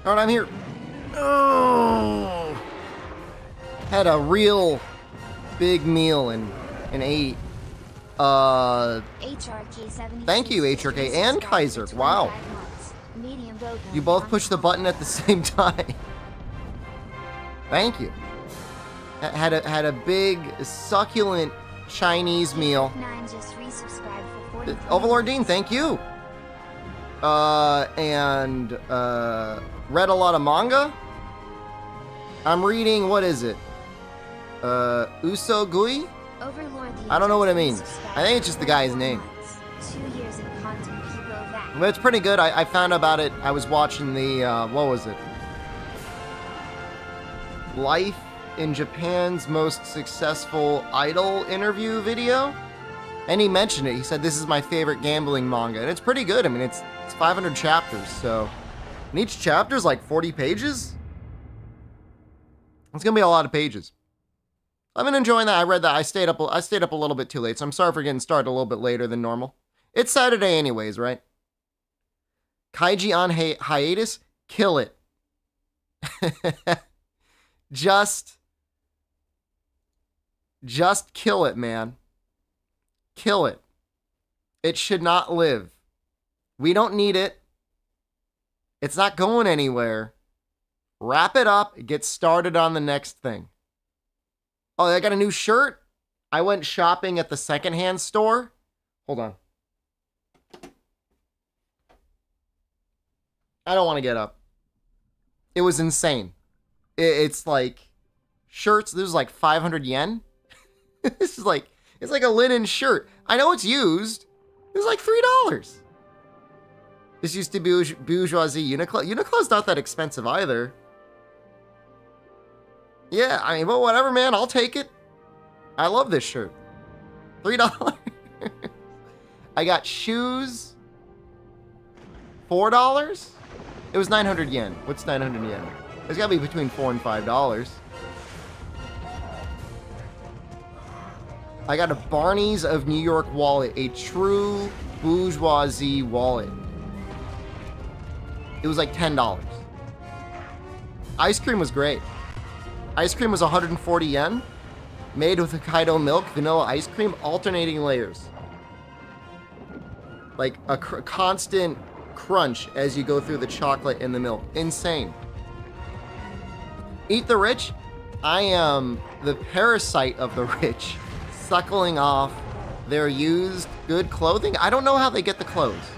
All right, I'm here. Oh, had a real big meal and ate. Thank you, HRK and Kaiser. Wow. You both pushed the button at the same time. Thank you. Had a big, succulent Chinese meal. Overlord Dean, thank you. And read a lot of manga. I'm reading, what is it? Usogui? I don't know what it means. I think it's just the guy's name. But it's pretty good. I found about it. I was watching the, what was it? Life in Japan's most successful idol interview video. And he mentioned it. He said, this is my favorite gambling manga. And it's pretty good. I mean, it's 500 chapters, so... And each chapter's like 40 pages? It's gonna be a lot of pages. I've been enjoying that. I read that. I stayed up a little bit too late, so I'm sorry for getting started a little bit later than normal. It's Saturday anyways, right? Kaiji on hiatus? Kill it. Just kill it, man. Kill it. It should not live. We don't need it. It's not going anywhere. Wrap it up. Get started on the next thing. Oh, I got a new shirt. I went shopping at the secondhand store. Hold on. I don't want to get up. It was insane. It's like shirts. This is like 500 yen. This is like, it's like a linen shirt. I know it's used. It was like $3. This used to be bourgeoisie Uniqlo. Uniqlo's not that expensive either. Yeah, I mean, but whatever, man. I'll take it. I love this shirt. $3. I got shoes. $4? It was 900 yen. What's 900 yen? It's got to be between $4 and $5. I got a Barney's of New York wallet. A true bourgeoisie wallet. It was like $10. Ice cream was great. Ice cream was 140 yen. Made with Hokkaido milk, vanilla ice cream, alternating layers. Like a constant crunch as you go through the chocolate and the milk. Insane. Eat the rich. I am the parasite of the rich, suckling off their used good clothing. I don't know how they get the clothes.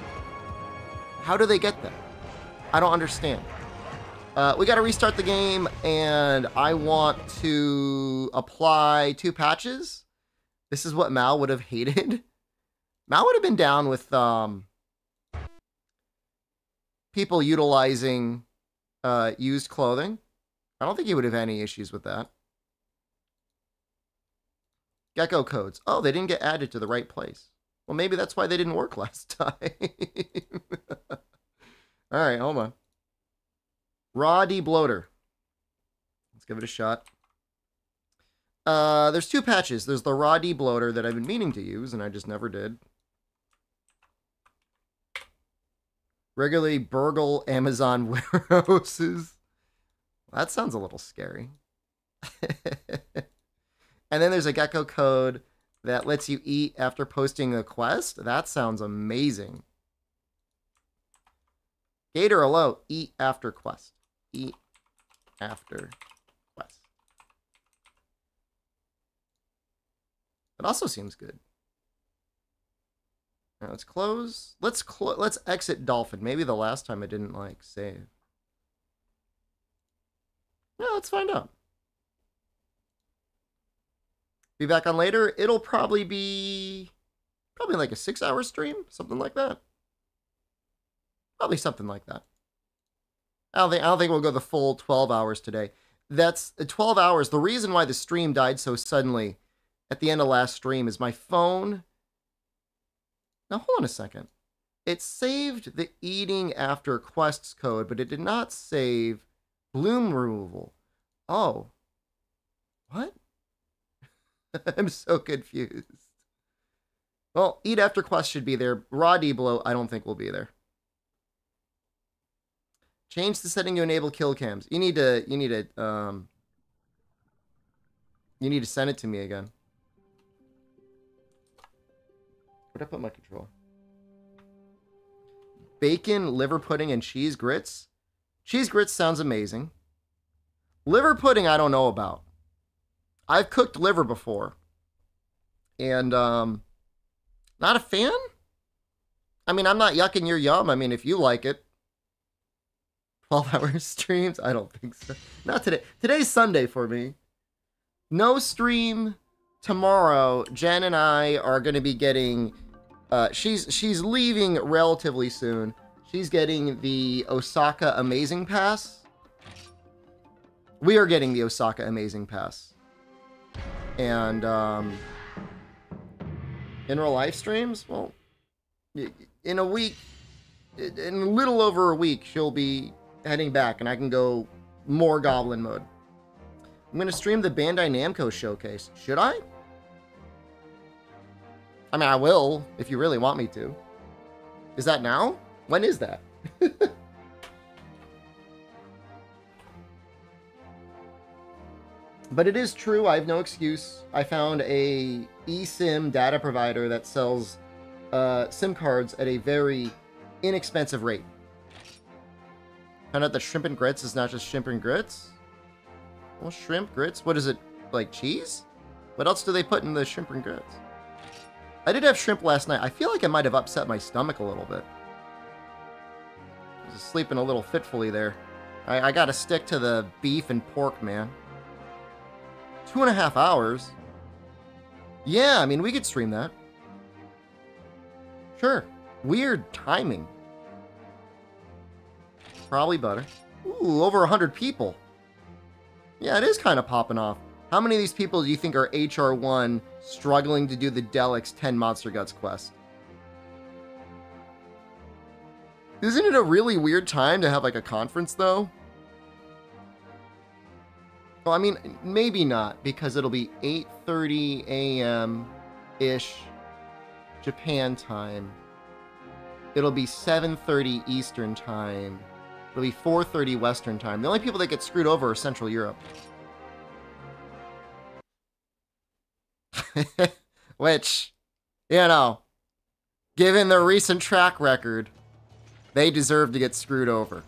How do they get them? I don't understand. We got to restart the game, and I want to apply 2 patches. This is what Mal would have hated. Mal would have been down with people utilizing used clothing. I don't think he would have any issues with that. Gecko codes. Oh, they didn't get added to the right place. Well, maybe that's why they didn't work last time. All right, hold on. Raw debloater. Let's give it a shot. There's 2 patches. There's the raw debloater that I've been meaning to use, and I just never did. Regularly burgle Amazon warehouses. That sounds a little scary. And then there's a gecko code that lets you eat after posting a quest. That sounds amazing. Gator allo, eat after quest. Eat after quest. That also seems good. All right, let's close. Let's exit Dolphin. Maybe the last time I didn't like save. Yeah, let's find out. Be back on later. It'll probably be like a 6-hour stream, something like that. Probably something like that. I don't think we'll go the full 12 hours today. That's 12 hours. The reason why the stream died so suddenly at the end of last stream is my phone. Now, hold on a second. It saved the eating after quests code, but it did not save bloom removal. Oh. What? I'm so confused. Well, eat after quest should be there. Raw debloat, I don't think will be there. Change the setting to enable kill cams. You need to send it to me again. Where'd I put my control? Bacon, liver pudding, and cheese grits. Cheese grits sounds amazing. Liver pudding, I don't know about. I've cooked liver before. And, not a fan? I mean, I'm not yucking your yum. I mean, if you like it. 12-hour streams? I don't think so. Not today. Today's Sunday for me. No stream tomorrow. Jen and I are going to be getting... she's leaving relatively soon. She's getting the Osaka Amazing Pass. We are getting the Osaka Amazing Pass. And, in real life streams, well, in a week, in a little over a week, she'll be heading back, and I can go more Goblin mode. I'm going to stream the Bandai Namco showcase. Should I? I mean, I will, if you really want me to. Is that now? When is that? But it is true, I have no excuse. I found a eSIM data provider that sells SIM cards at a very inexpensive rate. Found out that shrimp and grits is not just shrimp and grits. Well, shrimp, grits, what is it, like cheese? What else do they put in the shrimp and grits? I did have shrimp last night. I feel like I might have upset my stomach a little bit. I was sleeping a little fitfully there. I gotta stick to the beef and pork, man. 2.5 hours? Yeah, I mean, we could stream that. Sure. Weird timing. Probably better. Ooh, over 100 people. Yeah, it is kind of popping off. How many of these people do you think are HR1 struggling to do the Delix 10 Monster Guts quest? Isn't it a really weird time to have like a conference though? Well, I mean, maybe not, because it'll be 8:30 a.m.-ish Japan time. It'll be 7:30 Eastern time. It'll be 4:30 Western time. The only people that get screwed over are Central Europe. Which, you know, given their recent track record, they deserve to get screwed over.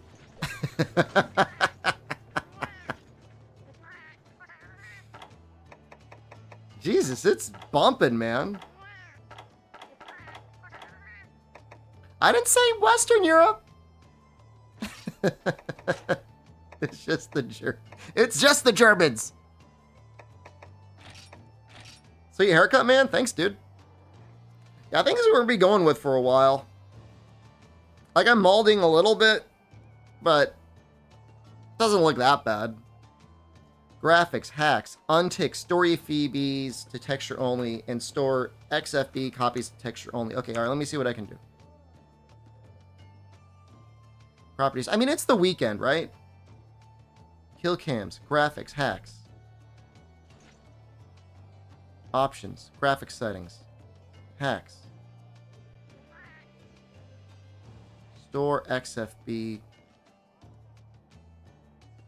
Jesus, it's bumping, man. I didn't say Western Europe. It's just the Germans. Sweet haircut, man. Thanks, dude. Yeah, I think this is what we're gonna be going with for a while. Like, I'm molding a little bit, but it doesn't look that bad. Graphics, hacks, untick story Phoebes to texture only, and store XFB copies to texture only. Okay, all right, let me see what I can do. Properties. I mean, it's the weekend, right? Kill cams, graphics, hacks. Options, graphics settings, hacks. Store XFB.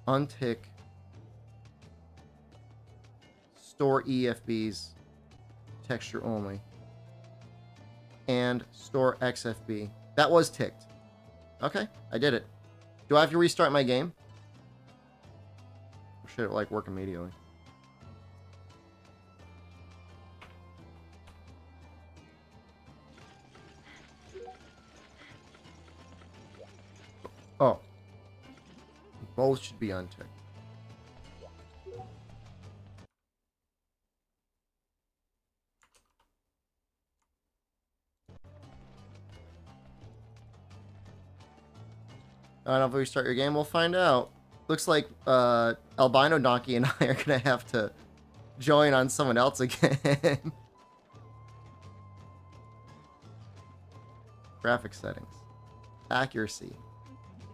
Untick. Store EFBs, texture only. And store XFB. That was ticked. Okay, I did it. Do I have to restart my game? Or should it like work immediately? Oh. Both should be unticked. I don't know if we start your game, we'll find out. Looks like Albino Donkey and I are gonna have to join on someone else again. Graphic settings. Accuracy.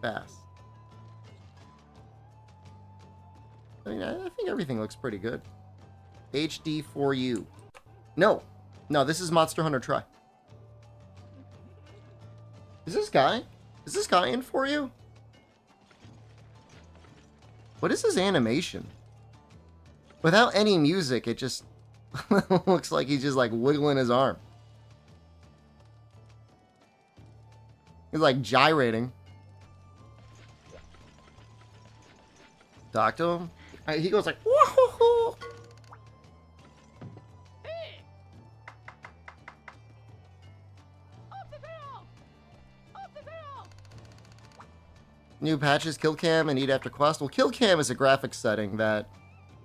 Fast. I mean, I think everything looks pretty good. HD for you. No, this is Monster Hunter Try. Is this guy in for you? What is his animation? Without any music, it just looks like he's just like wiggling his arm. He's like gyrating. Talk to him. He goes like, whoa. New patches, kill cam and eat after quest. Well, kill cam is a graphics setting that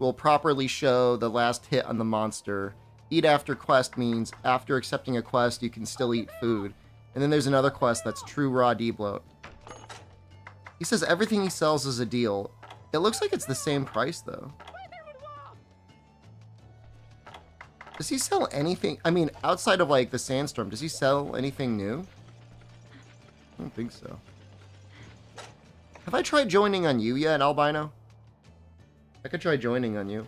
will properly show the last hit on the monster. Eat after quest means after accepting a quest, you can still eat food. And then there's another quest that's true raw debloat. He says everything he sells is a deal. It looks like it's the same price though. Does he sell anything? I mean, outside of like the sandstorm, does he sell anything new? I don't think so. Have I tried joining on you yet, Albino? I could try joining on you.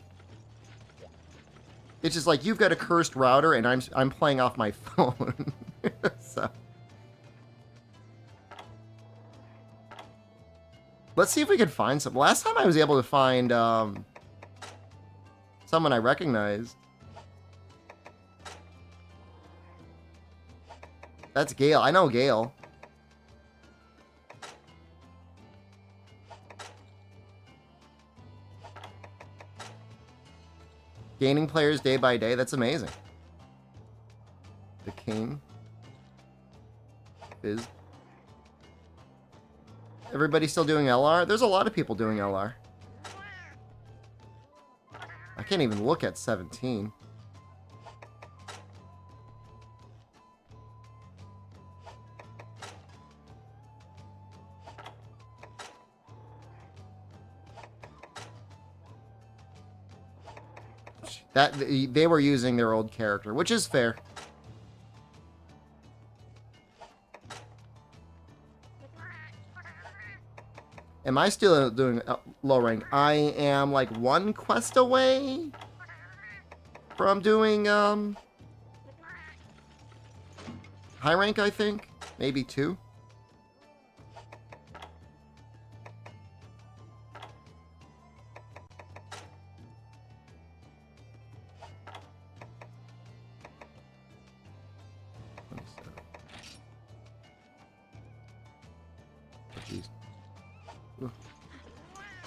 It's just like you've got a cursed router and I'm playing off my phone. So let's see if we can find some. Last time I was able to find someone I recognized. That's Gale. I know Gale. Gaining players day by day. That's amazing. The King. Fizz. Everybody still doing LR? There's a lot of people doing LR. I can't even look at 17. That they were using their old character, which is fair. Am I still doing low rank? I am like one quest away from doing high rank, I think. Maybe 2.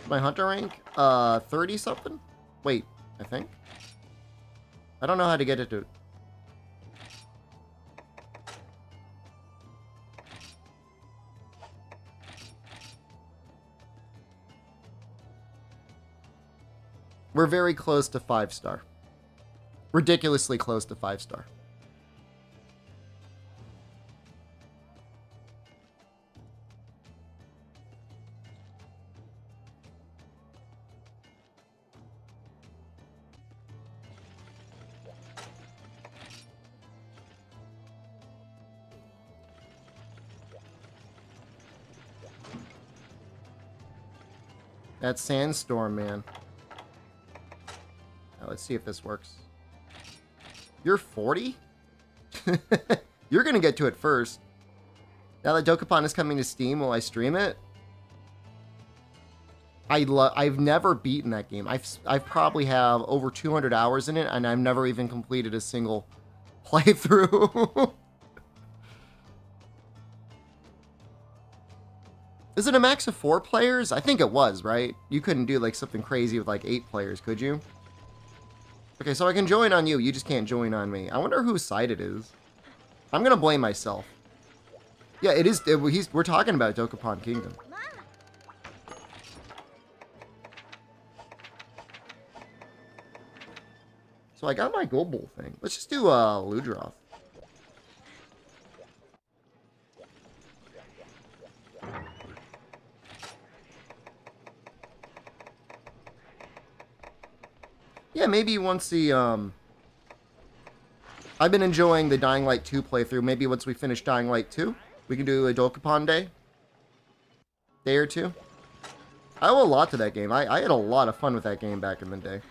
My hunter rank? 30 something? Wait, I think. I don't know how to get it to... We're very close to 5-star. Ridiculously close to 5-star. That sandstorm, man. Now, let's see if this works. You're 40? You're gonna get to it first. Now that Dokapon is coming to Steam, will I stream it? I've never beaten that game. I probably have over 200 hours in it, and I've never even completed a single playthrough. Is it a max of 4 players? I think it was, right? You couldn't do like something crazy with like 8 players, could you? Okay, so I can join on you. You just can't join on me. I wonder whose side it is. I'm gonna blame myself. Yeah, it is. We're talking about Dokapon Kingdom. So I got my gold bull thing. Let's just do Ludroth. Yeah, maybe once the, I've been enjoying the Dying Light 2 playthrough. Maybe once we finish Dying Light 2, we can do a Dokapon day. Day or 2. I owe a lot to that game. I had a lot of fun with that game back in the day.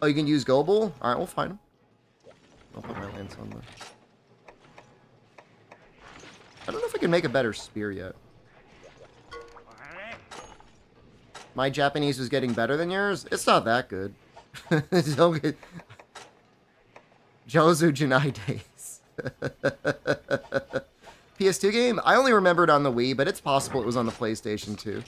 Oh, you can use Goble? Alright, we'll find him. I'll put my lance on there. I don't know if I can make a better spear yet. My Japanese was getting better than yours? It's not that good. Don't get... Jozu Janai days. PS2 game? I only remembered on the Wii, but it's possible it was on the PlayStation too.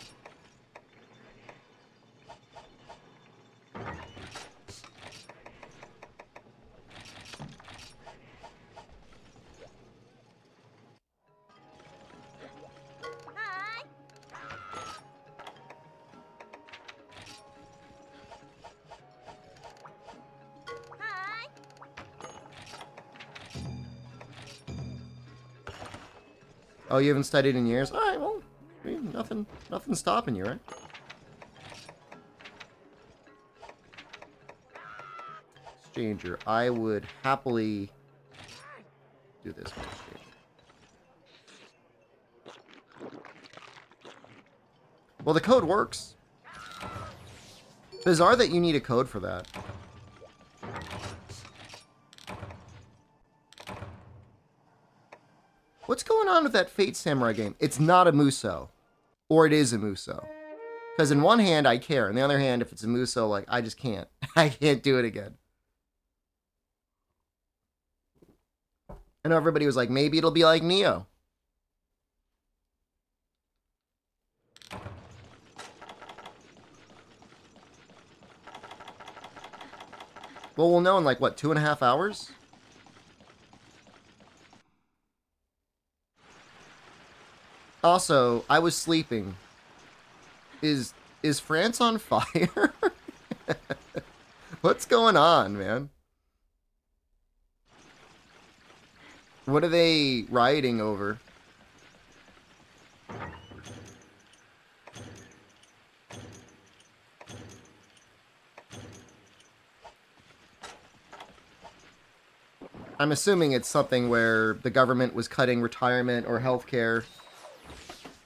Oh, you haven't studied in years? Alright, well, I mean, nothing's stopping you, right? Stranger, I would happily do this one, Stranger. Well, the code works. Bizarre that you need a code for that. What's going on with that Fate Samurai game? It's not a Muso. Or it is a Muso. Because in one hand, I care. On the other hand, if it's a Muso, like, I just can't. I can't do it again. I know everybody was like, maybe it'll be like Neo. Well, we'll know in like, what, 2.5 hours? Also, I was sleeping. Is France on fire? What's going on, man? What are they rioting over? I'm assuming it's something where the government was cutting retirement or healthcare.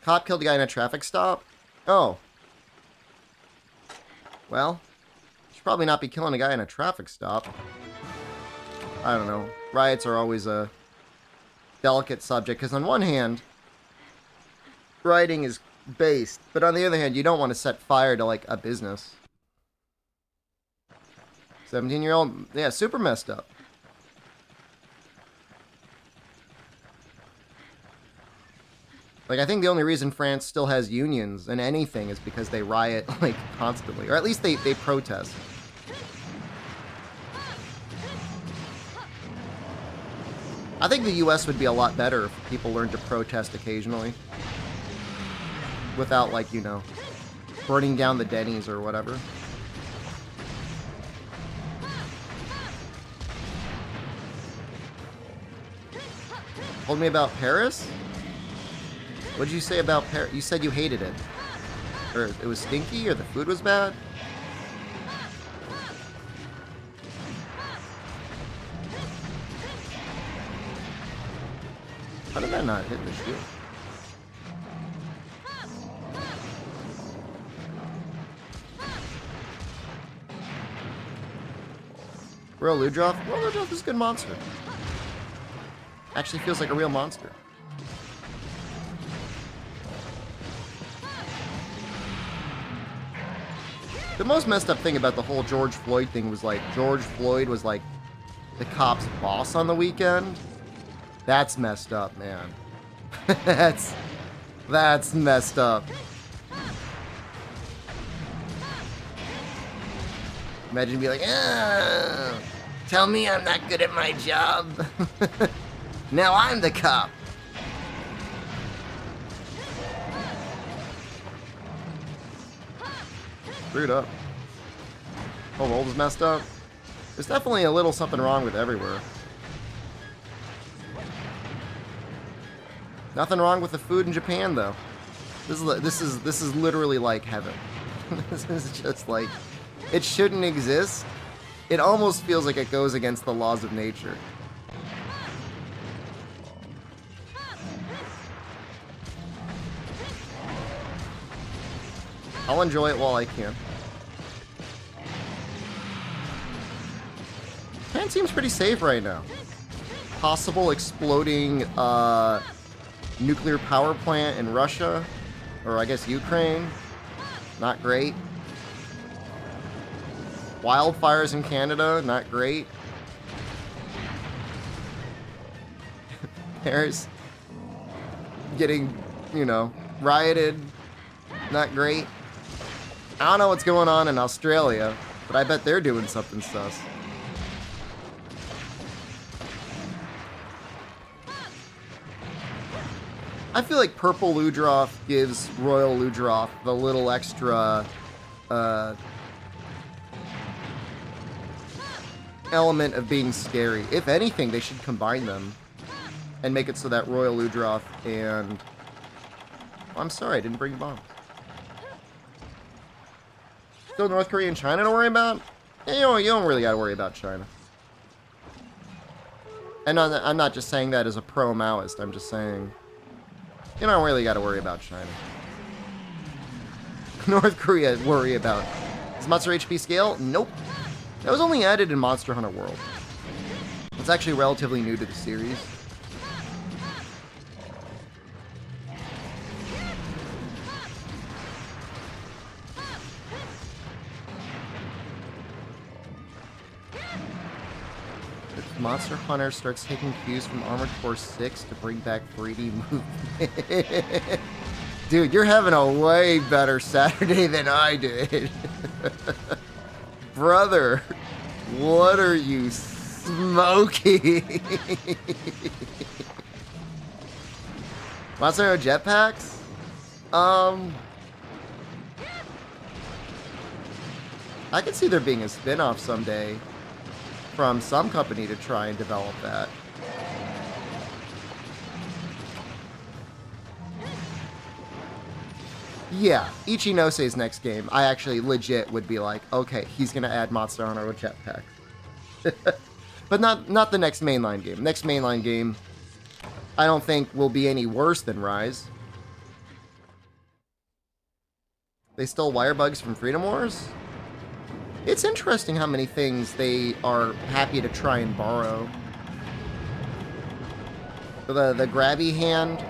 Cop killed a guy in a traffic stop? Oh. Well, should probably not be killing a guy in a traffic stop. I don't know. Riots are always a delicate subject, because on one hand, rioting is based, but on the other hand, you don't want to set fire to, like, a business. 17-year-old, yeah, super messed up. Like, I think the only reason France still has unions and anything is because they riot, like, constantly. Or at least they protest. I think the US would be a lot better if people learned to protest occasionally. Without, like, you know, burning down the Denny's or whatever. Told me about Paris? What did you say about Paris? You said you hated it. Or it was stinky, or the food was bad? How did that not hit the shield? Real Ludroth? Well, Ludroth is a good monster. Actually feels like a real monster. The most messed up thing about the whole George Floyd thing was, like, George Floyd was, like, the cop's boss on the weekend. That's messed up, man. That's messed up. Imagine being like, ah, tell me I'm not good at my job. Now I'm the cop. Screwed up. Oh, world is messed up. There's definitely a little something wrong with everywhere. Nothing wrong with the food in Japan, though. This is literally like heaven. This is just like, it shouldn't exist. It almost feels like it goes against the laws of nature. I'll enjoy it while I can. Japan seems pretty safe right now. Possible exploding nuclear power plant in Russia, or I guess Ukraine. Not great. Wildfires in Canada, not great. Paris getting, you know, rioted, not great. I don't know what's going on in Australia, but I bet they're doing something sus. I feel like Purple Ludroth gives Royal Ludroth the little extra element of being scary. If anything, they should combine them and make it so that Royal Ludroth and... Oh, I'm sorry, I didn't bring bombs. Still North Korea and China to worry about? Yeah, you don't really gotta worry about China. And I'm not just saying that as a pro-Maoist, I'm just saying... You don't really gotta worry about China. North Korea worry about. Is Monster HP scale? Nope. That was only added in Monster Hunter World. It's actually relatively new to the series. If Monster Hunter starts taking cues from Armored Core 6 to bring back 3D movement. Dude, you're having a way better Saturday than I did. Brother, what are you smoking? Monster Hunter jetpacks? I could see there being a spin-off someday from some company to try and develop that. Yeah, Ichinose's next game, I actually legit would be like, okay, he's gonna add Monster Hunter with jetpack. But not the next mainline game. Next mainline game, I don't think will be any worse than Rise. They stole wire bugs from Freedom Wars? It's interesting how many things they are happy to try and borrow. The grabby hand,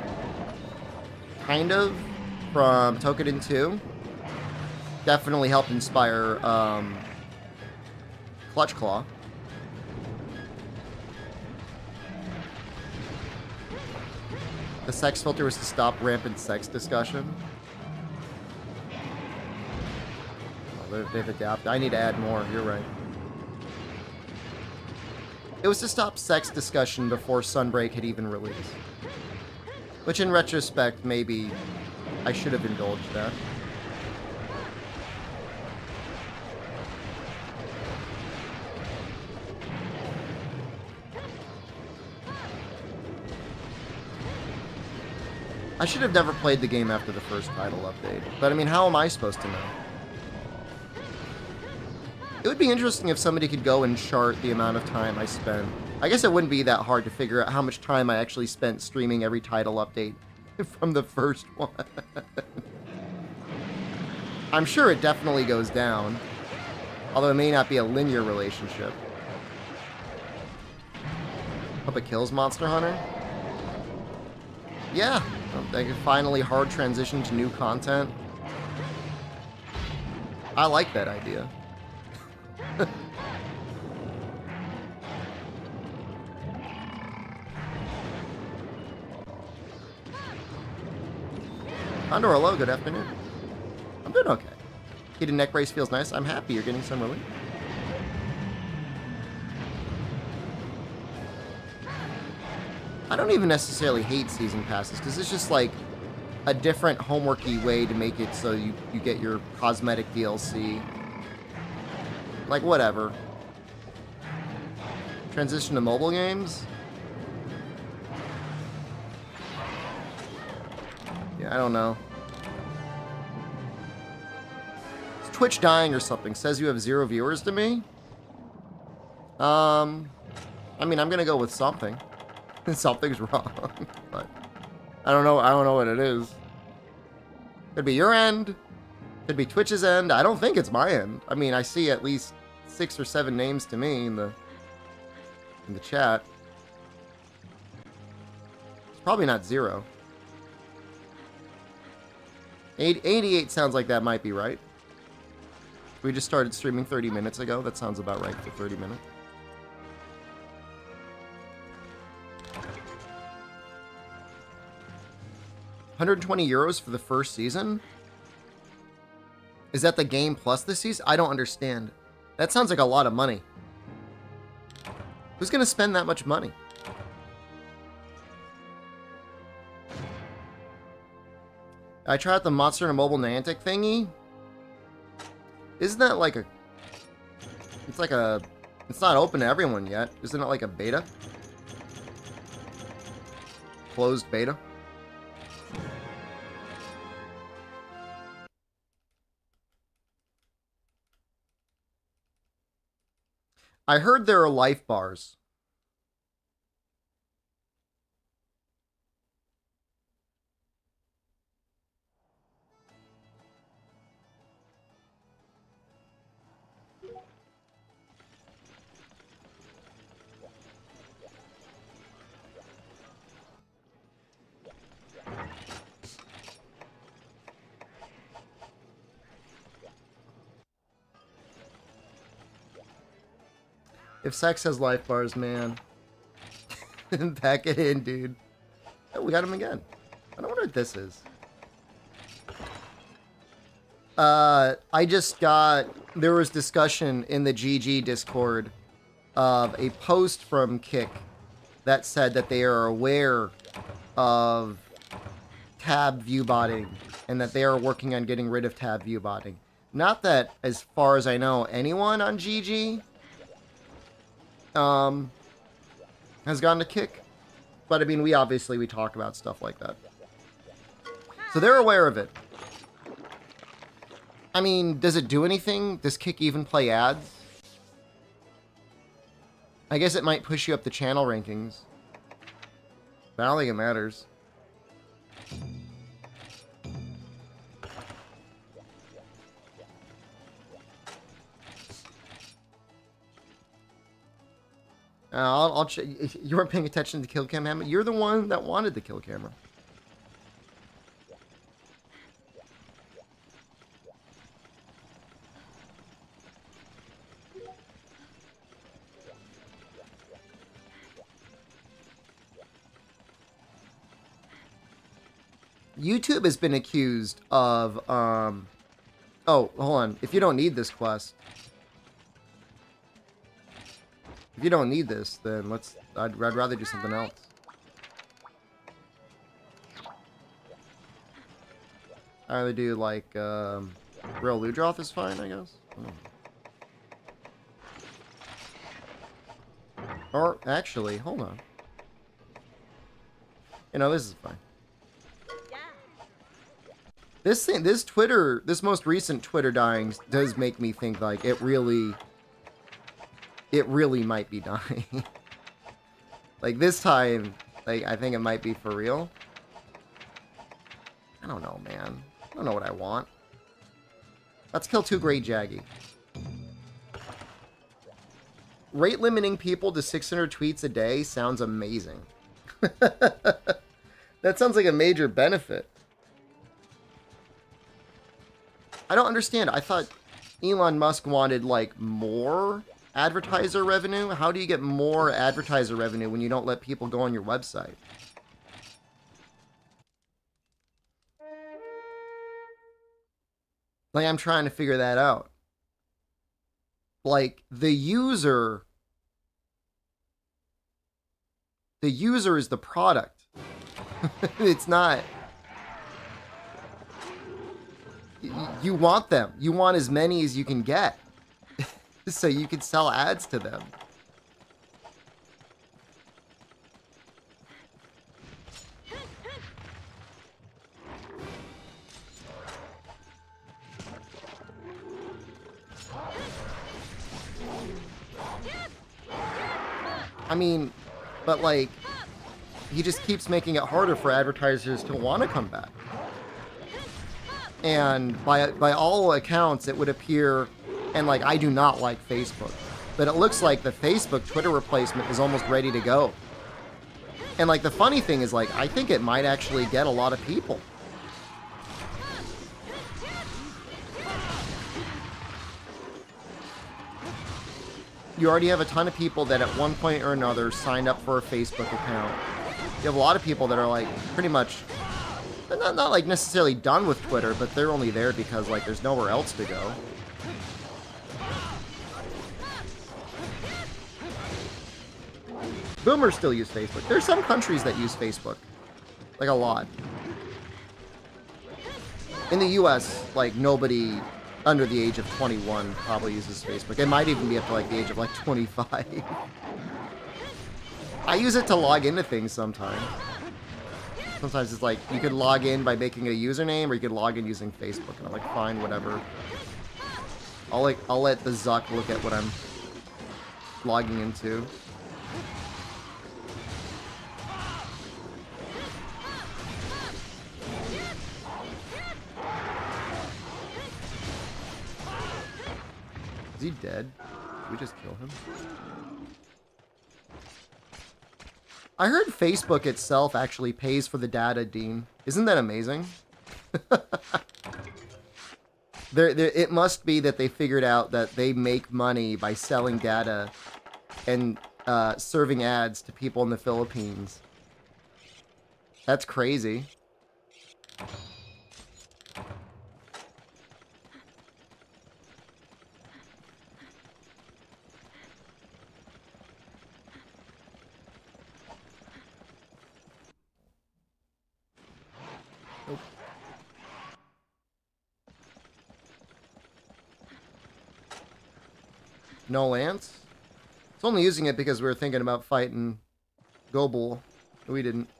kind of, from Toukiden 2. Definitely helped inspire Clutch Claw. The sex filter was to stop rampant sex discussion. They've adapted. I need to add more. You're right. It was to stop sex discussion before Sunbreak had even released. Which, in retrospect, maybe I should have indulged that. I should have never played the game after the first title update. But, I mean, how am I supposed to know? It would be interesting if somebody could go and chart the amount of time I spent. I guess it wouldn't be that hard to figure out how much time I actually spent streaming every title update from the first one. I'm sure it definitely goes down, although it may not be a linear relationship. Hope it kills Monster Hunter. Yeah, they can finally hard transition to new content. I like that idea. Condor hello, good afternoon. I'm doing okay. Heated neck brace feels nice. I'm happy you're getting some relief. I don't even necessarily hate season passes, because it's just like a different homeworky way to make it so you get your cosmetic DLC. Like, whatever. Transition to mobile games? Yeah, I don't know. Is Twitch dying or something? Says you have 0 viewers to me? I mean, I'm gonna go with something. Something's wrong, but I don't know what it is. Could be your end. Could be Twitch's end. I don't think it's my end. I mean, I see at least 6 or 7 names to me in the chat. It's probably not 0. 88 sounds like that might be right. We just started streaming 30 minutes ago. That sounds about right for 30 minutes. €120 for the first season? Is that the game plus the season? I don't understand. That sounds like a lot of money. Who's going to spend that much money? I tried out the Monster and Mobile Niantic thingy. Isn't that like a... It's like a... It's not open to everyone yet. Isn't it like a beta? Closed beta? I heard there are life bars. If sex has life bars, man. Pack it in, dude. Oh, we got him again. I don't wonder what this is. I just got... There was discussion in the GG Discord of a post from Kick that said that they are aware of tab view botting and that they are working on getting rid of tab view botting. Not that, as far as I know, anyone on GG has gotten a Kick. But, I mean, we talk about stuff like that. So they're aware of it. I mean, does it do anything? Does Kick even play ads? I guess it might push you up the channel rankings. But I don't think it matters. You weren't paying attention to the kill cam, Hammond. You're the one that wanted the kill camera. YouTube has been accused of, oh, hold on. If you don't need this quest... If you don't need this, then I'd rather do something else. I'd rather do, like, Real Ludroth is fine, I guess. Or, actually, hold on. You know, this is fine. This most recent Twitter dying does make me think, like, it really might be dying. Like, this time, like, I think it might be for real. I don't know, man. I don't know what I want. Let's kill 2 Great Jaggy. Rate limiting people to 600 tweets a day sounds amazing. That sounds like a major benefit. I don't understand. I thought Elon Musk wanted, like, more advertiser revenue. How do you get more advertiser revenue when you don't let people go on your website? Like, I'm trying to figure that out. Like, the user is the product. It's not... You want them. You want as many as you can get. So you can sell ads to them. I mean, but like, he just keeps making it harder for advertisers to want to come back. And by all accounts, it would appear, and like, I do not like Facebook, but it looks like the Facebook Twitter replacement is almost ready to go. And like, the funny thing is, like, I think it might actually get a lot of people. you already have a ton of people that at one point or another signed up for a Facebook account. You have a lot of people that are like pretty much not like necessarily done with Twitter, but they're only there because like there's nowhere else to go. Boomers still use Facebook. There's some countries that use Facebook. Like a lot. In the US, like nobody under the age of 21 probably uses Facebook. It might even be up to like the age of like 25. I use it to log into things sometimes. Sometimes it's like you could log in by making a username, or you could log in using Facebook, and I'm like, fine, whatever. I'll let the Zuck look at what I'm logging into. Is he dead? Did we just kill him? I heard Facebook itself actually pays for the data, Dean. Isn't that amazing? It must be that they figured out that they make money by selling data and serving ads to people in the Philippines. That's crazy. No Lance? It's only using it because we were thinking about fighting Gobel. We didn't.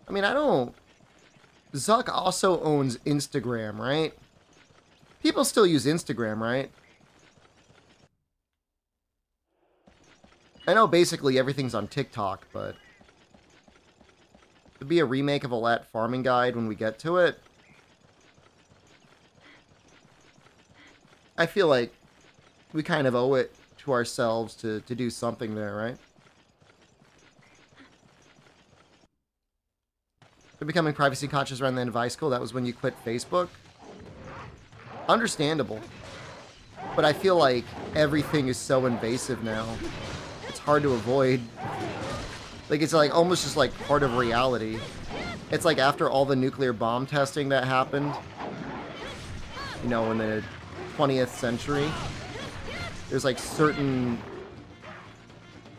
I mean, I don't... Zuck also owns Instagram, right? People still use Instagram, right? I know basically everything's on TikTok, but to be a remake of a Lat Farming Guide when we get to it, I feel like we kind of owe it to ourselves to do something there, right? For becoming privacy conscious around the end of high school, that was when you quit Facebook? Understandable. But I feel like everything is so invasive now. It's hard to avoid. Like, it's like almost just like part of reality. It's like after all the nuclear bomb testing that happened, you know, in the 20th century, there's like certain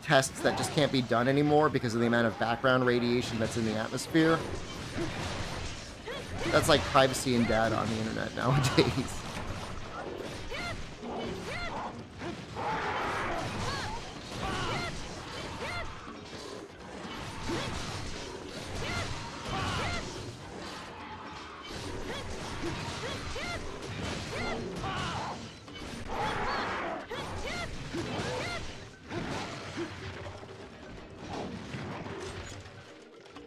tests that just can't be done anymore because of the amount of background radiation that's in the atmosphere. That's like privacy and data on the internet nowadays.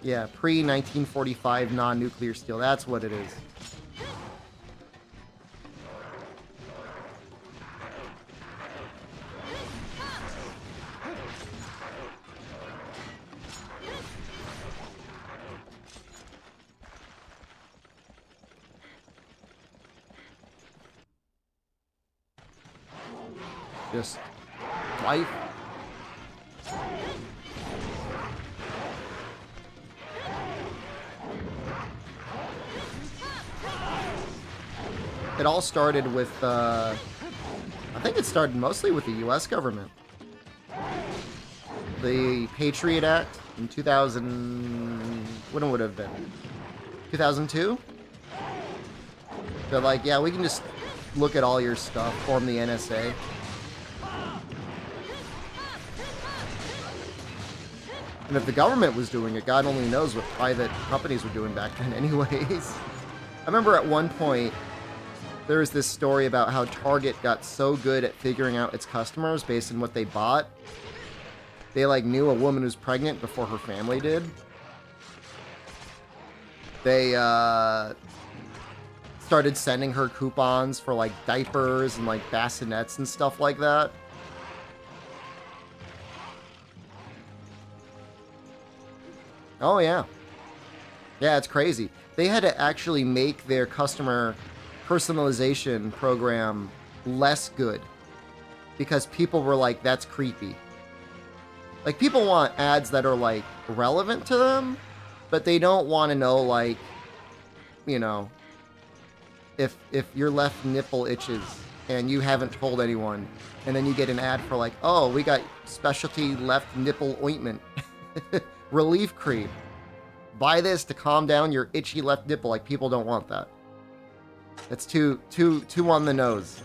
Yeah, pre-1945 non-nuclear steel. That's what it is. Just life. It all started with, I think it started mostly with the U.S. government. The Patriot Act in 2000, when it would have been? 2002? They're like, yeah, we can just look at all your stuff, form the NSA. And if the government was doing it, God only knows what private companies were doing back then anyways. I remember at one point, there was this story about how Target got so good at figuring out its customers based on what they bought. They, like, knew a woman who's pregnant before her family did. They, started sending her coupons for like diapers and like bassinets and stuff like that. Oh yeah. Yeah, it's crazy. They had to actually make their customer personalization program less good because people were like, that's creepy. Like, people want ads that are like relevant to them, but they don't want to know, like, you know, if your left nipple itches and you haven't told anyone, and then you get an ad for like, oh, we got specialty left nipple ointment, relief cream. Buy this to calm down your itchy left nipple. Like, people don't want that. That's too on the nose.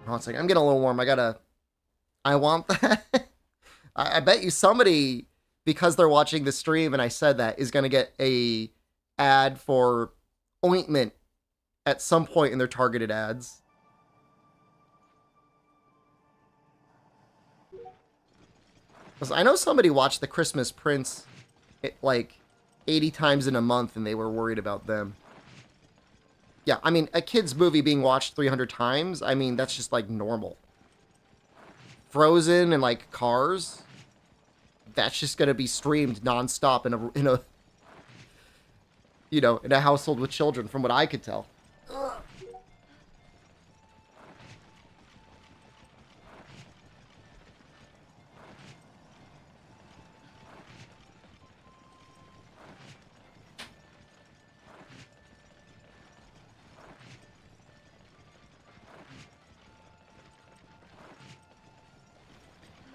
Oh, it's like, I'm getting a little warm. I want that. I bet you somebody, because they're watching the stream and I said that, is going to get a ad for ointment at some point in their targeted ads. Because I know somebody watched The Christmas Prince like 80 times in a month and they were worried about them. Yeah, I mean, a kid's movie being watched 300 times, I mean, that's just like normal. Frozen and like Cars, that's just gonna be streamed nonstop in a you know, in a household with children, from what I could tell.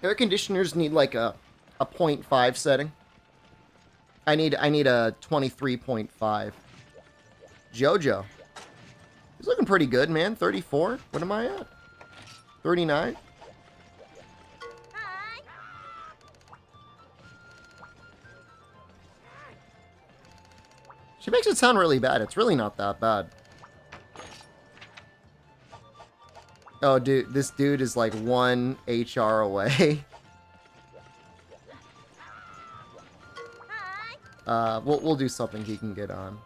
Air conditioners need like a 0.5 setting. I need a 23.5. Jojo. He's looking pretty good, man. 34. What am I at? 39. She makes it sound really bad. It's really not that bad. Oh, dude, this dude is like 1 HR away. We'll do something he can get on.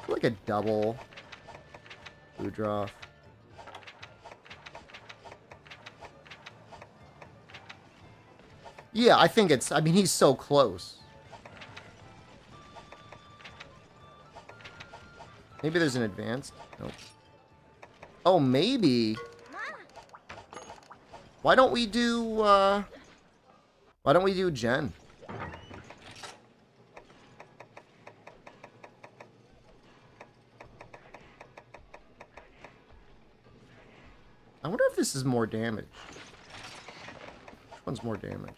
Like a double blue draw. Yeah, I think it's, I mean, he's so close. Maybe there's an advanced. Nope. Oh, maybe. Why don't we do Jen? I wonder if this is more damage. Which one's more damage?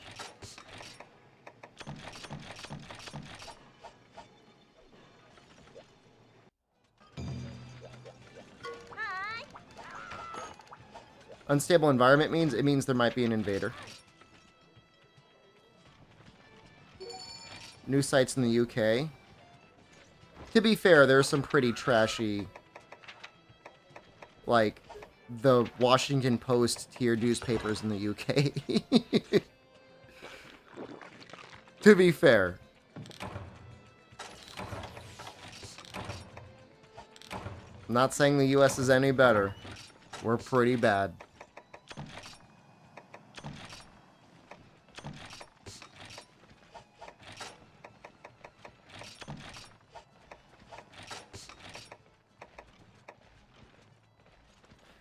Unstable environment means? It means there might be an invader. New sites in the UK. To be fair, there's some pretty trashy, like, the Washington Post tier newspapers in the UK. To be fair. I'm not saying the US is any better. We're pretty bad.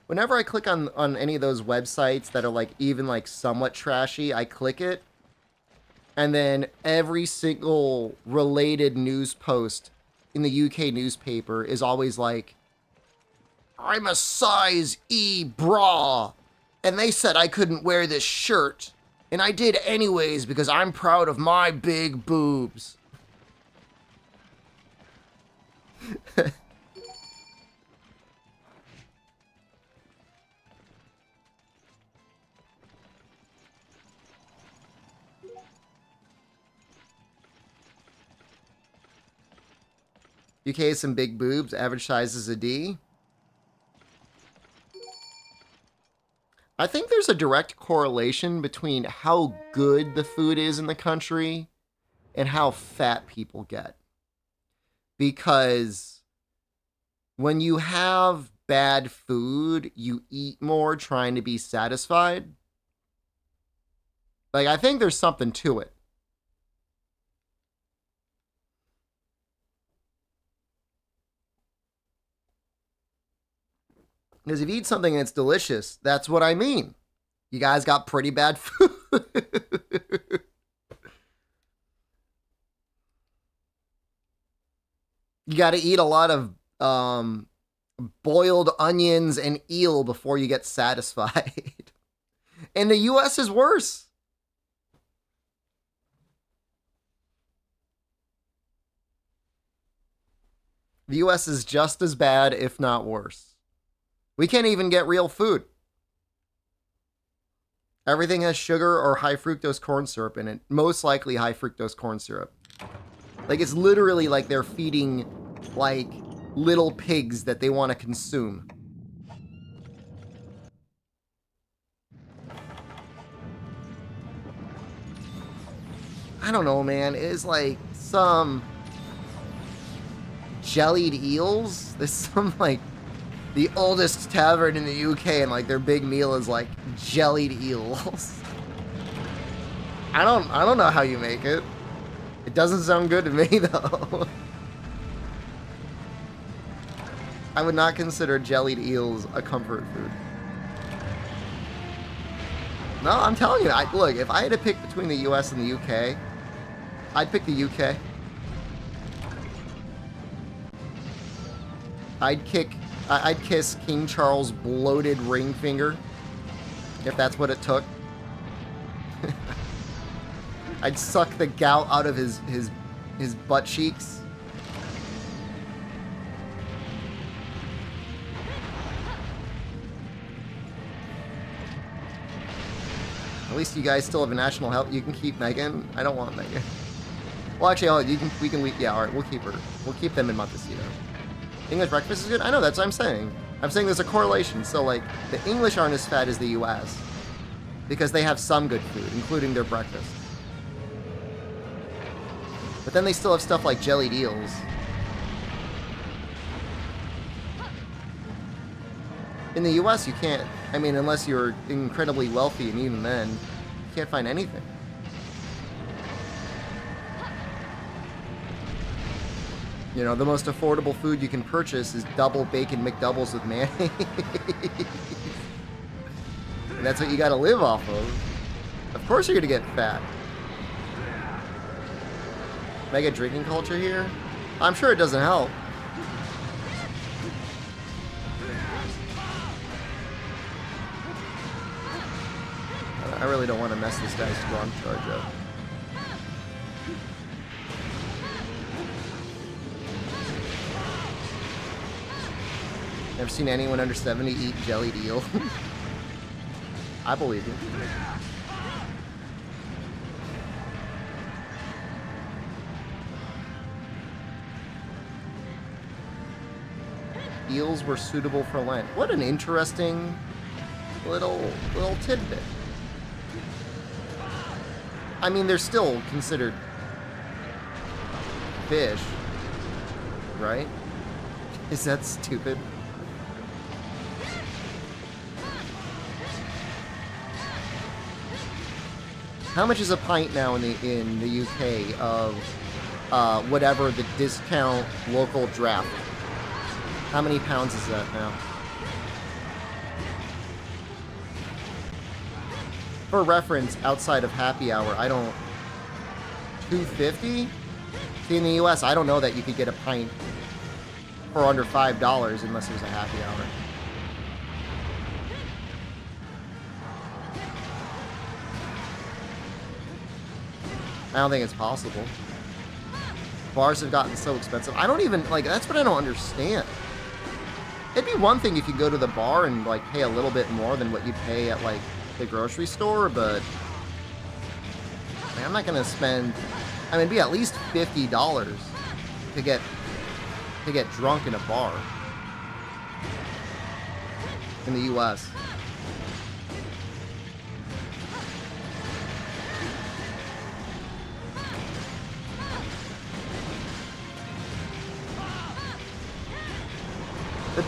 Whenever I click on any of those websites that are like even like somewhat trashy, I click it, and then every single related news post in the UK newspaper is always like, I'm a size E bra, and they said I couldn't wear this shirt, and I did anyways because I'm proud of my big boobs. UK has some big boobs. Average size is a D. I think there's a direct correlation between how good the food is in the country and how fat people get. Because when you have bad food, you eat more trying to be satisfied. Like, I think there's something to it. Because if you eat something and it's delicious, that's what I mean. You guys got pretty bad food. You got to eat a lot of boiled onions and eel before you get satisfied. And the U.S. is worse. The U.S. is just as bad, if not worse. We can't even get real food. Everything has sugar or high fructose corn syrup in it. Most likely high fructose corn syrup. Like, it's literally like they're feeding, like, little pigs that they want to consume. I don't know, man. It's like some jellied eels. There's some, like, the oldest tavern in the UK, and, like, their big meal is, like, jellied eels. I don't know how you make it. It doesn't sound good to me, though. I would not consider jellied eels a comfort food. No, I'm telling you. Look, if I had to pick between the US and the UK, I'd pick the UK. I'd kiss King Charles' bloated ring finger, if that's what it took. I'd suck the gout out of his butt cheeks. At least you guys still have a national health. You can keep Megan. I don't want Megan. Well, actually, we can leave. Yeah, all right, we'll keep her. We'll keep them in Montecito. English breakfast is good? I know, that's what I'm saying. I'm saying there's a correlation. So, like, the English aren't as fat as the U.S. because they have some good food, including their breakfast. But then they still have stuff like jellied eels. In the U.S., you can't, I mean, unless you're incredibly wealthy, and even then, you can't find anything. You know, the most affordable food you can purchase is double bacon McDoubles with mayonnaise. And that's what you gotta live off of. Of course you're gonna get fat. Mega drinking culture here? I'm sure it doesn't help. I really don't want to mess this guy's strong charge up. Never seen anyone under 70 eat jellied eel. I believe you. Eels were suitable for Lent. What an interesting little tidbit. I mean, they're still considered fish, right? Is that stupid? How much is a pint now in the UK of whatever the discount local draft? How many pounds is that now? For reference, outside of happy hour, I don't... $2.50? See, in the US, I don't know that you could get a pint for under $5 unless there's a happy hour. I don't think it's possible. Bars have gotten so expensive. I don't even, like, that's what I don't understand. It'd be one thing if you go to the bar and, like, pay a little bit more than what you'd pay at, like, the grocery store, but I'm not gonna spend, I mean, it'd be at least $50 to get drunk in a bar in the US.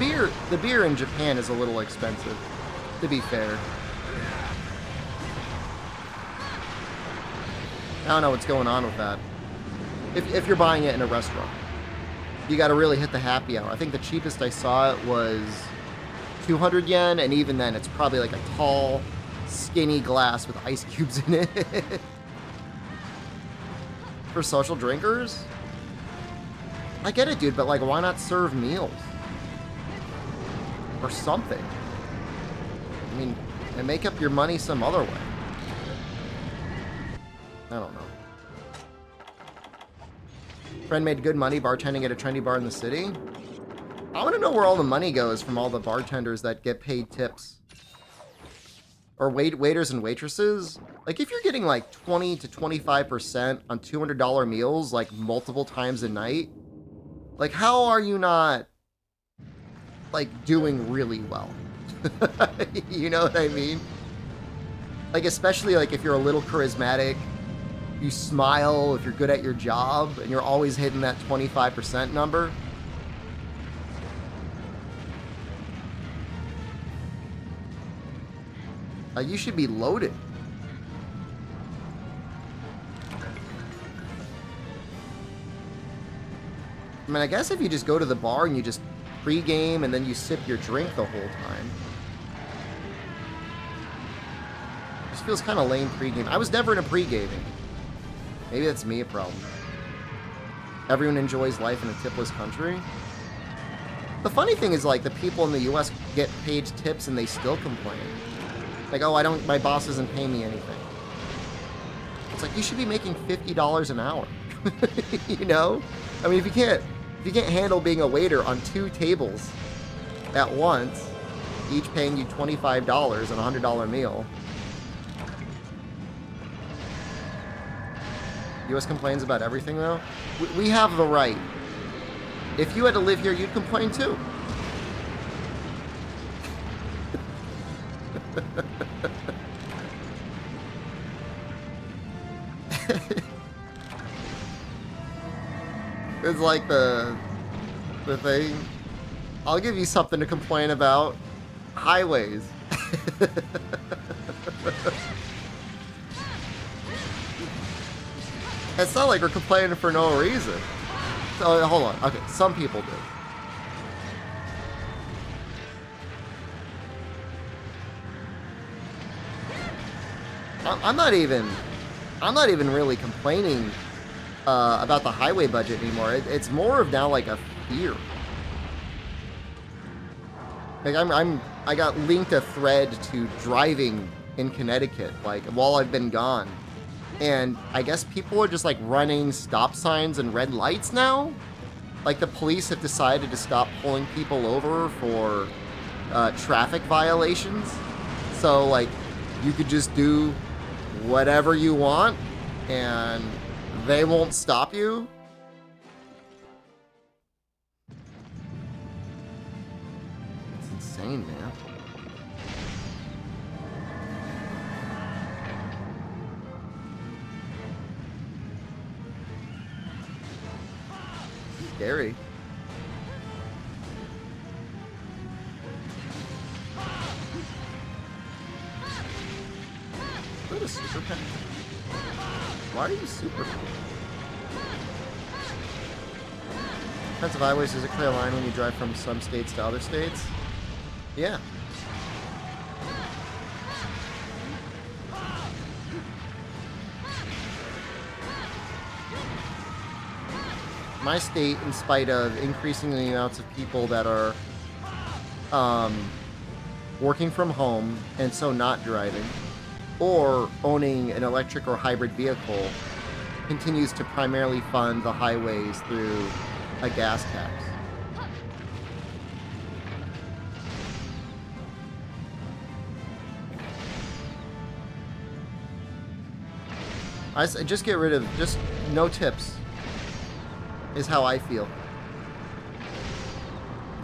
the beer in Japan is a little expensive, to be fair. I don't know what's going on with that. If you're buying it in a restaurant, you got to really hit the happy hour. I think the cheapest I saw it was 200 yen, and even then, it's probably like a tall, skinny glass with ice cubes in it. For social drinkers? I get it, dude, but like, why not serve meals? Or something. I mean, and make up your money some other way. I don't know. Friend made good money bartending at a trendy bar in the city. I want to know where all the money goes from all the bartenders that get paid tips. Or waiters and waitresses. Like, if you're getting like 20 to 25% on $200 meals, like, multiple times a night, like, how are you not, like, doing really well? You know what I mean? Like, especially, like, if you're a little charismatic, you smile, if you're good at your job, and you're always hitting that 25% number. You should be loaded. I mean, I guess if you just go to the bar and you just pre-game and then you sip your drink the whole time. This feels kind of lame pre-game. I was never in a pre-gaming. Maybe that's me a problem. Everyone enjoys life in a tipless country. The funny thing is, like, the people in the US get paid tips and they still complain. Like, oh, my boss isn't paying me anything. It's like, you should be making $50 an hour. You know? I mean, if you can't handle being a waiter on 2 tables at once, each paying you $25 on a $100 meal. US complains about everything, though. We have the right. If you had to live here, you'd complain too. It's like the thing. I'll give you something to complain about. Highways. It's not like we're complaining for no reason. So, hold on. Okay, some people do. I'm not even really complaining about the highway budget anymore. It's more of now like a fear. Like I got linked a thread to driving in Connecticut, like, while I've been gone. And I guess people are just, like, running stop signs and red lights now? Like, the police have decided to stop pulling people over for traffic violations. So, like, you could just do whatever you want, and they won't stop you. It's insane, man. Scary. Is that a super pen? Why are you super pen? Defensive highways, is a clear line when you drive from some states to other states? Yeah. My state, in spite of increasing the amounts of people that are working from home and so not driving, or owning an electric or hybrid vehicle, continues to primarily fund the highways through a gas tax. I just get rid of, just no tips. Is how I feel.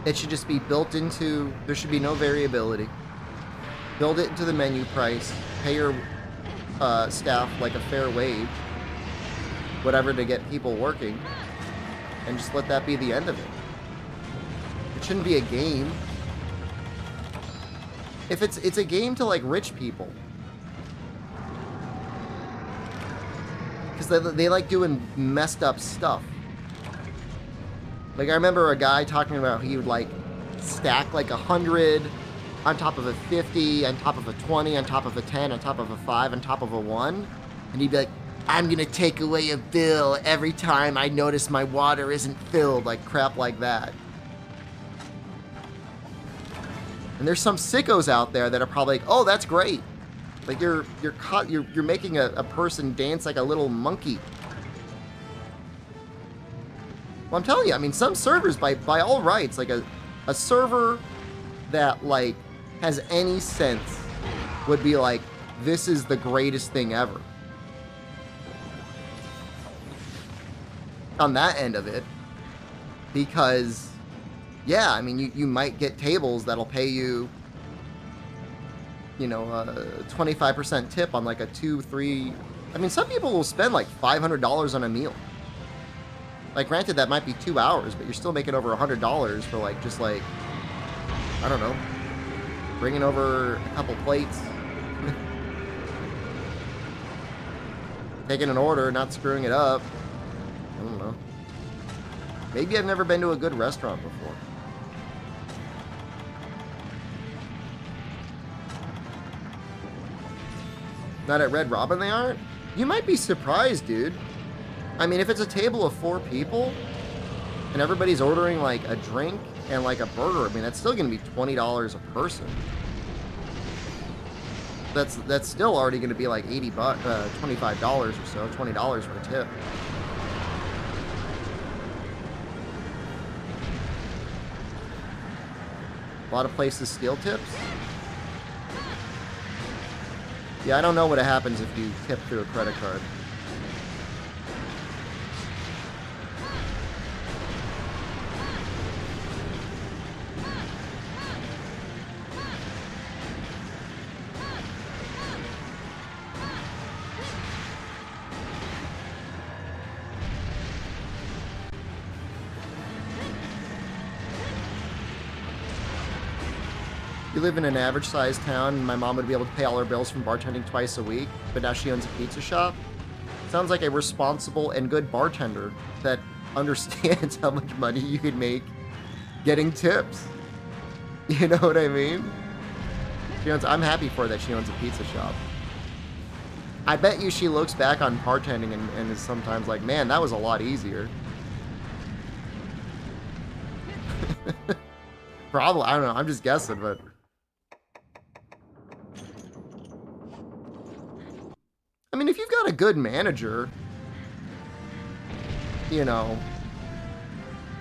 It should just be built into, there should be no variability. Build it into the menu price, pay your staff like a fair wage, whatever to get people working, and just let that be the end of it. shouldn't be a game. If it's a game to like rich people. Because they like doing messed up stuff. Like I remember a guy talking about he would like stack like 100 on top of a 50, on top of a 20, on top of a 10, on top of a 5, on top of a 1. And he'd be like, I'm gonna take away a bill every time I notice my water isn't filled, like crap like that. And there's some sickos out there that are probably like, oh, that's great. Like you're making a person dance like a little monkey. Well, I'm telling you, I mean, some servers by all rights, like a server that like has any sense would be like, this is the greatest thing ever. On that end of it, because yeah, I mean, you might get tables that'll pay you, you know, 25% tip on like a 2, 3. I mean, some people will spend like $500 on a meal. Like, granted, that might be 2 hours, but you're still making over $100 for like just like, I don't know, bringing over a couple plates, taking an order, not screwing it up. I don't know. Maybe I've never been to a good restaurant before. Not at Red Robin they aren't? You might be surprised, dude. I mean, if it's a table of 4 people and everybody's ordering like a drink and like a burger, I mean, that's still going to be $20 a person. That's still already going to be like $80, $25 or so, $20 for a tip. A lot of places steal tips. Yeah, I don't know what happens if you tip through a credit card. We live in an average-sized town, and my mom would be able to pay all her bills from bartending twice a week, but now she owns a pizza shop. Sounds like a responsible and good bartender that understands how much money you can make getting tips. You know what I mean? I'm happy for her that she owns a pizza shop. I bet you she looks back on bartending and is sometimes like, man, that was a lot easier. Probably, I don't know, I'm just guessing, but... I mean, if you've got a good manager, you know,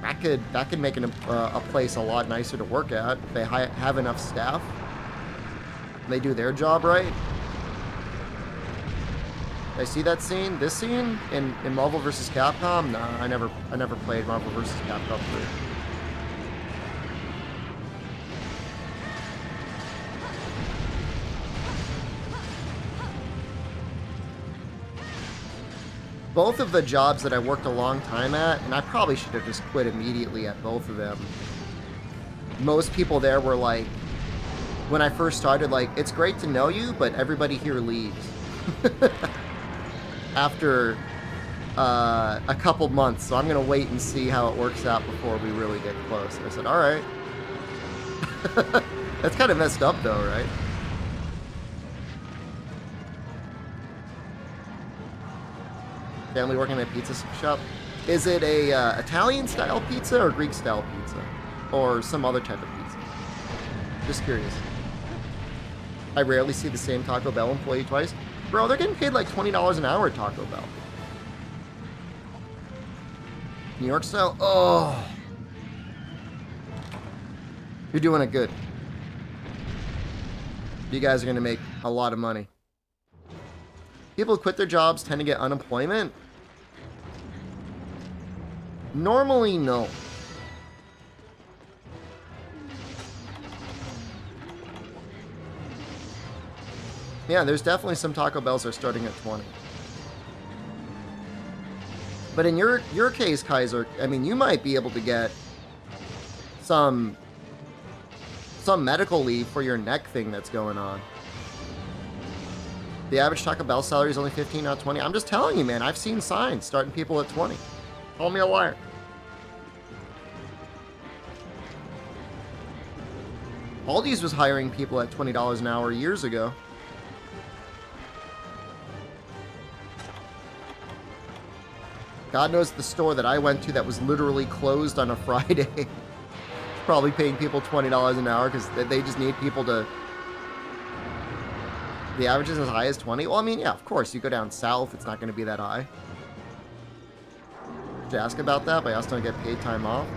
that could make a place a lot nicer to work at if they have enough staff. And they do their job right. Did I see that scene? This scene in Marvel vs. Capcom? No, I never played Marvel vs. Capcom 3. Both of the jobs that I worked a long time at, and I probably should have just quit immediately at both of them. Most people there were like, when I first started, like, it's great to know you, but everybody here leaves. After a couple months, so I'm going to wait and see how it works out before we really get close. And I said, all right. That's kind of messed up though, right? Family working at a pizza shop. Is it a Italian-style pizza or Greek-style pizza? Or some other type of pizza? Just curious. I rarely see the same Taco Bell employee twice. Bro, they're getting paid like $20 an hour at Taco Bell. New York style? Oh. You're doing it good. You guys are going to make a lot of money. People who quit their jobs tend to get unemployment? Normally, no. Yeah, there's definitely some Taco Bells that are starting at 20. But in your case, Kaiser, I mean, you might be able to get some medical leave for your neck thing that's going on. The average Taco Bell salary is only 15, not 20. I'm just telling you, man. I've seen signs starting people at 20. Call me a liar. Aldi's was hiring people at $20 an hour years ago. God knows the store that I went to that was literally closed on a Friday. Probably paying people $20 an hour because they just need people to... The average is as high as 20? Well, I mean, yeah, of course. You go down south, it's not going to be that high. Did you ask about that? But I also don't get paid time off.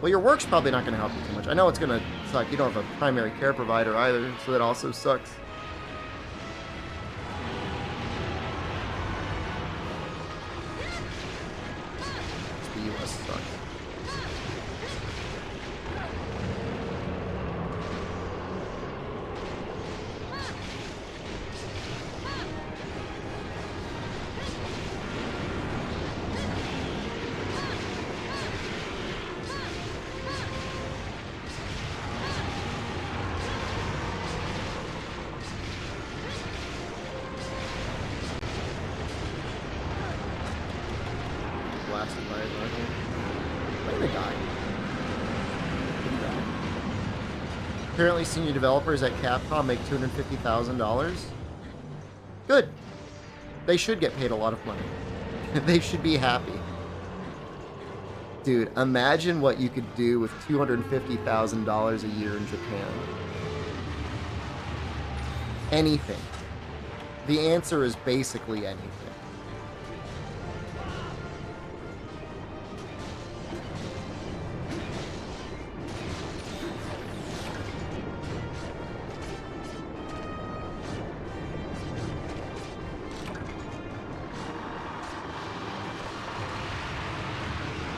Well, your work's probably not going to help you too much. I know it's going to suck. You don't have a primary care provider either, so that also sucks. The U.S. sucks. Apparently senior developers at Capcom make $250,000. Good. They should get paid a lot of money. They should be happy. Dude, imagine what you could do with $250,000 a year in Japan. Anything. The answer is basically anything.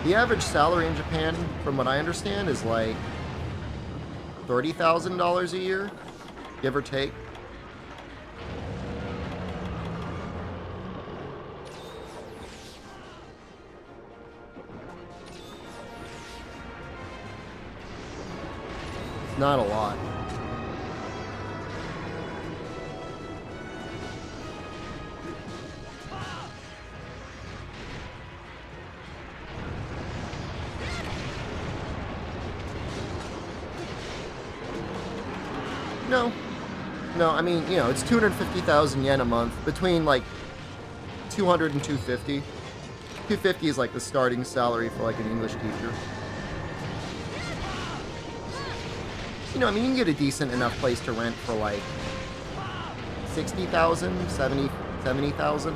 The average salary in Japan, from what I understand, is like $30,000 a year, give or take. It's not a lot. No, I mean, you know, it's 250,000 yen a month, between like 200 and 250. 250 is like the starting salary for like an English teacher. You know, I mean, you can get a decent enough place to rent for like 60,000, 70,000.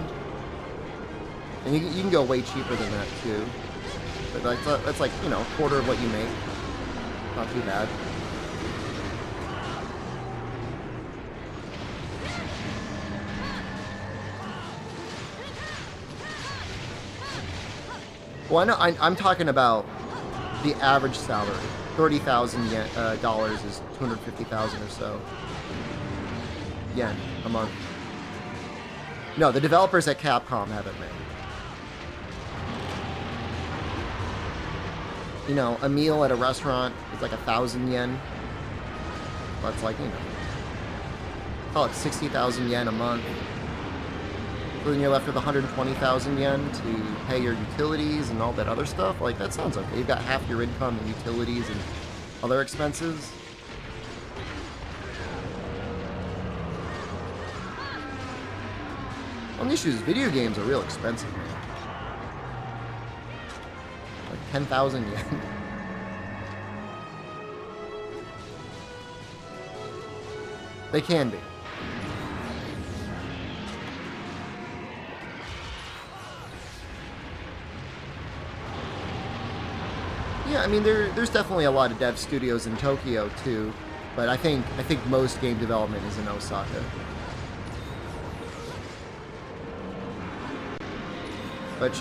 And you can go way cheaper than that too. But that's like, you know, a quarter of what you make. Not too bad. Well, I know, I'm talking about the average salary. $30,000 dollars is 250,000 or so yen a month. No, the developers at Capcom have it made. You know, a meal at a restaurant is like 1,000 yen. That's like, you know, call it 60,000 yen a month. So then you're left with 120,000 yen to pay your utilities and all that other stuff. Like, that sounds okay. You've got half your income in utilities and other expenses. One issue is video games are real expensive, man. Like 10,000 yen. They can be. Yeah, I mean, there's definitely a lot of dev studios in Tokyo too, but I think most game development is in Osaka. But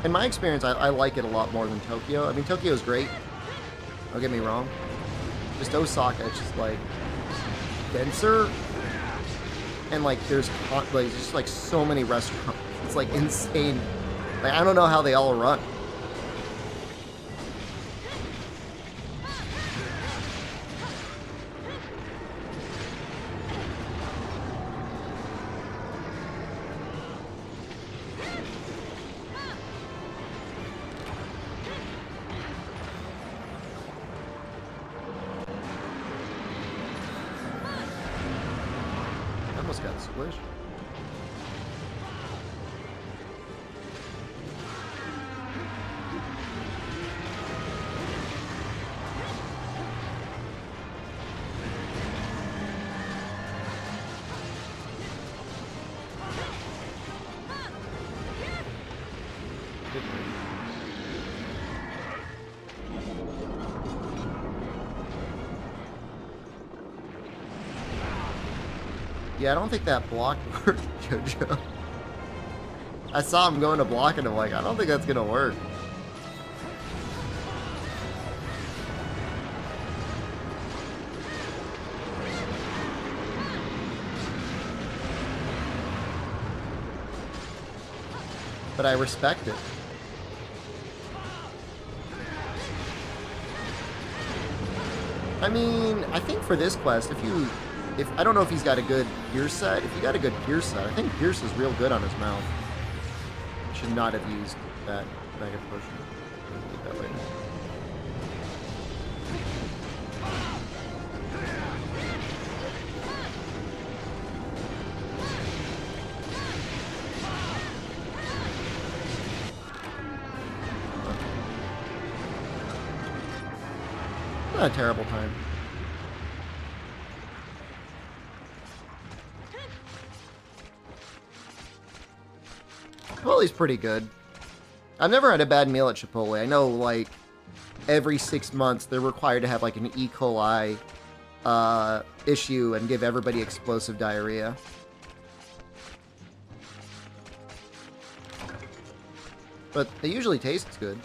in my experience, I like it a lot more than Tokyo. I mean, Tokyo's great. Don't get me wrong. Just Osaka, it's just like denser, and like there's just like so many restaurants. It's like insane. Like, I don't know how they all run. almost got squished. Yeah, I don't think that block worked, Jojo. I saw him going to block and I'm like, I don't think that's gonna work. But I respect it. I mean, I think for this quest, if I don't know if he's got a good Pierce set. If you got a good Pierce set, I think Pierce is real good on his mouth. Should not have used that mega potion. Leave that later. Not a terrible time. Chipotle's pretty good. I've never had a bad meal at Chipotle. I know, like, every 6 months they're required to have, like, an E. coli issue and give everybody explosive diarrhea. But it usually tastes good.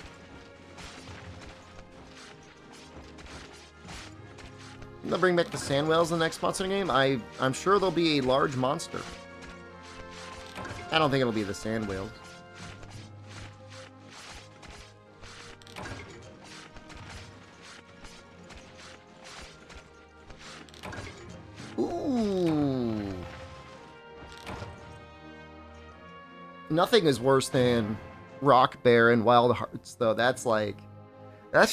They'll bring back the sand whales in the next monster game. I'm sure there'll be a large monster. I don't think it'll be the sand whales. Ooh. Nothing is worse than Rock Bear and Wild Hearts, though. That's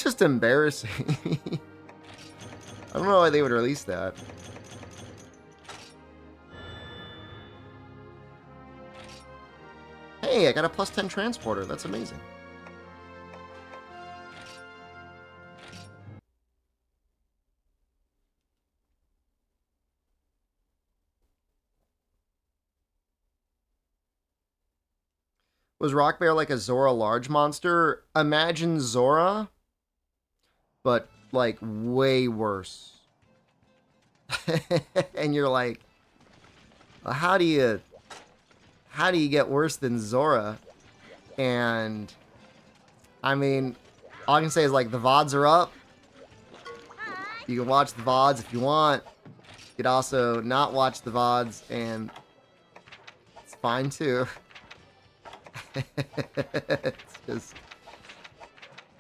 just embarrassing. I don't know why they would release that. Hey, I got a +10 transporter. That's amazing. Was Rock Bear like a Zora large monster? Imagine Zora, but like way worse. And you're like, well, how do you get worse than Zora? And I mean, all I can say is, like, the VODs are up. You can watch the VODs if you want. You could also not watch the VODs, and it's fine too. It's just,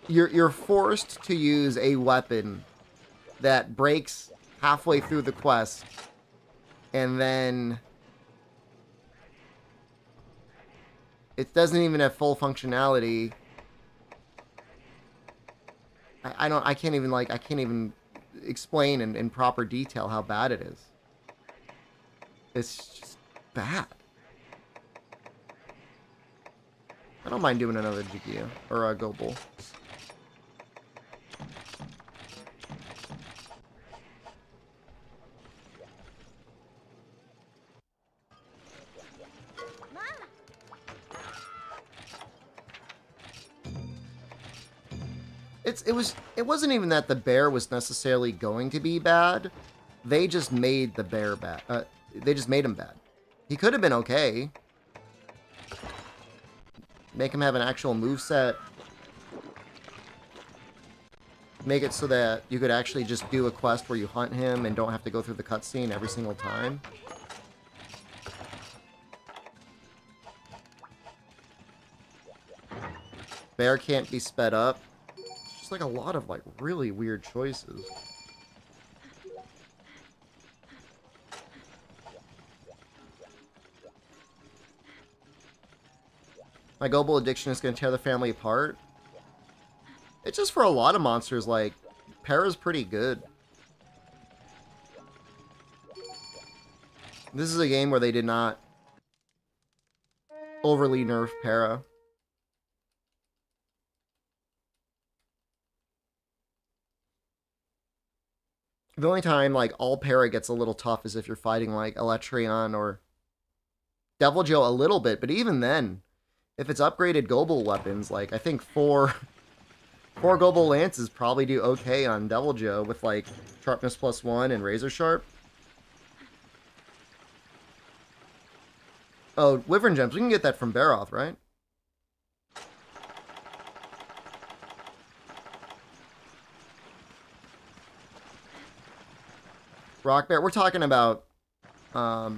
you're forced to use a weapon that breaks halfway through the quest, and then it doesn't even have full functionality. I can't even explain in proper detail how bad it is. It's just bad. I don't mind doing another Jigia or a Gobel. It wasn't even that the bear was necessarily going to be bad. They just made the bear bad. They just made him bad. He could have been okay. Make him have an actual moveset. Make it so that you could actually just do a quest where you hunt him and don't have to go through the cutscene every single time. Bear can't be sped up. Just like a lot of like really weird choices. My Gobel addiction is going to tear the family apart. It's just for a lot of monsters, like, Para's pretty good. This is a game where they did not overly nerf para. The only time, like, all para gets a little tough is if you're fighting, like, Electrion or Deviljho a little bit, but even then, if it's upgraded global weapons, like, I think four global lances probably do okay on Deviljho with, like, sharpness +1 and razor sharp. Oh, Wyvern Gems, we can get that from Baroth, right? Rock Bear, we're talking about a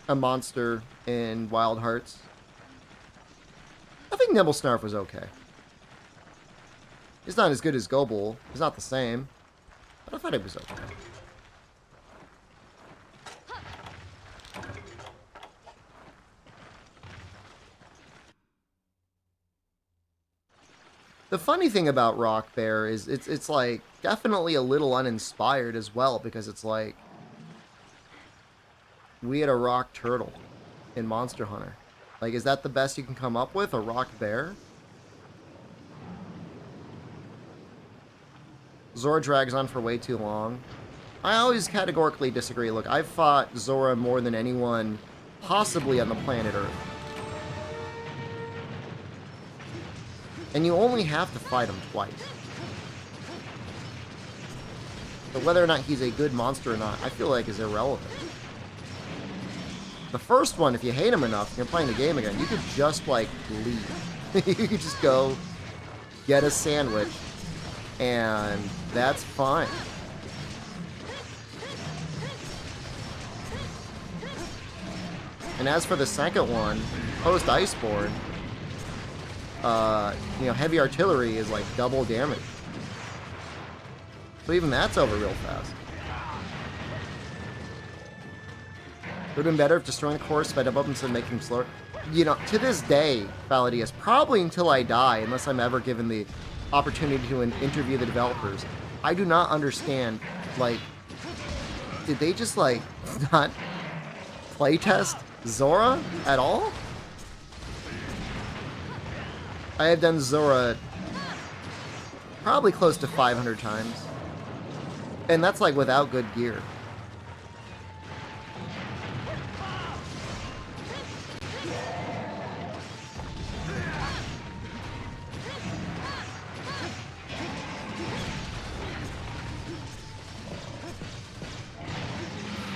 monster in Wild Hearts. I think Nibble Snarf was okay. It's not as good as Gobble. It's not the same. But I thought it was okay. The funny thing about Rock Bear is it's like definitely a little uninspired as well, because it's like we had a rock turtle in Monster Hunter. Like, is that the best you can come up with? A rock bear? Zora drags on for way too long. I always categorically disagree. Look, I've fought Zora more than anyone possibly on the planet Earth. And you only have to fight him twice. But whether or not he's a good monster or not, I feel like is irrelevant. The first one, if you hate him enough and you're playing the game again, you could just, like, leave. You could just go get a sandwich, and that's fine. And as for the second one, post Iceborne, you know, heavy artillery is like double damage. So even that's over real fast. It would have been better if destroying the core sped up instead of making him slower. You know, to this day, Valadius, probably until I die, unless I'm ever given the opportunity to interview the developers, I do not understand, like, did they just, like, not playtest Zora at all? I have done Zora probably close to 500 times. And that's, like, without good gear.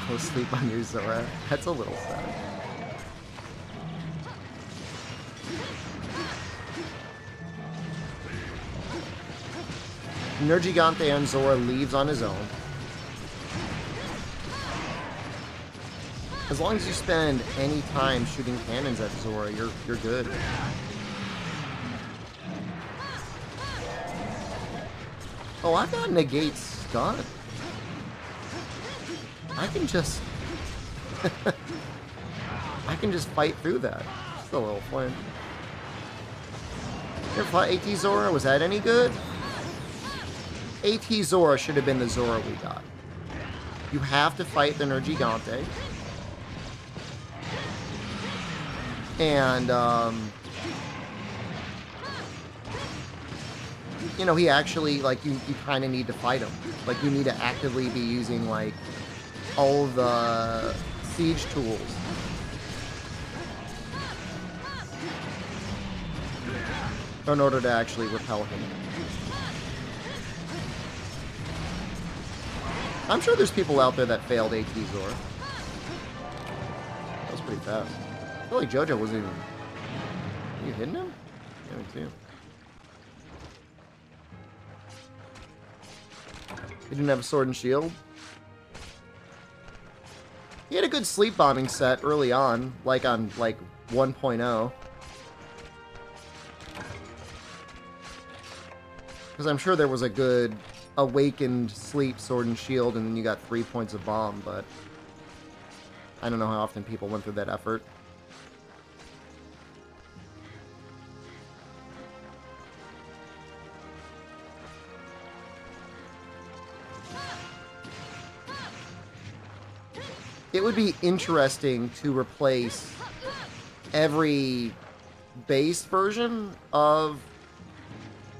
Go sleep on your Zora. That's a little sad. Nergigante and Zora leaves on his own. As long as you spend any time shooting cannons at Zora, you're good. Oh, I've got negate stun. I can just I can just fight through that. Just a little flinch. You ever fought AT Zora? Was that any good? AT Zora should have been the Zora we got. You have to fight the Nergigante. And, you know, he actually, like, you kind of need to fight him. Like, you need to actively be using, like, all the siege tools. In order to actually repel him. I'm sure there's people out there that failed AT Zora. That was pretty fast. I feel like JoJo wasn't even... Are you hitting him? Yeah, me too. He didn't have a sword and shield. He had a good sleep bombing set early on, like on, like, 1.0. Because I'm sure there was a good awakened sleep sword and shield, and then you got 3 points of bomb, but I don't know how often people went through that effort. it would be interesting to replace every base version of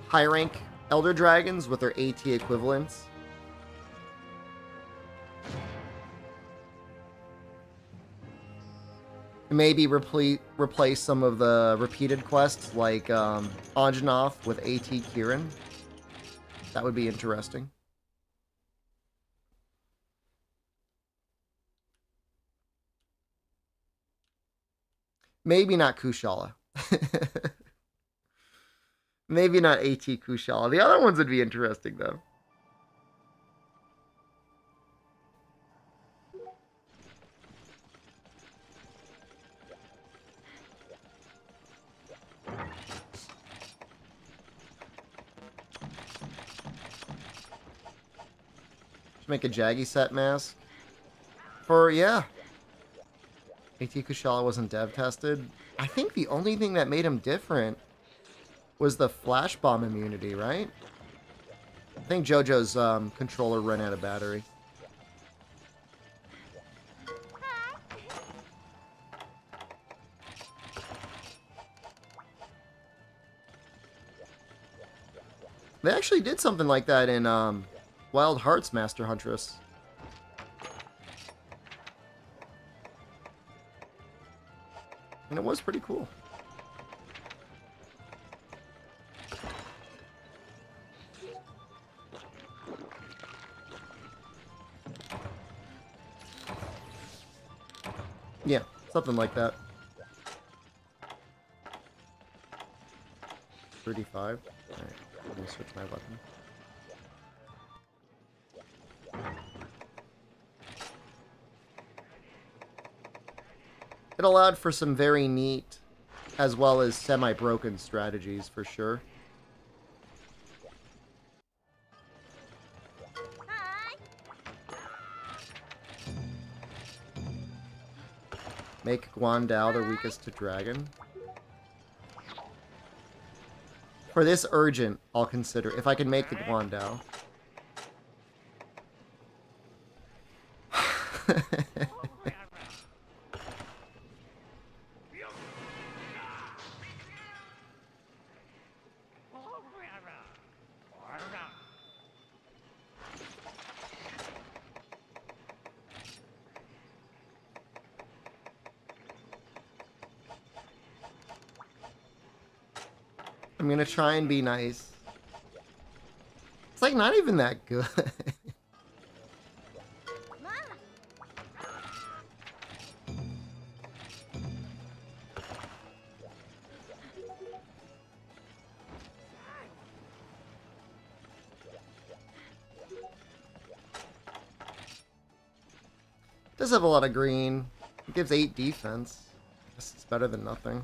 high rank Elder Dragons with their AT equivalents. Maybe replace some of the repeated quests like Anjanath with AT Kieran. That would be interesting. Maybe not Kushala. Maybe not AT Kushala. The other ones would be interesting, though. Should make a Jaggy set mask. For, yeah. AT Kushala wasn't dev tested. I think the only thing that made him different was the flash bomb immunity, right? I think JoJo's controller ran out of battery. They actually did something like that in Wild Hearts Master Huntress. And it was pretty cool. Yeah, something like that. 35. Alright, let me switch my weapon. It allowed for some very neat, as well as semi-broken strategies, for sure. Make Guandao the weakest to dragon. For this urgent, I'll consider, if I can make the Guandao. I'm gonna try and be nice. It's like not even that good. Does have a lot of green. It gives 8 defense. I guess it's better than nothing.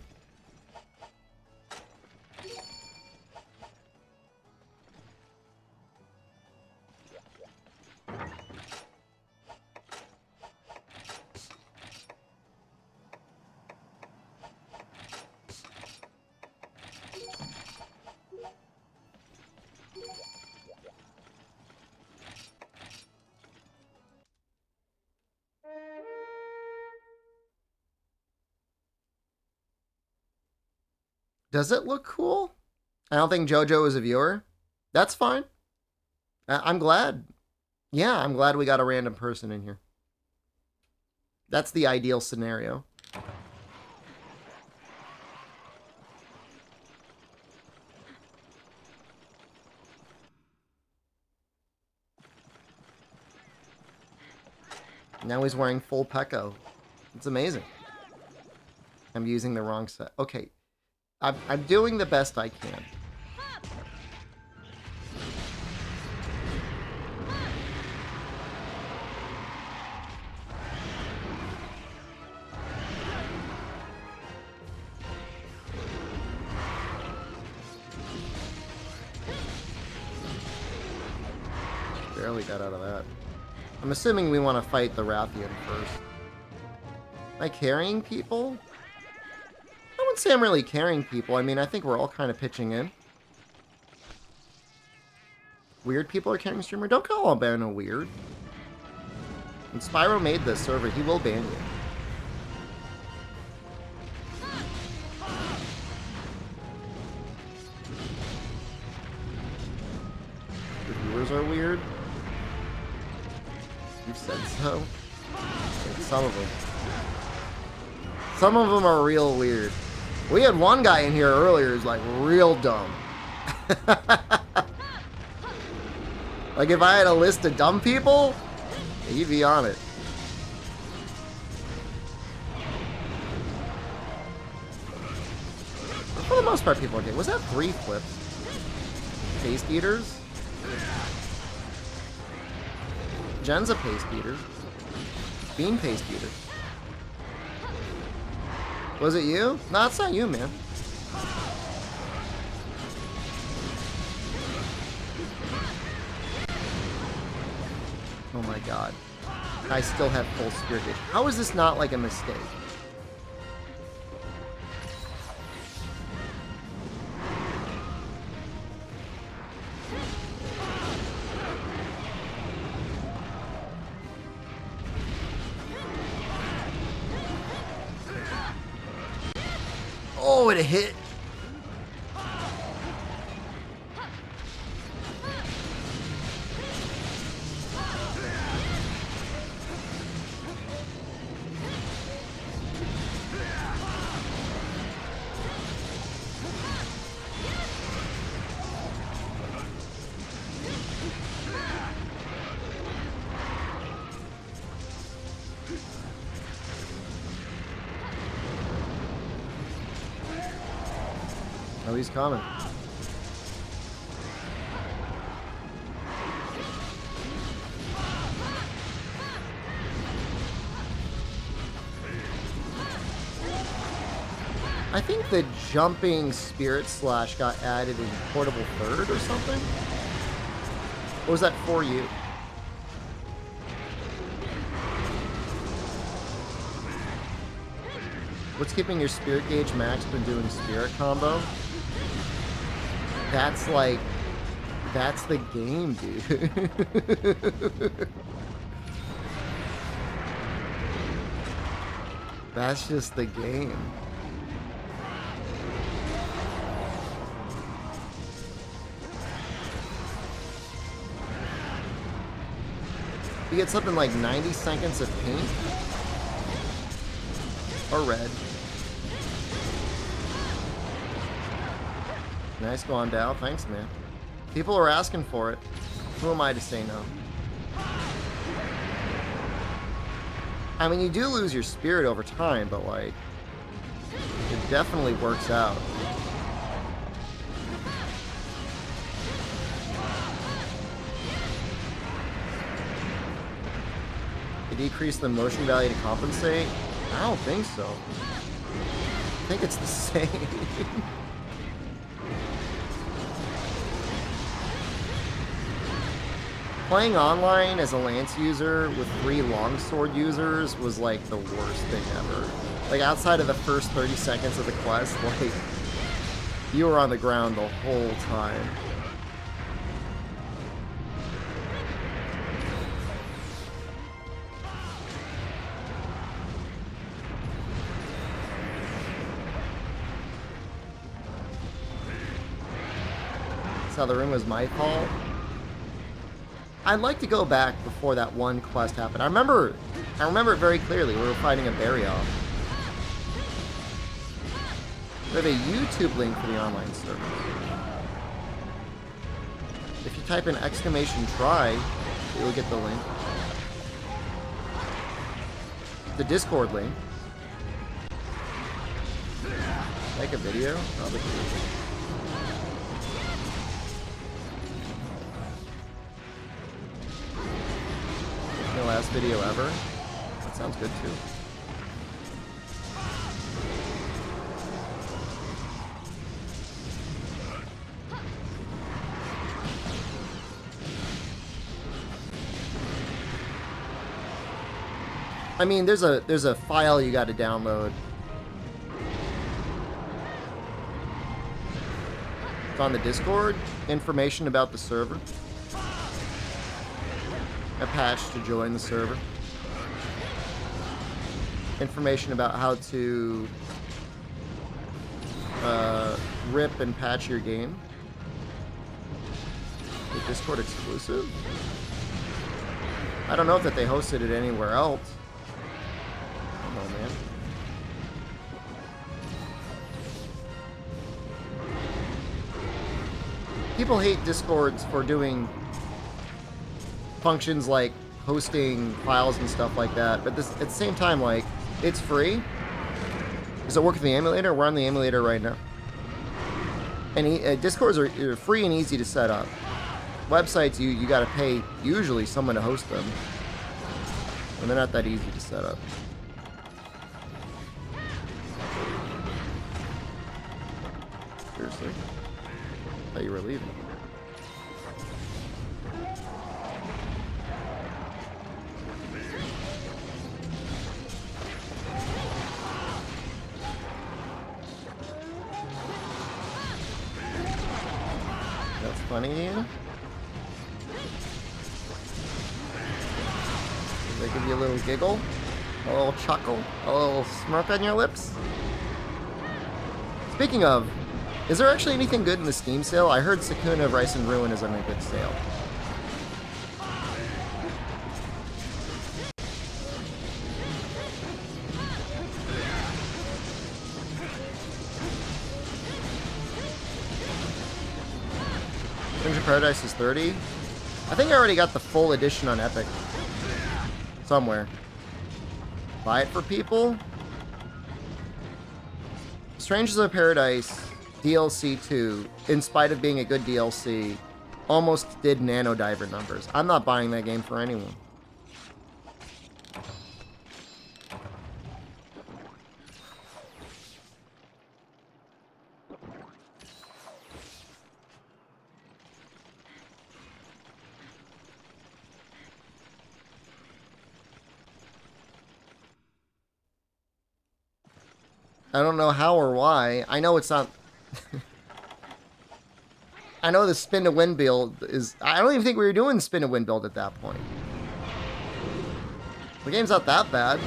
Does it look cool? I don't think JoJo is a viewer. That's fine. I'm glad. Yeah, I'm glad we got a random person in here. That's the ideal scenario. Now he's wearing full Pekko. It's amazing. I'm using the wrong set. Okay. I'm doing the best I can. Barely got out of that. I'm assuming we want to fight the Rathian first. Am I carrying people? I wouldn't say I'm really carrying people. I mean, I think we're all kind of pitching in. Weird people are carrying streamer. Don't call Albano weird. When Spyro made this server, he will ban you. Reviewers are weird. You said so. Some of them. Some of them are real weird. We had one guy in here earlier who's like real dumb. Like if I had a list of dumb people, he'd be on it. For the most part, people are okay. Was that 3 flips? Paste eaters? Jen's a paste eater. Bean paste eater. Was it you? No, it's not you, man. Oh my god. I still have full spirit gauge. How is this not like a mistake? Oh, it hit. Oh, he's coming. I think the jumping spirit slash got added in portable third or something. Or was that for you? What's keeping your spirit gauge maxed when doing spirit combo? That's like, that's the game, dude. That's just the game. You get something like 90 seconds of pink or red. Nice going down. Thanks, man. People are asking for it. Who am I to say no? I mean, you do lose your spirit over time, but like, it definitely works out. You decrease the motion value to compensate? I don't think so. I think it's the same. Playing online as a Lance user with 3 longsword users was like the worst thing ever. Like outside of the first 30 seconds of the quest, like you were on the ground the whole time. So the room was my fault. I'd like to go back before that one quest happened. I remember it very clearly. We were fighting a Barioth. We have a YouTube link for the online server. If you type in !try, you'll get the link. The Discord link. Make a video? Probably. The last video ever. That sounds good too. I mean, there's a file you got to download. It's on the Discord. Information about the server. A patch to join the server. information about how to rip and patch your game. The Discord exclusive? I don't know that they hosted it anywhere else. Come on, man. People hate Discords for doing functions like hosting files and stuff like that, but at the same time, like, it's free. Does it work with the emulator? We're on the emulator right now. And Discords are free and easy to set up. Websites, you gotta pay, usually, someone to host them. And they're not that easy to set up. Seriously? I thought you were leaving. That's funny. Does that give you a little giggle? A little chuckle? A little smirk on your lips? Speaking of, is there actually anything good in the Steam sale? I heard Sakuna of Rice and Ruin is on a good sale. Stranger Paradise is 30. I think I already got the full edition on Epic. Somewhere. Buy it for people? Strangers of Paradise DLC 2, in spite of being a good DLC, almost did Nano Diver numbers. I'm not buying that game for anyone. I don't know how or why. I know it's not... I know the spin to win build is... I don't even think we were doing spin to win build at that point. The game's not that bad.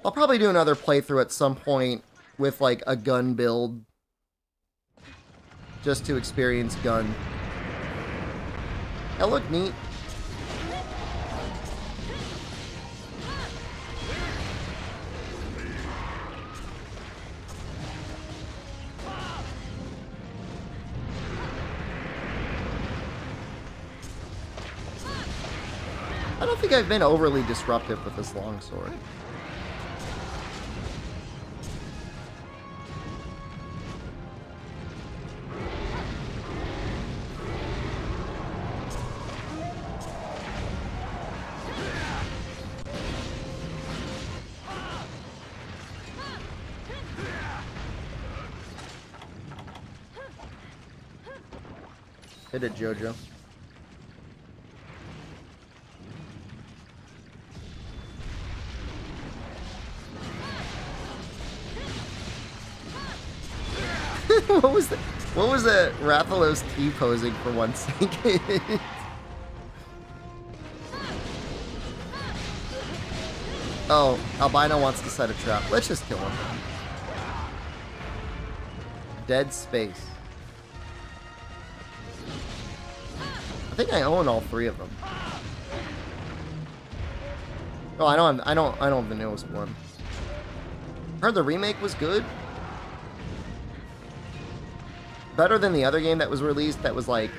I'll probably do another playthrough at some point with, like, a gun build. Just to experience gun. That looked neat. I don't think I've been overly disruptive with this longsword. Hit it, Jojo. What was that? What was that Rathalos T-posing for 1 second? Oh, Albino wants to set a trap. Let's just kill him. Dead Space. I think I own all 3 of them. Oh, I don't have the newest one. Heard the remake was good. Better than the other game that was released that was like,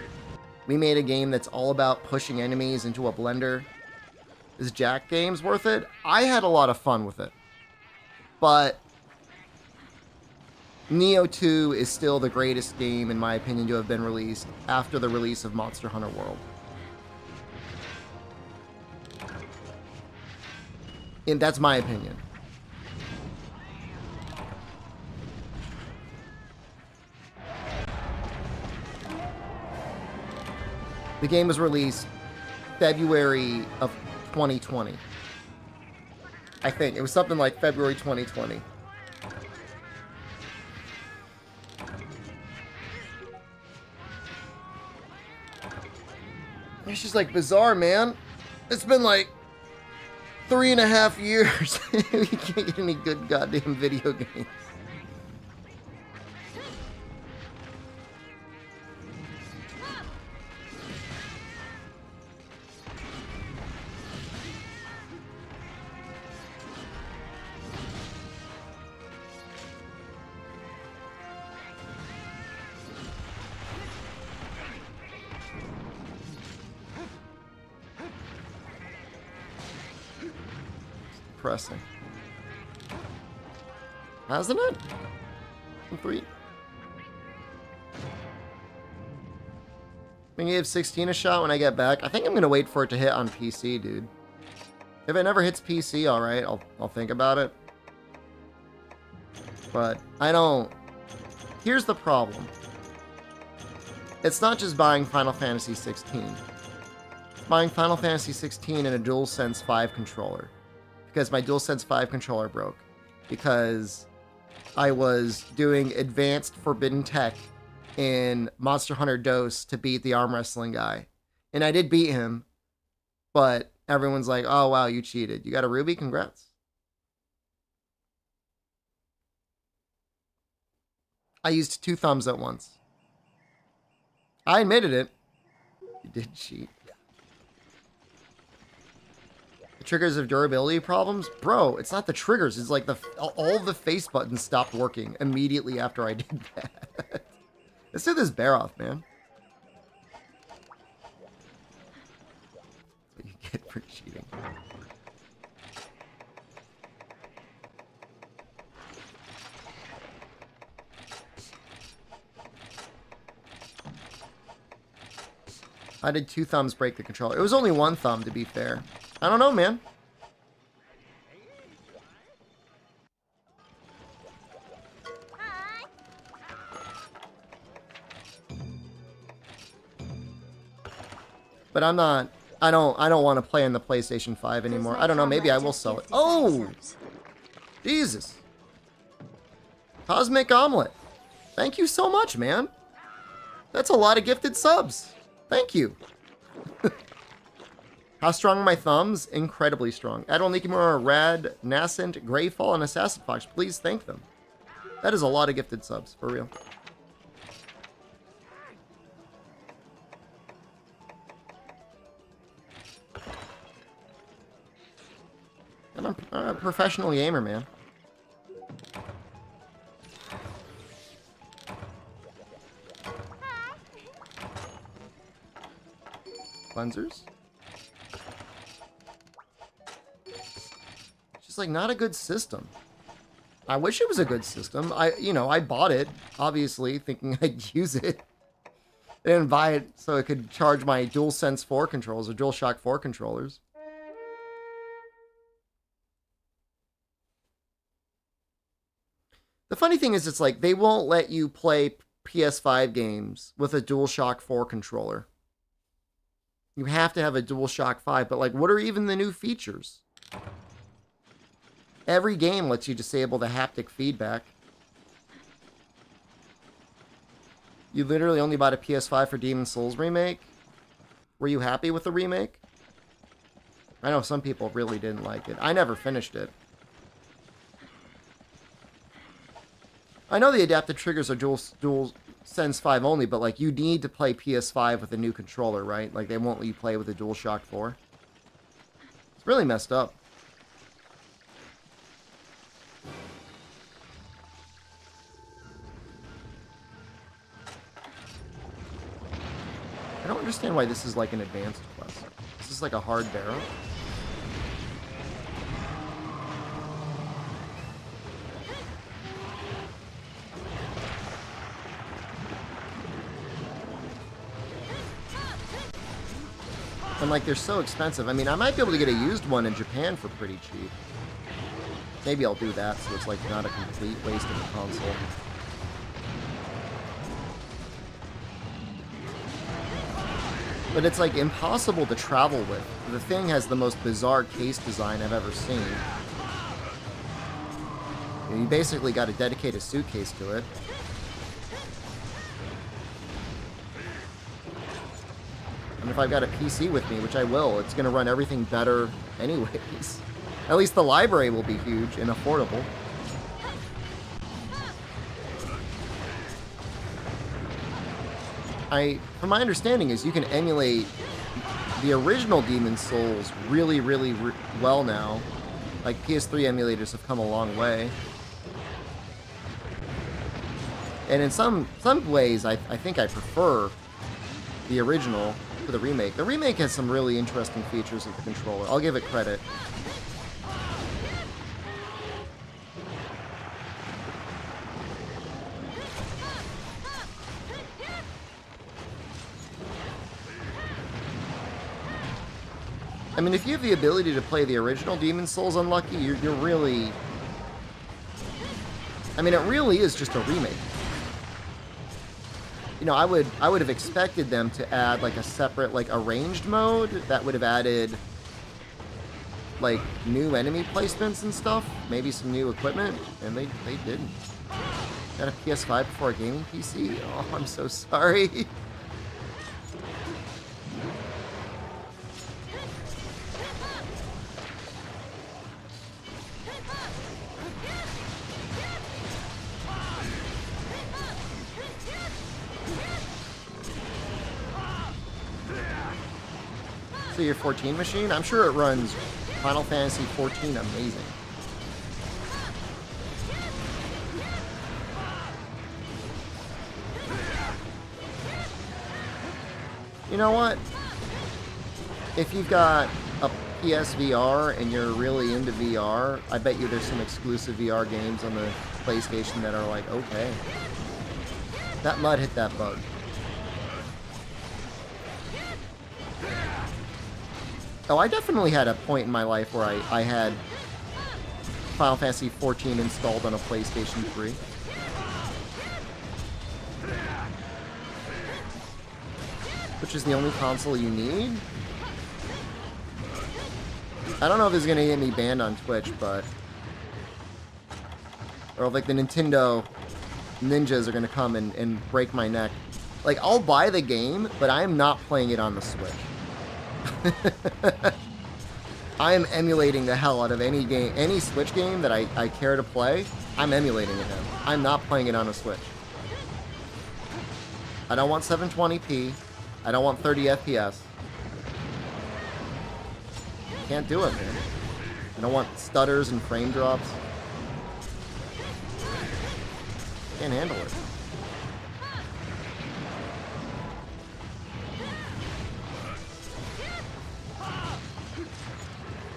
we made a game that's all about pushing enemies into a blender. Is Jack Games worth it? I had a lot of fun with it. But Neo 2 is still the greatest game, in my opinion, to have been released after the release of Monster Hunter World. And that's my opinion. The game was released February of 2020. I think. It was something like February 2020. It's just like bizarre, man. It's been like 3.5 years. We can't get any good goddamn video games. Depressing. Hasn't it? 3. I'm gonna give 16 a shot when I get back. I think I'm gonna wait for it to hit on PC, dude. If it never hits PC, alright, I'll think about it. But I don't... Here's the problem. It's not just buying Final Fantasy 16. It's buying Final Fantasy 16 in a DualSense 5 controller. Because my DualSense 5 controller broke. Because I was doing advanced forbidden tech in Monster Hunter DOS to beat the arm wrestling guy. And I did beat him, but everyone's like, oh wow, you cheated. You got a ruby? Congrats. I used 2 thumbs at once. I admitted it. You did cheat. The triggers of durability problems? Bro, it's not the triggers. It's like all the face buttons stopped working immediately after I did that. Let's do this bear off, man. That's what you get for cheating. I did 2 thumbs break the controller. It was only 1 thumb, to be fair. I don't know, man. But I'm not... I don't want to play on the PlayStation 5 anymore. I don't know, maybe I will sell it. Oh! Jesus. Cosmic Omelet. Thank you so much, man. That's a lot of gifted subs. Thank you. How strong are my thumbs? Incredibly strong. Adol Nikimura, Rad, Nascent, Greyfall, and Assassin Fox. Please thank them. That is a lot of gifted subs, for real. I'm a professional gamer, man. Cleansers? It's just like not a good system. I wish it was a good system. I bought it, obviously, thinking I'd use it. I didn't buy it so I could charge my DualSense 4 controls or DualShock 4 controllers. The funny thing is, it's like they won't let you play PS5 games with a DualShock 4 controller. You have to have a DualShock 5, but like, what are even the new features? Every game lets you disable the haptic feedback. You literally only bought a PS5 for Demon's Souls remake? Were you happy with the remake? I know some people really didn't like it. I never finished it. I know the adaptive triggers are DualSense 5 only, but like you need to play PS5 with a new controller, right? Like they won't let you play with a DualShock 4. It's really messed up. I don't understand why this is like an advanced quest. This is like a hard barrel. And like they're so expensive. I mean, I might be able to get a used one in Japan for pretty cheap. Maybe I'll do that so it's like not a complete waste of a console. But it's like impossible to travel with. The thing has the most bizarre case design I've ever seen. And you basically got to dedicate a suitcase to it. And if I've got a PC with me, which I will, it's going to run everything better anyways. At least the library will be huge and affordable. From my understanding, is you can emulate the original Demon's Souls really, really well now. Like, PS3 emulators have come a long way. And in some ways, I think I prefer the original to the remake. The remake has some really interesting features of the controller. I'll give it credit. I mean, if you have the ability to play the original Demon's Souls unlucky, you're really... I mean, it really is just a remake. You know, I would have expected them to add, like, a separate, like, arranged mode that would have added, like, new enemy placements and stuff. Maybe some new equipment, and they didn't. Got a PS5 before a gaming PC? Oh, I'm so sorry. So your 14 machine? I'm sure it runs Final Fantasy 14 amazing. You know what? If you've got a PSVR and you're really into VR, I bet you there's some exclusive VR games on the PlayStation that are like, okay. That mud hit that bug. Oh, I definitely had a point in my life where I had Final Fantasy 14 installed on a PlayStation 3. Which is the only console you need? I don't know if this is going to get me banned on Twitch, but... Or like the Nintendo ninjas are going to come and break my neck. Like, I'll buy the game, but I am not playing it on the Switch. I am emulating the hell out of any game, any Switch game that I care to play. I'm emulating it now. I'm not playing it on a Switch. I don't want 720p. I don't want 30 FPS. Can't do it, man. I don't want stutters and frame drops. Can't handle it.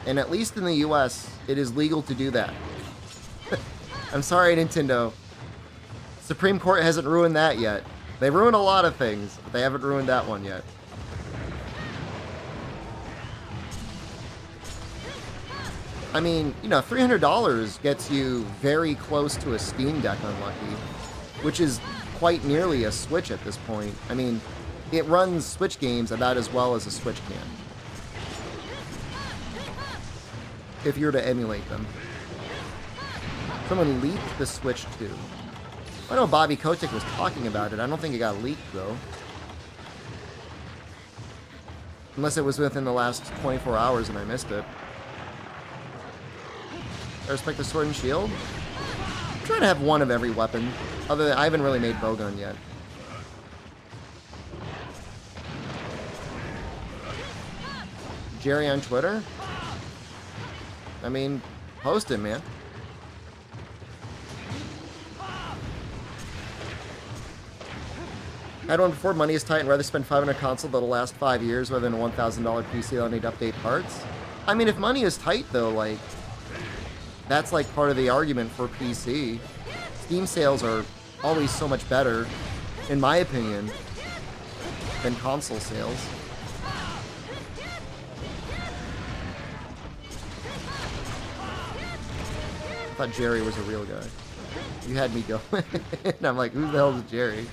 And at least in the US, it is legal to do that. I'm sorry, Nintendo. Supreme Court hasn't ruined that yet. They've ruined a lot of things, but they haven't ruined that one yet. I mean, you know, $300 gets you very close to a Steam Deck unlucky, which is quite nearly a Switch at this point. I mean, it runs Switch games about as well as a Switch can. If you were to emulate them. Someone leaked the Switch 2. I know Bobby Kotick was talking about it. I don't think it got leaked, though. Unless it was within the last 24 hours and I missed it. I respect the Sword and Shield. I'm trying to have one of every weapon. Other than I haven't really made Bowgun yet. Jerry on Twitter? I mean, post it, man. I had one before, money is tight and rather spend $500 on a console that'll last 5 years rather than a $1,000 PC that'll need to update parts. I mean, if money is tight, though, like, that's like part of the argument for PC. Steam sales are always so much better, in my opinion, than console sales. I thought Jerry was a real guy. You had me go. And I'm like, who the hell is Jerry?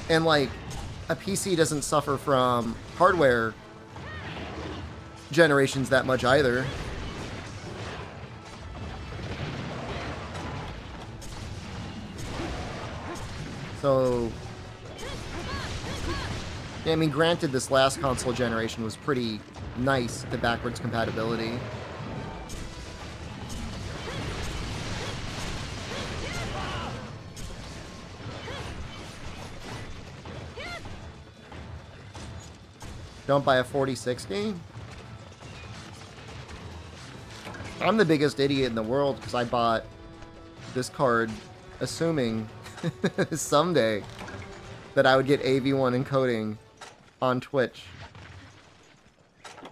And like, a PC doesn't suffer from hardware generations that much either. So, yeah, I mean, granted, this last console generation was pretty nice, the backwards compatibility. Don't buy a 4060. I'm the biggest idiot in the world because I bought this card assuming someday that I would get AV1 encoding on Twitch.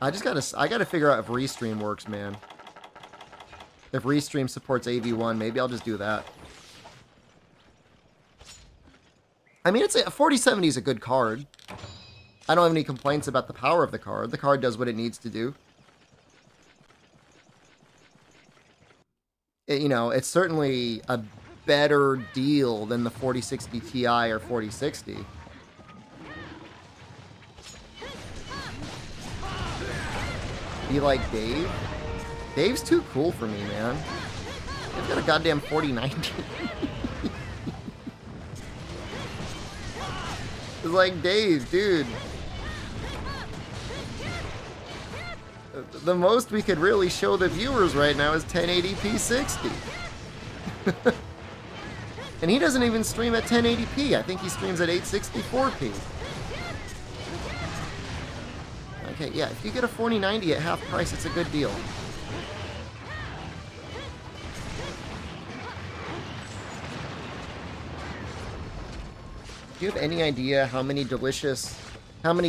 I gotta figure out if Restream works, man. If Restream supports AV1, maybe I'll just do that. I mean, a 4070 is a good card. I don't have any complaints about the power of the card. The card does what it needs to do. You know, it's certainly a better deal than the 4060 Ti or 4060. Be like Dave? Dave's too cool for me, man. I've got a goddamn 4090. It's like, Dave, dude. The most we could really show the viewers right now is 1080p 60. And he doesn't even stream at 1080p. I think he streams at 864p. Okay, yeah, if you get a 4090 at half price, it's a good deal. Do you have any idea how many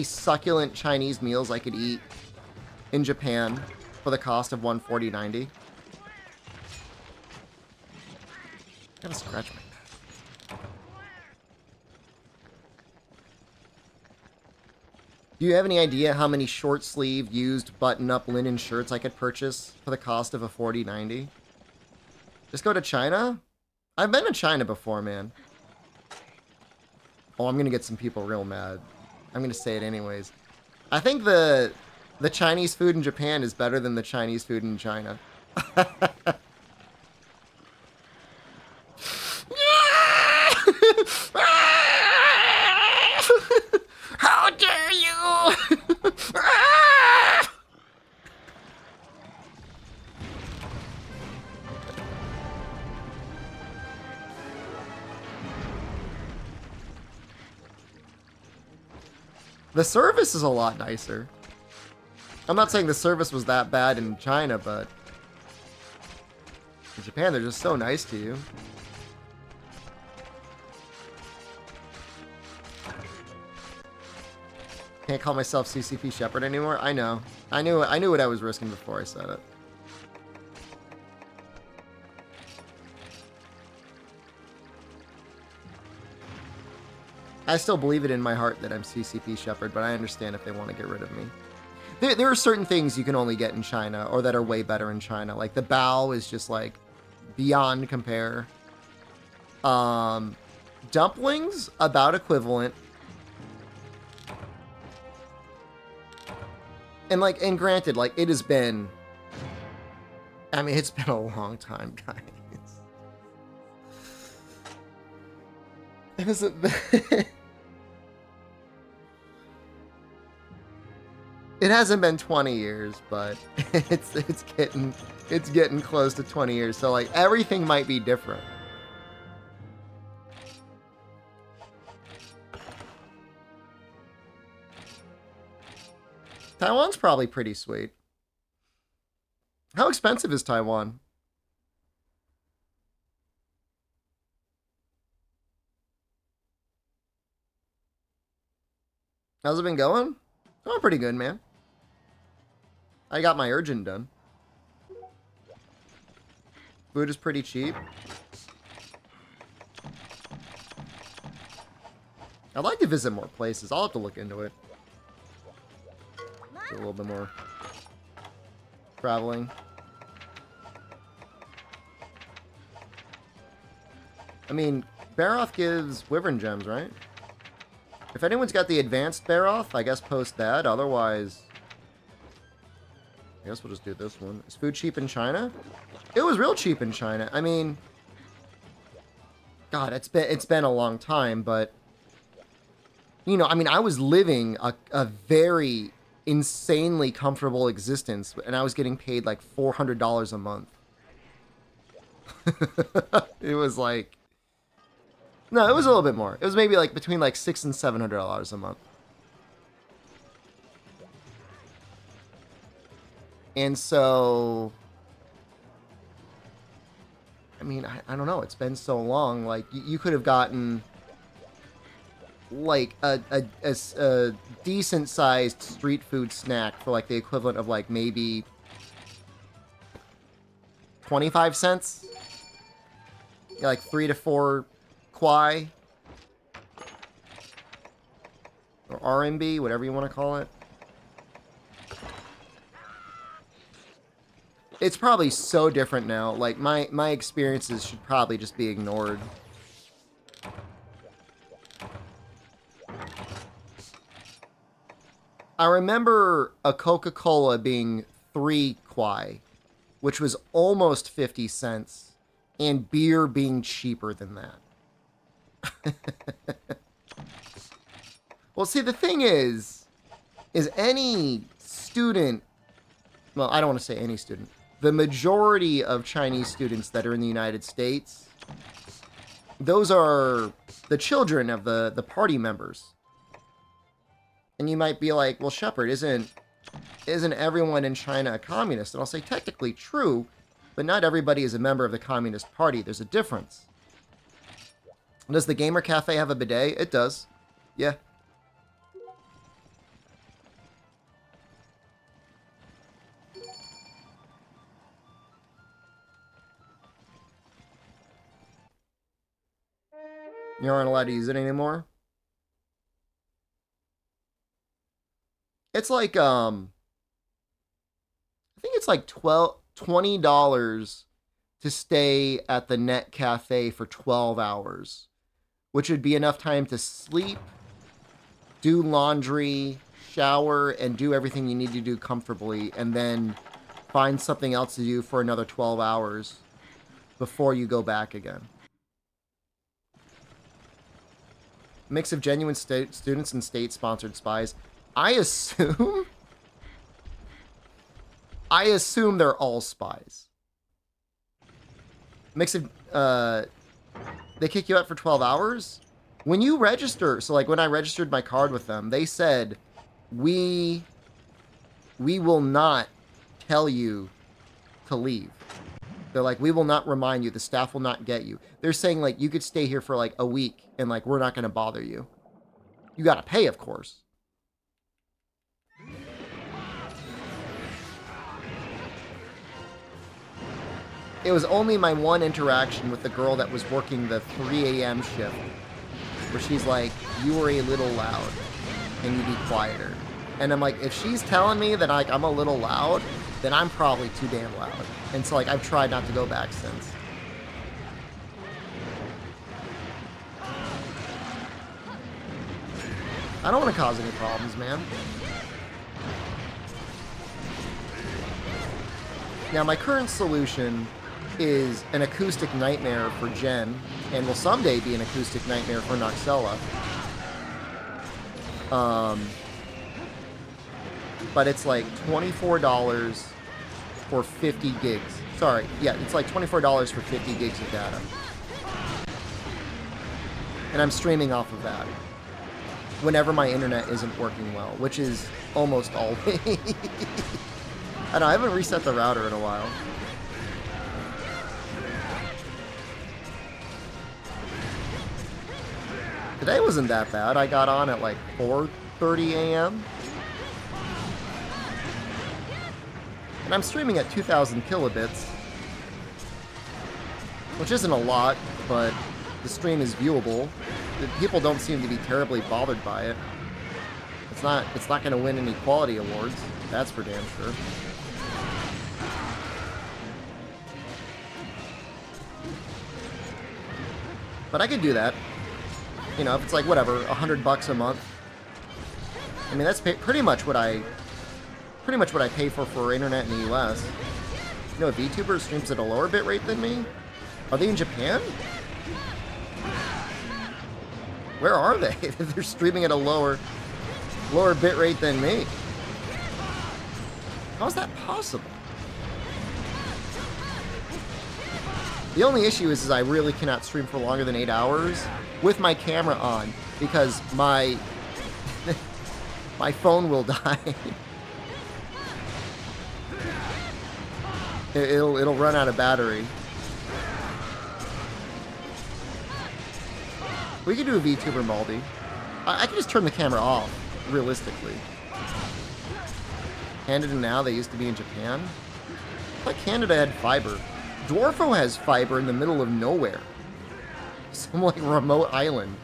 succulent Chinese meals I could eat in Japan for the cost of one 4090? Gotta scratch my back. Do you have any idea how many short sleeve used button-up linen shirts I could purchase for the cost of a 4090? Just go to China? I've been to China before, man. Oh, I'm gonna get some people real mad. I'm gonna say it anyways. I think the Chinese food in Japan is better than the Chinese food in China. How dare you! The service is a lot nicer. I'm not saying the service was that bad in China, but in Japan, they're just so nice to you. Can't call myself SDShepard anymore. I know. I knew what I was risking before I said it. I still believe it in my heart that I'm SDShepard, but I understand if they want to get rid of me. There are certain things you can only get in China, or that are way better in China. Like, the bao is just, like, beyond compare. Dumplings, about equivalent. And granted, like, it has been... I mean, it's been a long time, guys. It was It hasn't been 20 years, but it's getting close to 20 years. So like everything might be different. Taiwan's probably pretty sweet. How expensive is Taiwan? How's it been going? Going pretty good, man. I got my urgent done. Food is pretty cheap. I'd like to visit more places. I'll have to look into it. Do a little bit more traveling. I mean, Baroth gives Wyvern gems, right? If anyone's got the advanced Baroth, I guess post that. Otherwise, I guess we'll just do this one. Is food cheap in China? It was real cheap in China. I mean, God, it's been a long time, but you know, I mean, I was living a very insanely comfortable existence, and I was getting paid like $400 a month. It was like, no, it was a little bit more. It was maybe like between like $600 and $700 a month. And so, I mean, I don't know. It's been so long. Like, you could have gotten like a decent sized street food snack for like the equivalent of like maybe 25 cents. Yeah, like 3 to 4 kwai or RMB, whatever you want to call it. It's probably so different now. Like, my experiences should probably just be ignored. I remember a Coca-Cola being 3 kwai, which was almost 50 cents, and beer being cheaper than that. Well, see, the thing is any student, well, I don't want to say any student, the majority of Chinese students that are in the United States, those are the children of the party members. And you might be like, well, Shepard, isn't everyone in China a communist? And I'll say, technically true, but not everybody is a member of the Communist Party. There's a difference. Does the Gamer Cafe have a bidet? It does. Yeah. You aren't allowed to use it anymore? It's like, I think it's like $20 to stay at the Net Cafe for 12 hours, which would be enough time to sleep, do laundry, shower, and do everything you need to do comfortably, and then find something else to do for another 12 hours before you go back again. Mix of genuine students and state-sponsored spies. I assume they're all spies. Mix of, they kick you out for 12 hours? When you register, so like when I registered my card with them, they said, we will not tell you to leave. They're like, we will not remind you. The staff will not get you. They're saying, like, you could stay here for, like, a week, and, like, we're not going to bother you. You got to pay, of course. It was only my one interaction with the girl that was working the 3 a.m. shift, where she's like, you were a little loud, and you be quieter. And I'm like, if she's telling me that, like, I'm a little loud, then I'm probably too damn loud. And so, like, I've tried not to go back since. I don't want to cause any problems, man. Now, my current solution is an acoustic nightmare for Jen, and will someday be an acoustic nightmare for Noxella. But it's like $24 for 50 gigs. Sorry, yeah, it's like $24 for 50 gigs of data. And I'm streaming off of that whenever my internet isn't working well, which is almost always. I know, I haven't reset the router in a while. Today wasn't that bad. I got on at like 4:30 a.m. And I'm streaming at 2,000 kilobits, which isn't a lot, but the stream is viewable. The people don't seem to be terribly bothered by it. It's not going to win any quality awards. That's for damn sure. But I could do that. You know, if it's like, whatever, $100 a month. I mean, that's pretty much what I pay for internet in the US. You know, a VTuber streams at a lower bit rate than me? Are they in Japan? Where are they? They're streaming at a lower bit rate than me. How is that possible? The only issue is I really cannot stream for longer than 8 hours with my camera on because my my phone will die. It'll run out of battery. We could do a VTuber Maldi. I could just turn the camera off, realistically. Canada now, they used to be in Japan. I thought Canada had fiber. Dwarfo has fiber in the middle of nowhere. Some, like, remote island.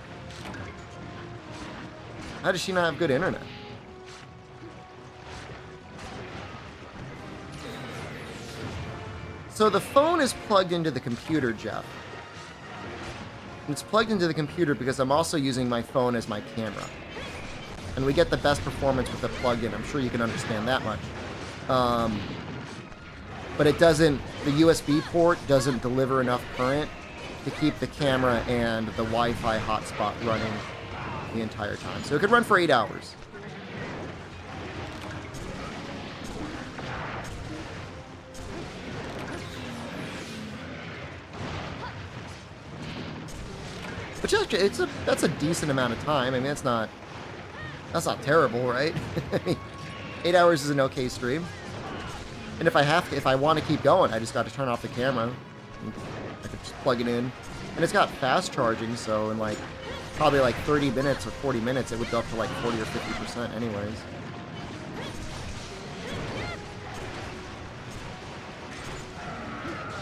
How does she not have good internet? So the phone is plugged into the computer, Jeff. It's plugged into the computer because I'm also using my phone as my camera. And we get the best performance with it plugged in. I'm sure you can understand that much. But it doesn't, the USB port doesn't deliver enough current to keep the camera and the Wi-Fi hotspot running the entire time. So it could run for 8 hours. Which is that's a decent amount of time. I mean, that's not terrible, right? I mean, 8 hours is an okay stream. And if I want to keep going, I just got to turn off the camera. I could just plug it in, and it's got fast charging, so in like probably like 30 minutes or 40 minutes, it would go up to like 40 or 50%, anyways.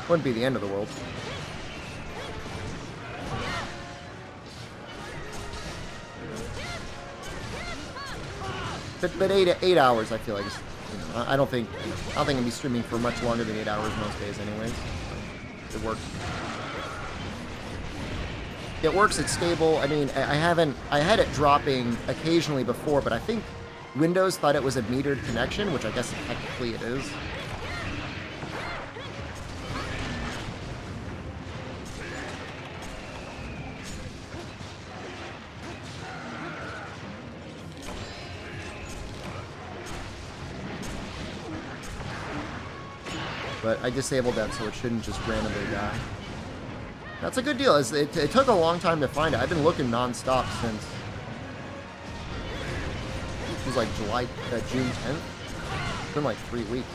Wouldn't be the end of the world. But 8 hours, I feel like, is, you know, I don't think I'll be streaming for much longer than 8 hours most days, anyways. So it works. It works. It's stable. I mean, I had it dropping occasionally before, but I think Windows thought it was a metered connection, which I guess technically it is. But I disabled that so it shouldn't just randomly die. That's a good deal. It took a long time to find it. I've been looking non-stop since it was like June 10th. It's been like 3 weeks.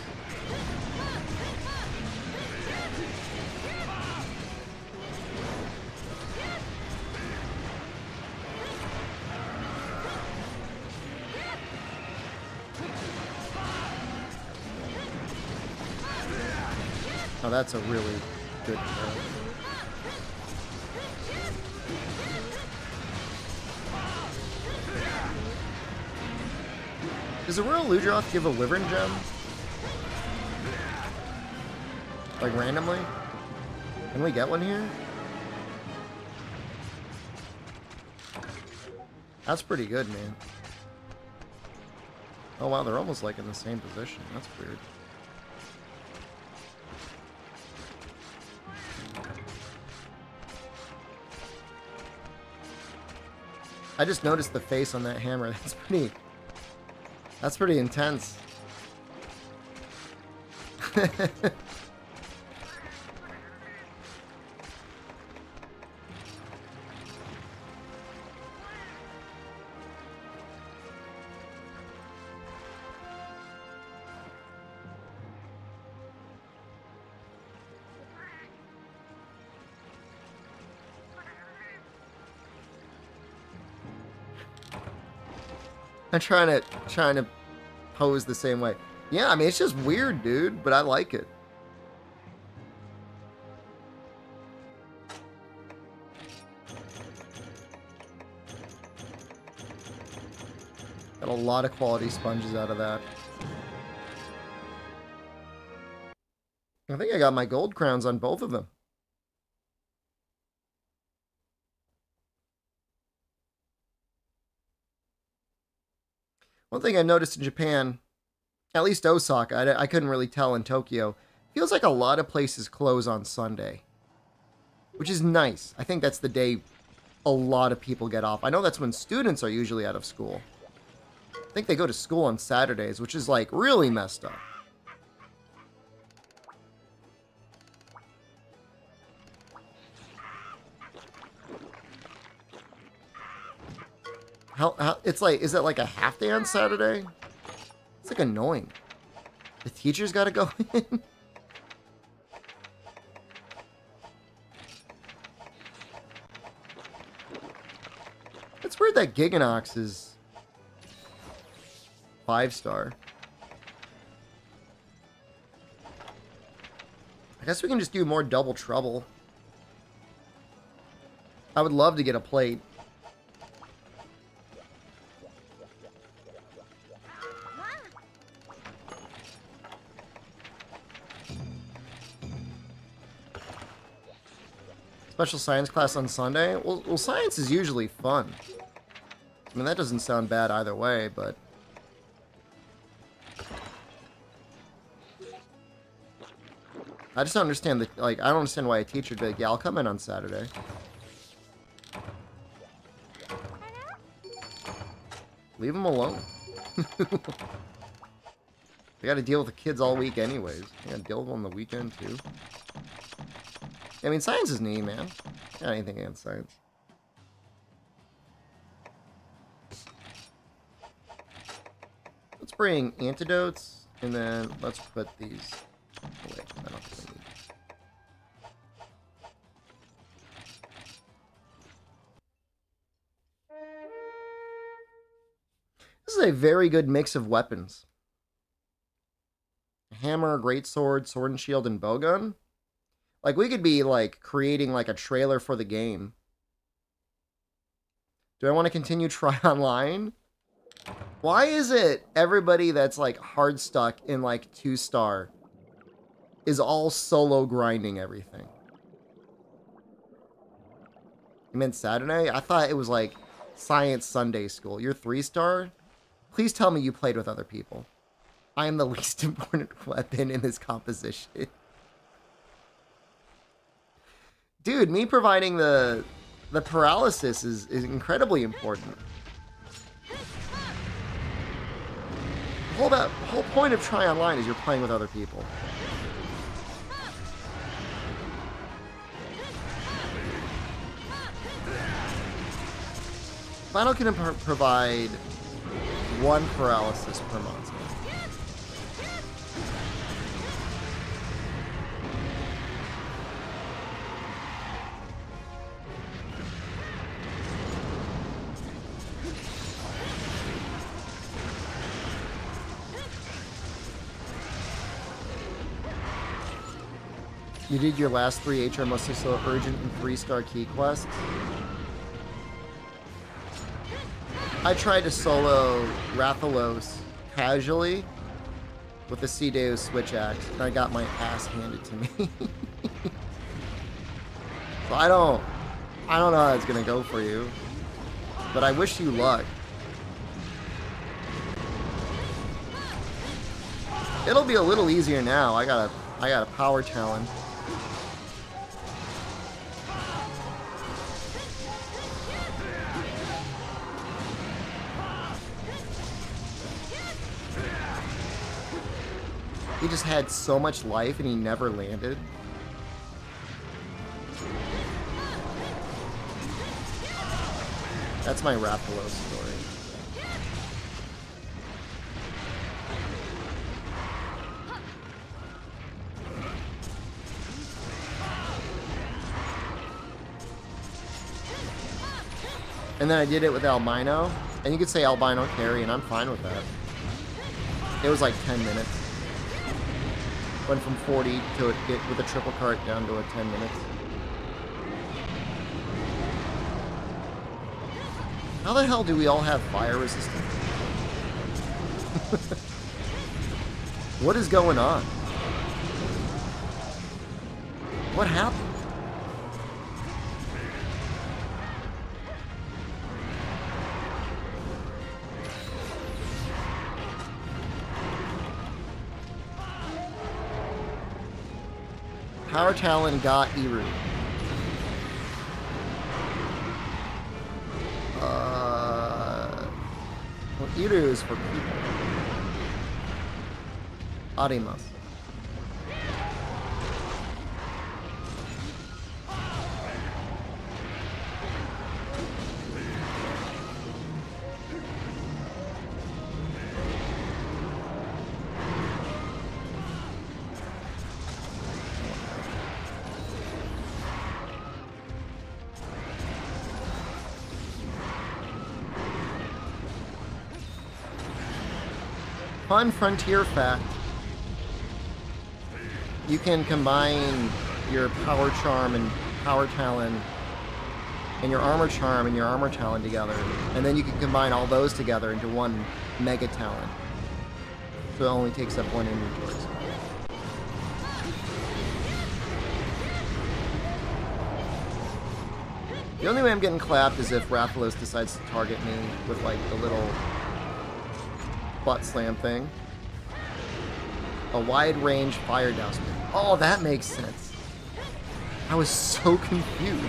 Oh, that's a really good throw. Does a real Ludroth give a Wyvern gem? Like randomly? Can we get one here? That's pretty good, man. Oh wow, they're almost like in the same position. That's weird. I just noticed the face on that hammer. That's pretty intense. I'm trying to pose the same way. Yeah, I mean, it's just weird, dude, but I like it. Got a lot of quality sponges out of that. I think I got my gold crowns on both of them. One thing I noticed in Japan, at least Osaka, I couldn't really tell in Tokyo, feels like a lot of places close on Sunday, which is nice. I think that's the day a lot of people get off. I know that's when students are usually out of school. I think they go to school on Saturdays, which is like really messed up. How it's like, is that like a half day on Saturday? It's like annoying. The teachers gotta go in. It's weird that Giganox is 5-star. I guess we can just do more Double Trouble. I would love to get a plate. Special science class on Sunday? Well, science is usually fun. I mean, that doesn't sound bad either way, but... I just don't understand the, like, I don't understand why a teacher would be like, yeah, I'll come in on Saturday. Leave them alone. They gotta deal with the kids all week anyways. You gotta deal with them on the weekend too. I mean, science is neat, man. Not anything against science. Let's bring antidotes, and then let's put these away. I don't think we need. This is a very good mix of weapons. A hammer, greatsword, sword and shield, and bowgun. Like, we could be, like, creating, like, a trailer for the game. Do I want to continue try online? Why is it everybody that's, like, hard stuck in, like, 2-star is all solo grinding everything? You meant Saturday? I thought it was, like, Science Sunday School. You're 3-star? Please tell me you played with other people. I am the least important weapon in this composition. Dude, me providing the paralysis is incredibly important. The whole point of try online is you're playing with other people. Final can provide 1 paralysis per monster. You did your last 3 HR Most So Urgent and 3-star key quests. I tried to solo Rathalos casually with the C-Deus switch axe, and I got my ass handed to me. So I don't know how that's gonna go for you, but I wish you luck. It'll be a little easier now. I got a power talent. He just had so much life and he never landed. That's my Raphalos story. And then I did it with Albino. And you could say Albino carry, and I'm fine with that. It was like 10 minutes. Went from 40 to get with a triple cart down to a 10 minutes. How the hell do we all have fire resistance? What is going on? What happened? Power Talon got Eru. Kiru is for people. Arimasu. Fun frontier fact. You can combine your power charm and power talon and your armor charm and your armor talon together. And then you can combine all those together into one mega talon. So it only takes up one inventory spot. The only way I'm getting clapped is if Rathalos decides to target me with like the little butt slam thing. A wide range fire dousement. Oh, that makes sense. I was so confused.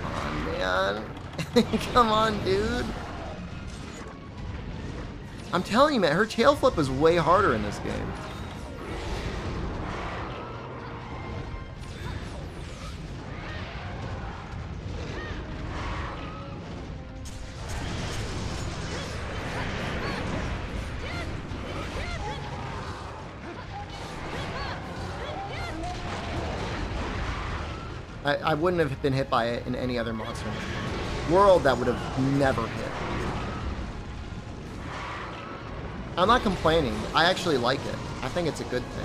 Come on, man. Come on, dude. I'm telling you, man, her tail flip is way harder in this game. I wouldn't have been hit by it in any other monster world. That would have never hit. I'm not complaining. I actually like it. I think it's a good thing.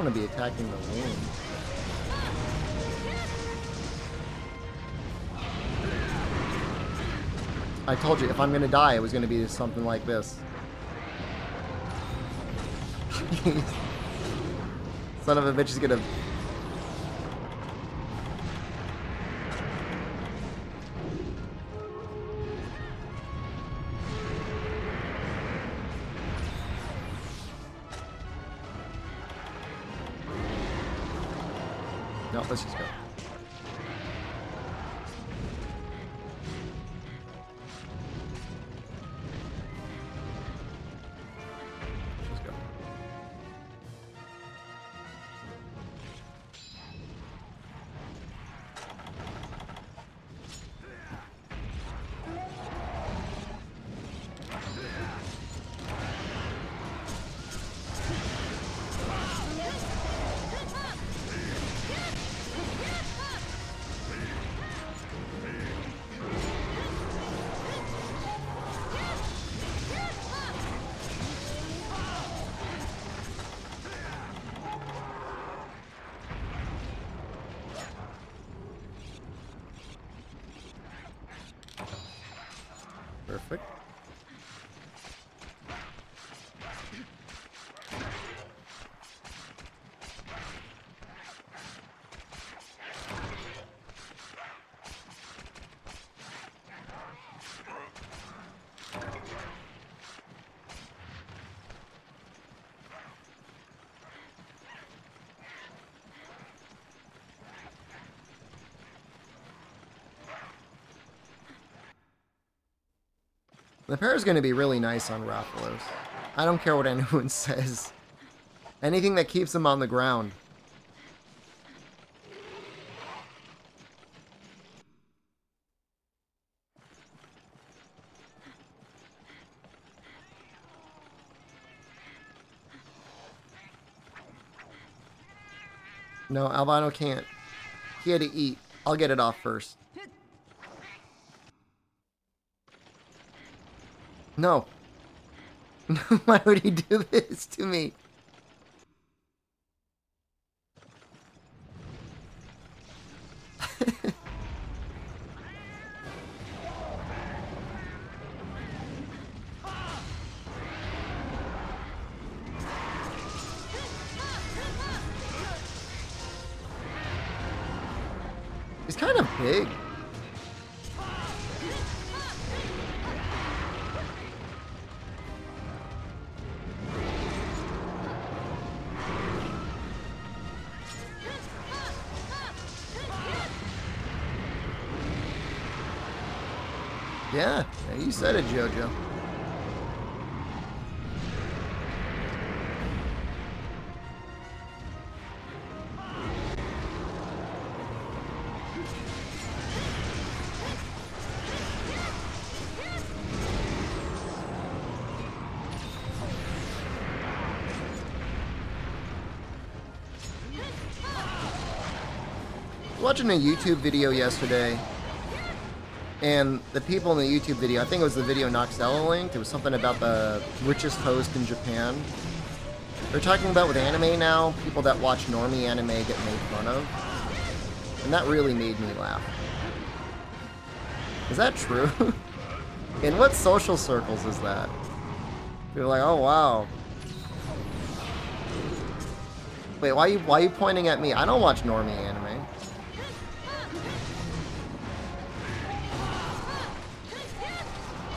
To be attacking the wound. I told you, if I'm gonna die, it was gonna be something like this. Son of a bitch is gonna... No, let's just go. Let's go. Perfect. The pair is going to be really nice on Rathalos. I don't care what anyone says. Anything that keeps him on the ground. No, Albino can't. He had to eat. I'll get it off first. No. Why would he do this to me? He's kind of big. Yeah, you said it, JoJo. Watching a YouTube video yesterday, and the people in the YouTube video, I think it was the video Noxella linked, it was something about the richest host in Japan. They're talking about with anime now, people that watch normie anime get made fun of. And that really made me laugh. Is that true? In what social circles is that? People are like, oh wow. Wait, why are you pointing at me? I don't watch normie anime.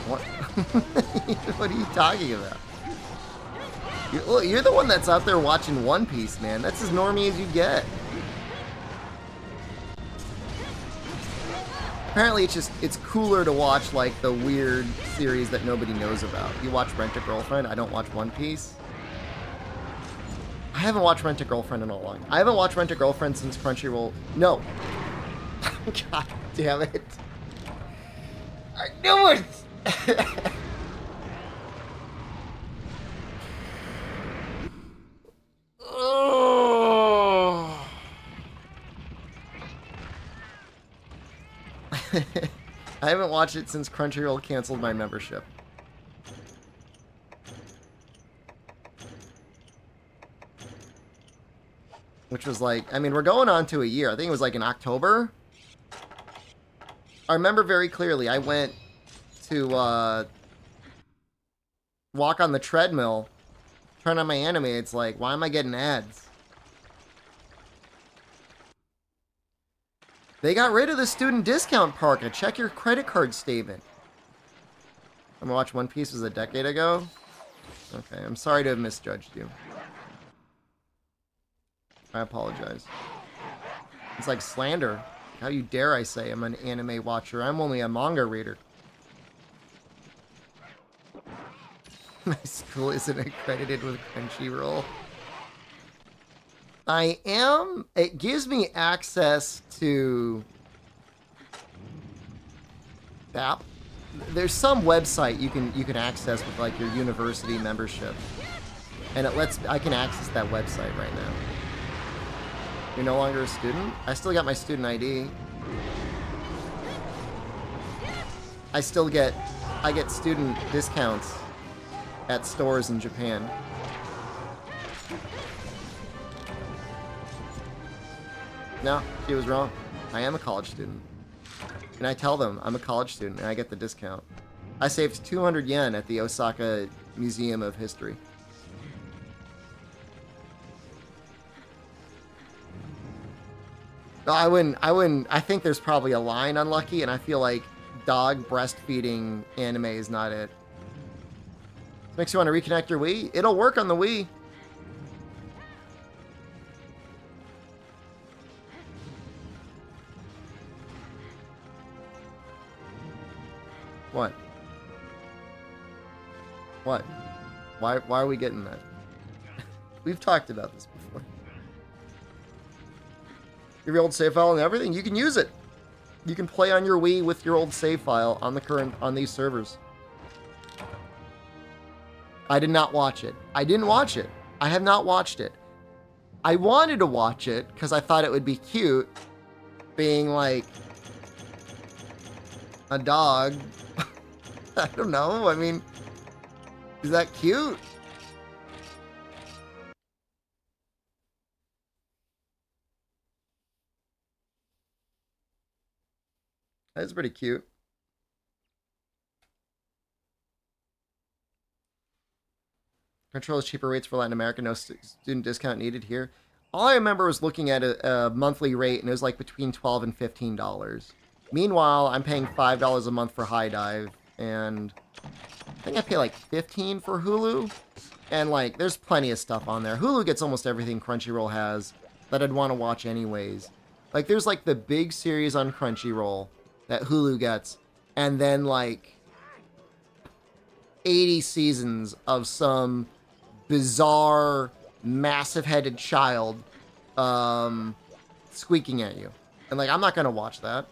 What? What are you talking about? You're the one that's out there watching One Piece, man. That's as normie as you get. Apparently it's cooler to watch like the weird series that nobody knows about. You watch Rent-A-Girlfriend, I don't watch One Piece. I haven't watched Rent-A-Girlfriend in a long time. I haven't watched Rent-A-Girlfriend since Crunchyroll. No. God damn it. I knew it! Oh. I haven't watched it since Crunchyroll canceled my membership. Which was like, I mean, we're going on to a year. I think it was like in October. I remember very clearly, I went to walk on the treadmill, turn on my anime, it's like, why am I getting ads? They got rid of the student discount park. Check your credit card statement. I'm gonna watch One Piece was a decade ago? Okay, I'm sorry to have misjudged you. I apologize. It's like slander. How you dare I say I'm an anime watcher? I'm only a manga reader. My school isn't accredited with Crunchyroll. I am. It gives me access to that. There's some website you can access with like your university membership, and I can access that website right now. You're no longer a student? I still got my student ID. I get student discounts at stores in Japan. No, she was wrong. I am a college student. And I tell them I'm a college student and I get the discount. I saved 200 yen at the Osaka Museum of History. No, I wouldn't. I think there's probably a line on Lucky, and I feel like dog breastfeeding anime is not it. Makes you want to reconnect your Wii? It'll work on the Wii. What? What? Why are we getting that? We've talked about this before. Your old save file and everything, you can use it. You can play on your Wii with your old save file on these servers. I did not watch it. I didn't watch it. I have not watched it. I wanted to watch it because I thought it would be cute being like a dog. I don't know. I mean, is that cute? That's pretty cute. Controls cheaper rates for Latin America. No student discount needed here. All I remember was looking at a monthly rate, and it was like between $12 and $15. Meanwhile, I'm paying $5 a month for High Dive, and I think I pay like $15 for Hulu. And like, there's plenty of stuff on there. Hulu gets almost everything Crunchyroll has that I'd want to watch anyways. Like, there's like the big series on Crunchyroll that Hulu gets, and then like 80 seasons of some bizarre, massive-headed child squeaking at you. And like, I'm not gonna watch that.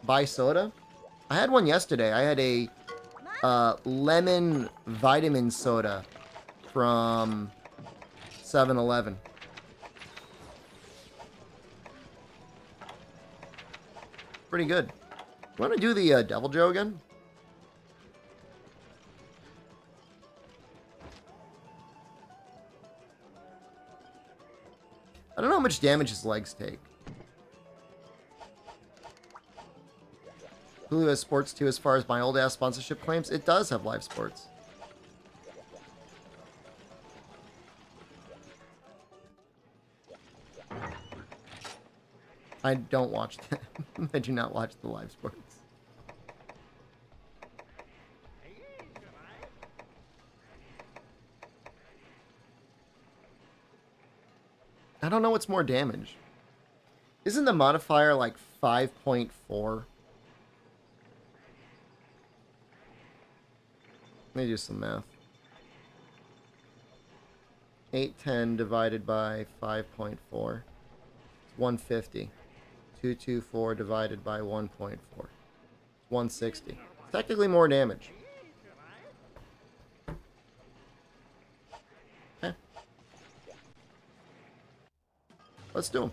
Buy soda? I had one yesterday. I had a lemon vitamin soda from 7-Eleven. Pretty good. You want to do the Devil Joe again? I don't know how much damage his legs take. Hulu has sports too as far as my old ass sponsorship claims. It does have live sports. I don't watch that. I do not watch the live sports. I don't know what's more damage. Isn't the modifier like 5.4? Let me do some math. 810 divided by 5.4. 150. 224 divided by 1.4. 160. Technically more damage. Okay. Let's do them.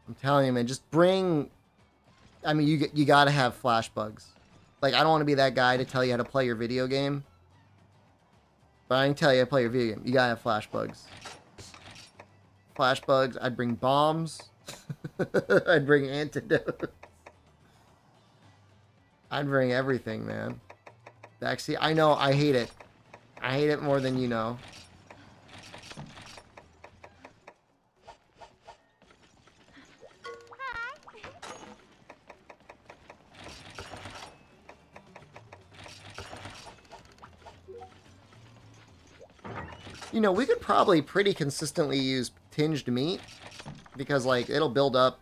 I'm telling you, man, just bring... I mean, you gotta have flash bugs. Like, I don't want to be that guy to tell you how to play your video game. But I can tell you how to play your video game. You gotta have flash bugs. Flash bugs. I'd bring bombs. I'd bring antidotes. I'd bring everything, man. Actually, I know, I hate it. I hate it more than you know. You know, we could probably pretty consistently use tinged meat because, like, it'll build up.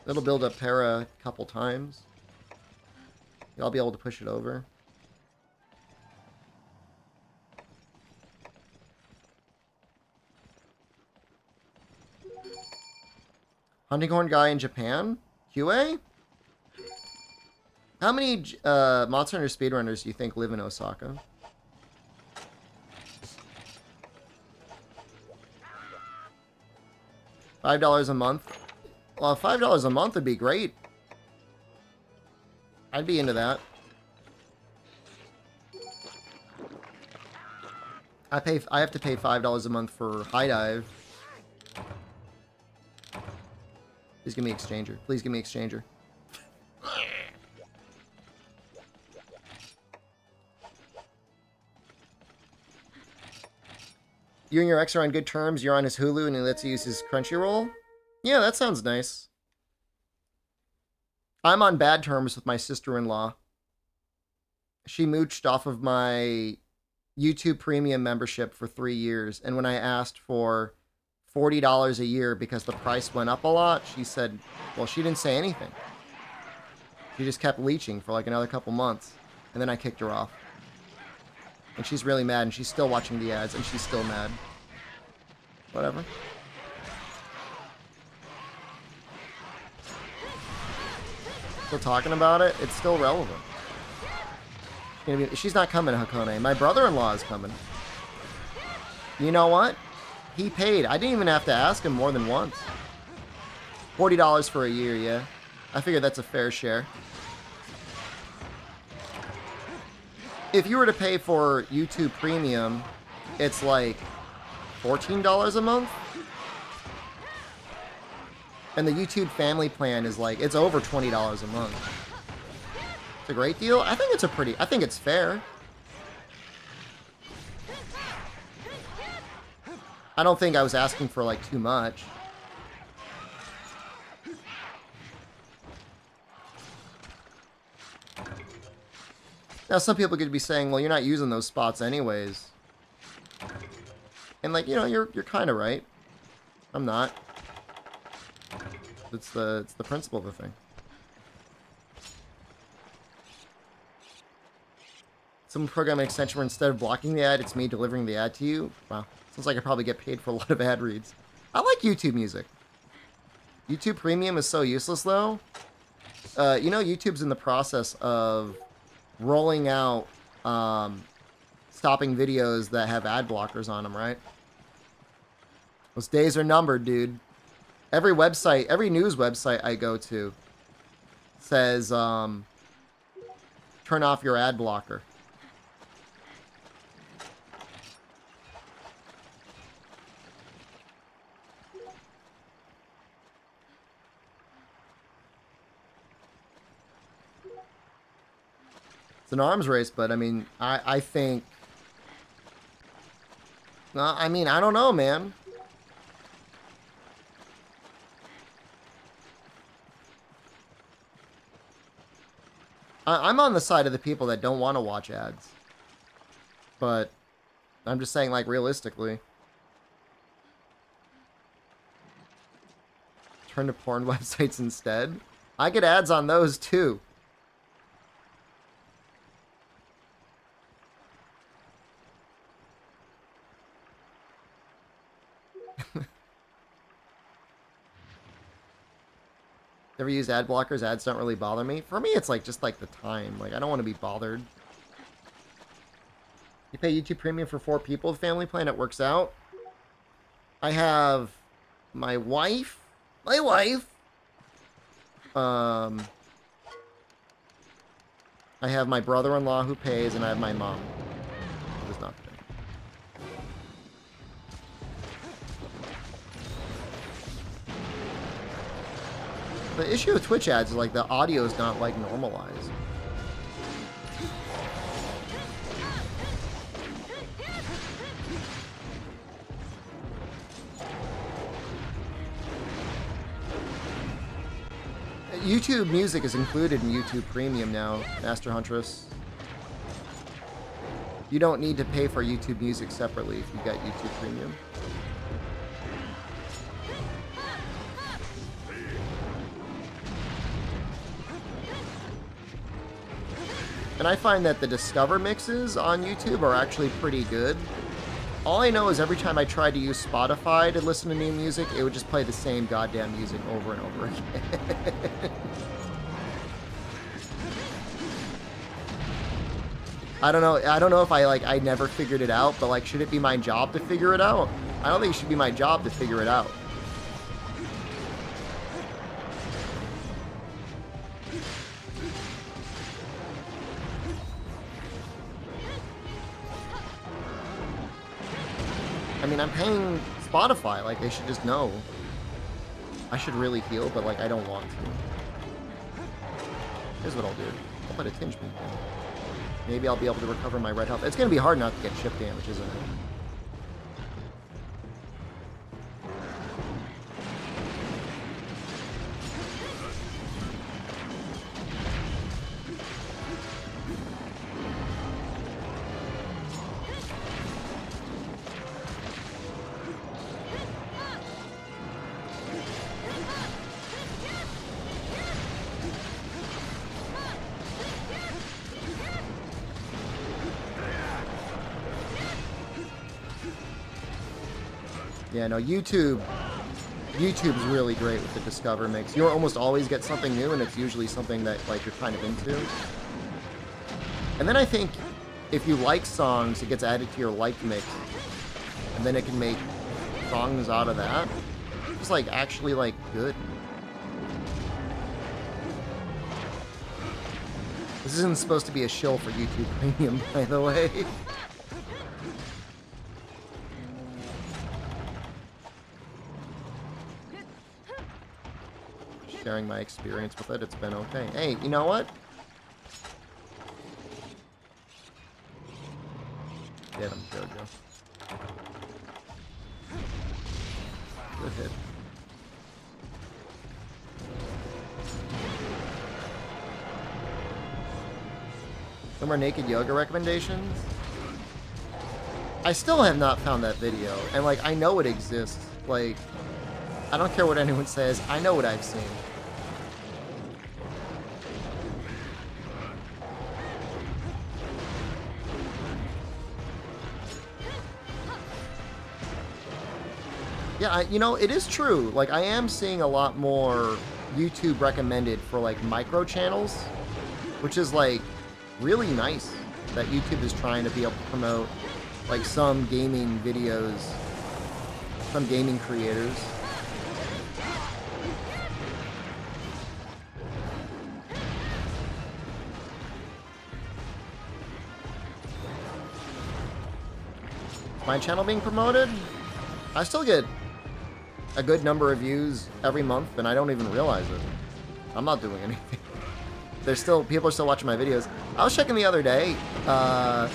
It'll build up para a couple times. I'll be able to push it over. Hunting horn guy in Japan? QA? How many Monster Hunter speedrunners do you think live in Osaka? $5 a month? Well, $5 a month would be great. I'd be into that. I have to pay $5 a month for High Dive. Please give me Exchanger. Please give me Exchanger. You and your ex are on good terms. You're on his Hulu and he lets you use his Crunchyroll? Yeah, that sounds nice. I'm on bad terms with my sister-in-law. She mooched off of my YouTube Premium membership for 3 years. And when I asked for $40 a year because the price went up a lot, she said, well, she didn't say anything. She just kept leeching for like another couple months. And then I kicked her off. And she's really mad, and she's still watching the ads, and she's still mad. Whatever. Still talking about it? It's still relevant. She's not coming to Hakone. My brother-in-law is coming. You know what? He paid. I didn't even have to ask him more than once. $40 for a year, yeah. I figure that's a fair share. If you were to pay for YouTube Premium, it's like $14 a month. And the YouTube Family Plan is like, it's over $20 a month. It's a great deal. I think it's fair. I don't think I was asking for like too much. Now, some people could be saying, well, you're not using those spots anyways. And, like, you know, you're kind of right. I'm not. It's the principle of the thing. Some program an extension where instead of blocking the ad, it's me delivering the ad to you. Wow. Sounds like I probably get paid for a lot of ad reads. I like YouTube music. YouTube Premium is so useless, though. You know, YouTube's in the process of rolling out stopping videos that have ad blockers on them, right? Those days are numbered, dude. Every website, every news website I go to says turn off your ad blocker. It's an arms race, but I mean, I think... I mean, I don't know, man. I'm on the side of the people that don't want to watch ads. But I'm just saying, like, realistically. Turn to porn websites instead. I get ads on those, too. Ever used ad blockers? Ads don't really bother me. For me, it's like just like the time. Like, I don't want to be bothered. You pay YouTube Premium for 4 people. The family plan, it works out. I have my wife. I have my brother-in-law who pays, and I have my mom who does not pay. The issue with Twitch ads is like the audio is not like normalized. YouTube Music is included in YouTube Premium now, Master Huntress. You don't need to pay for YouTube Music separately if you got YouTube Premium. And I find that the Discover mixes on YouTube are actually pretty good. All I know is every time I tried to use Spotify to listen to new music, it would just play the same goddamn music over and over again. I don't know if I never figured it out, but like, should it be my job to figure it out? I don't think it should be my job to figure it out. I mean, I'm paying Spotify, like, they should just know. I should really heal, but, like, I don't want to. Here's what I'll do. I'll put a tinge beam down. Maybe I'll be able to recover my red health. It's gonna be hard not to get chip damage, isn't it? Yeah, no, YouTube's really great with the Discover mix. You almost always get something new, and it's usually something that, like, you're kind of into. And then I think if you like songs, it gets added to your like mix, and then it can make songs out of that. It's, like, actually, like, good. This isn't supposed to be a shill for YouTube Premium, by the way. Sharing my experience with it, it's been okay. Hey, you know what? Get him, Jojo. Good hit. No more naked yoga recommendations? I still have not found that video, and like, I know it exists. Like, I don't care what anyone says, I know what I've seen. Yeah, you know, it is true. Like, I am seeing a lot more YouTube recommended for, like, micro channels, which is, like, really nice that YouTube is trying to be able to promote, like, some gaming videos, some gaming creators. My channel being promoted? I still get a good number of views every month, and I don't even realize it. I'm not doing anything. People are still watching my videos. I was checking the other day. I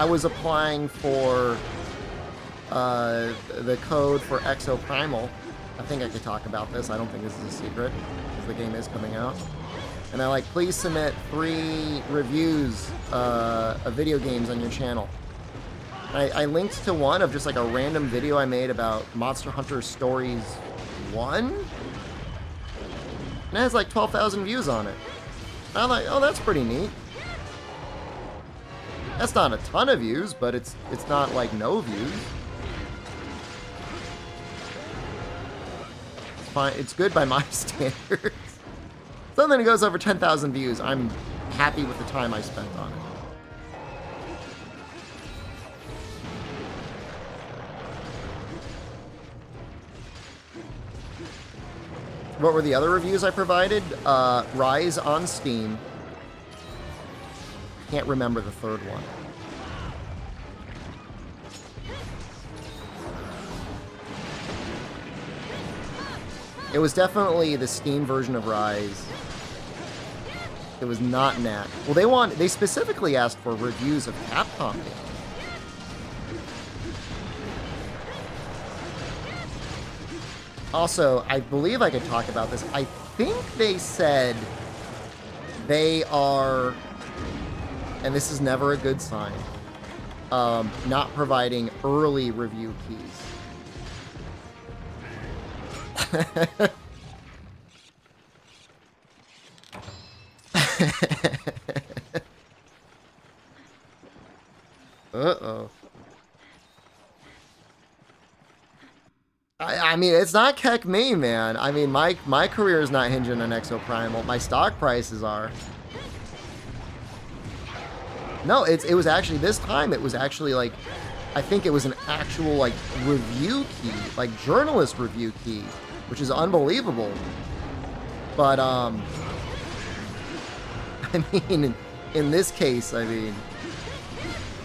was applying for the code for Exoprimal. I think I could talk about this. I don't think this is a secret, because the game is coming out. And I like, please submit 3 reviews of video games on your channel. I linked to one of just like a random video I made about Monster Hunter Stories 1. And it has like 12,000 views on it. And I'm like, oh, that's pretty neat. That's not a ton of views, but it's not like no views. It's fine. It's good by my standards. Something that goes over 10,000 views, I'm happy with the time I spent on it. What were the other reviews I provided? Rise on Steam. Can't remember the third one. It was definitely the Steam version of Rise. It was not Knack. Well, they specifically asked for reviews of Capcom games. Also, I believe I could talk about this. I think they said they are, and this is never a good sign, not providing early review keys. Uh-oh. I mean, it's not Keck me, man. I mean, my career is not hinging on Exoprimal. My stock prices are. No, it was actually, this time, it was actually, like, I think it was an actual, like, review key. Like, journalist review key. Which is unbelievable. But, I mean, in this case, I mean,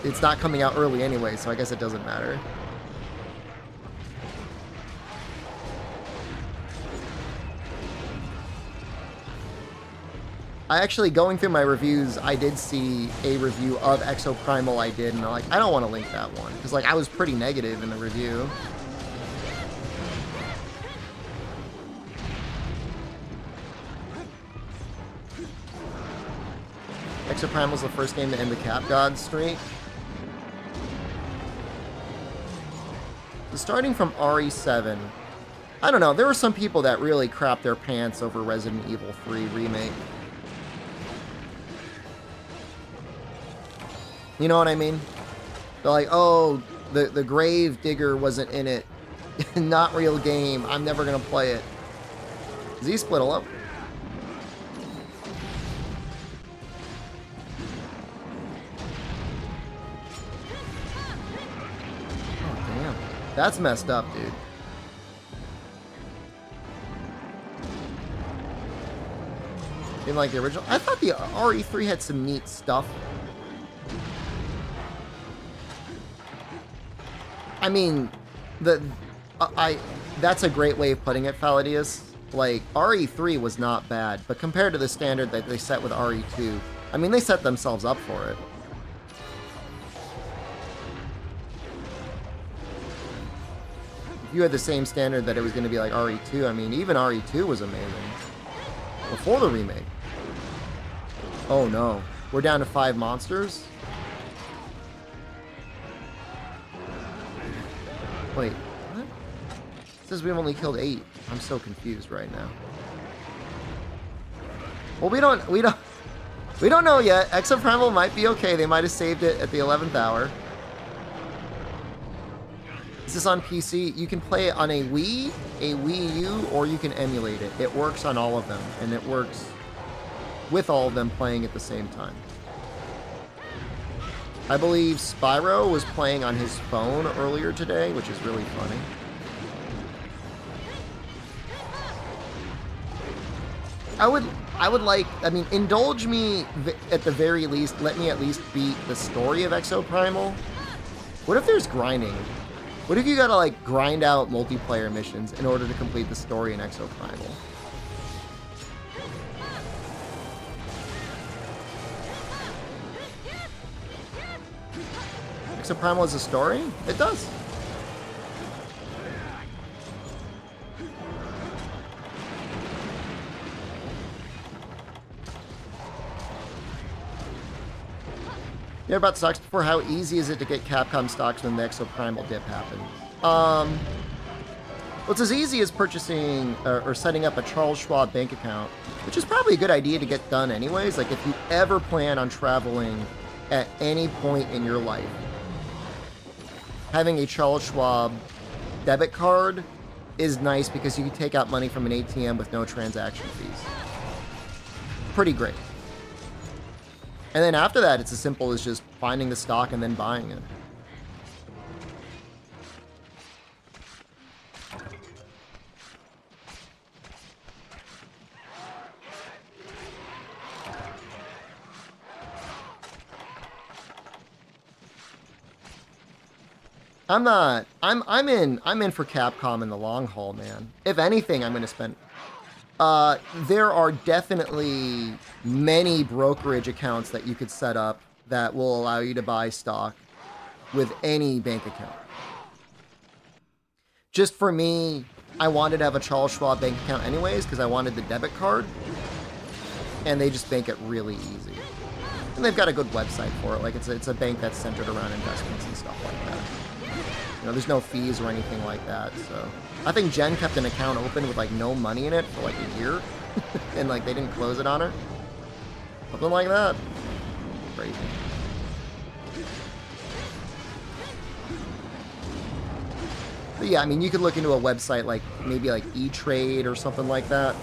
it's not coming out early anyway, so I guess it doesn't matter. I actually, going through my reviews, I did see a review of Exoprimal I did, and I'm like, I don't want to link that one. Because, like, I was pretty negative in the review. Exoprimal was the first game to end the Cap God streak. So starting from RE7, I don't know, there were some people that really crapped their pants over Resident Evil 3 Remake. You know what I mean? They're like, oh, the Grave Digger wasn't in it. Not real game. I'm never going to play it. Z-Split up. Oh, damn. That's messed up, dude. Didn't like the original. I thought the RE3 had some neat stuff. I mean, that's a great way of putting it, Faladius. Like, RE3 was not bad, but compared to the standard that they set with RE2, I mean, they set themselves up for it. If you had the same standard that it was going to be like RE2, I mean, even RE2 was amazing. Before the remake. Oh no. We're down to 5 monsters? Wait, what? It says we've only killed 8. I'm so confused right now. Well, we don't know yet. Exoprimal might be okay. They might have saved it at the 11th hour. Is this on PC? You can play it on a Wii U, or you can emulate it. It works on all of them, and it works with all of them playing at the same time. I believe Spyro was playing on his phone earlier today, which is really funny. I would like, I mean, indulge me at the very least. Let me at least beat the story of Exoprimal. What if there's grinding? What if you gotta, like, grind out multiplayer missions in order to complete the story in Exoprimal? Exoprimal has a story? It does. You ever bought stocks before? How easy is it to get Capcom stocks when the Exoprimal dip happened? Well, it's as easy as purchasing or setting up a Charles Schwab bank account, which is probably a good idea to get done anyways. Like, if you ever plan on traveling at any point in your life, having a Charles Schwab debit card is nice because you can take out money from an ATM with no transaction fees. Pretty great. And then after that, it's as simple as just finding the stock and then buying it. I'm in for Capcom in the long haul, man. If anything, I'm going to spend... there are definitely many brokerage accounts that you could set up that will allow you to buy stock with any bank account. Just for me, I wanted to have a Charles Schwab bank account anyways because I wanted the debit card, and they just make it really easy. And they've got a good website for it. Like, it's a bank that's centered around investments and stuff like that. You know, there's no fees or anything like that, so... I think Jen kept an account open with, like, no money in it for, like, a year. And, like, they didn't close it on her. Something like that. Crazy. But, yeah, I mean, you could look into a website like, maybe, like, E-Trade or something like that.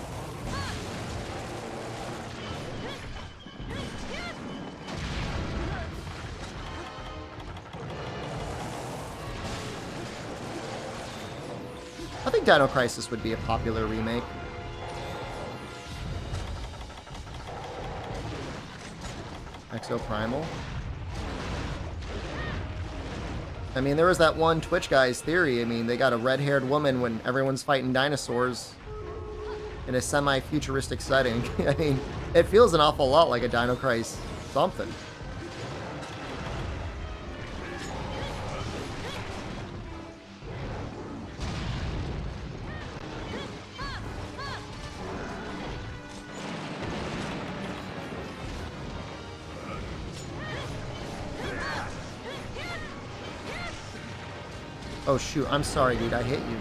I think Dino Crisis would be a popular remake. Exoprimal. I mean, there was that one Twitch guy's theory. I mean, they got a red-haired woman when everyone's fighting dinosaurs in a semi-futuristic setting. I mean, it feels an awful lot like a Dino Crisis something. Oh shoot, I'm sorry, dude, I hit you.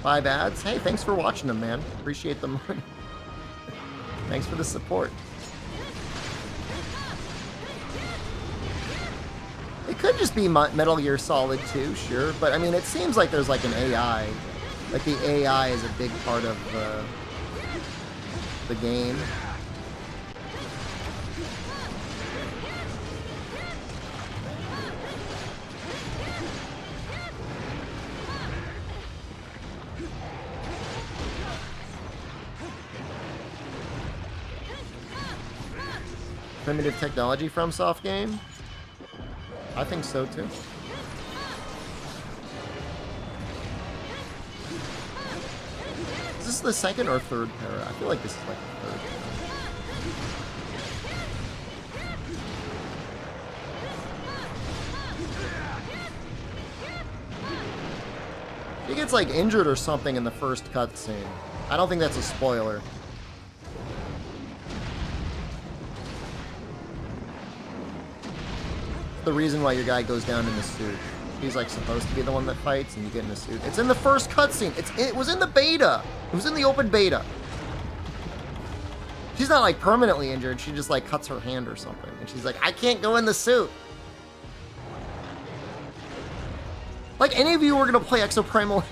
Five ads? Hey, thanks for watching them, man. Appreciate the money. Thanks for the support. It could just be Metal Gear Solid 2, sure, but I mean, it seems like there's like an AI. Like the AI is a big part of the game. Primitive technology from soft game? I think so too. Is this the second or third para? I feel like this is like the third. He gets like injured or something in the first cutscene. I don't think that's a spoiler. The reason why your guy goes down in the suit. He's like supposed to be the one that fights, and you get in the suit. It's in the first cutscene. It was in the beta. It was in the open beta. She's not like permanently injured. She just like cuts her hand or something, and she's like, I can't go in the suit. Like any of you were gonna play Exoprimal.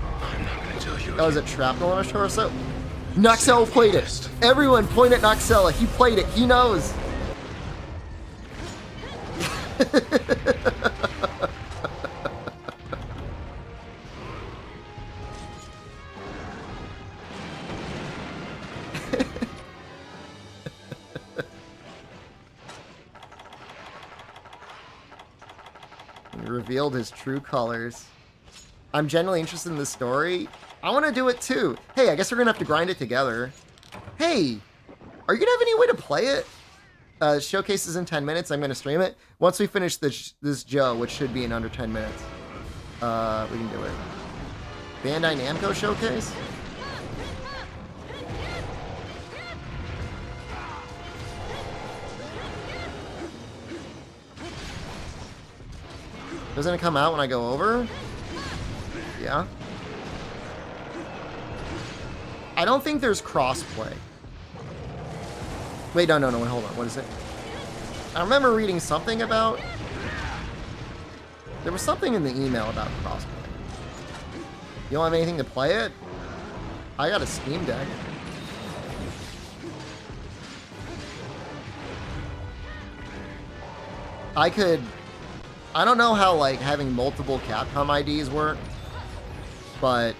I'm not gonna tell you. Oh, is it shrapnel on a torso? Noxel played it. Everyone point at Noxella. He played it. He knows. He revealed his true colors. I'm genuinely interested in the story. I want to do it too. Hey, I guess we're going to have to grind it together. Hey, are you going to have any way to play it? Showcase is in 10 minutes. I'm going to stream it. Once we finish this Joe, which should be in under 10 minutes, we can do it. Bandai Namco showcase? Doesn't it come out when I go over? Yeah. I don't think there's crossplay. Wait, no, wait, hold on. What is it? I remember reading something about... There was something in the email about crossplay. You don't have anything to play it? I got a Steam Deck. I don't know how, like, having multiple Capcom IDs work, but...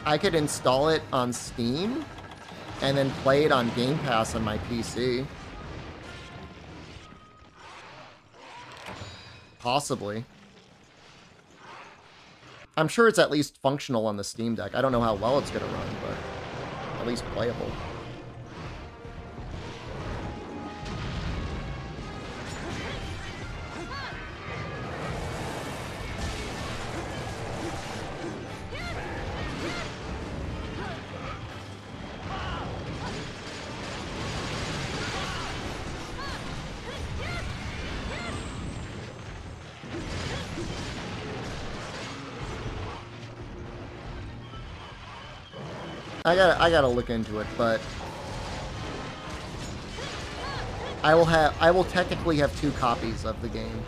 I could install it on Steam and then play it on Game Pass on my PC. Possibly. I'm sure it's at least functional on the Steam Deck. I don't know how well it's going to run, but at least playable. I gotta look into it, but I will technically have 2 copies of the game.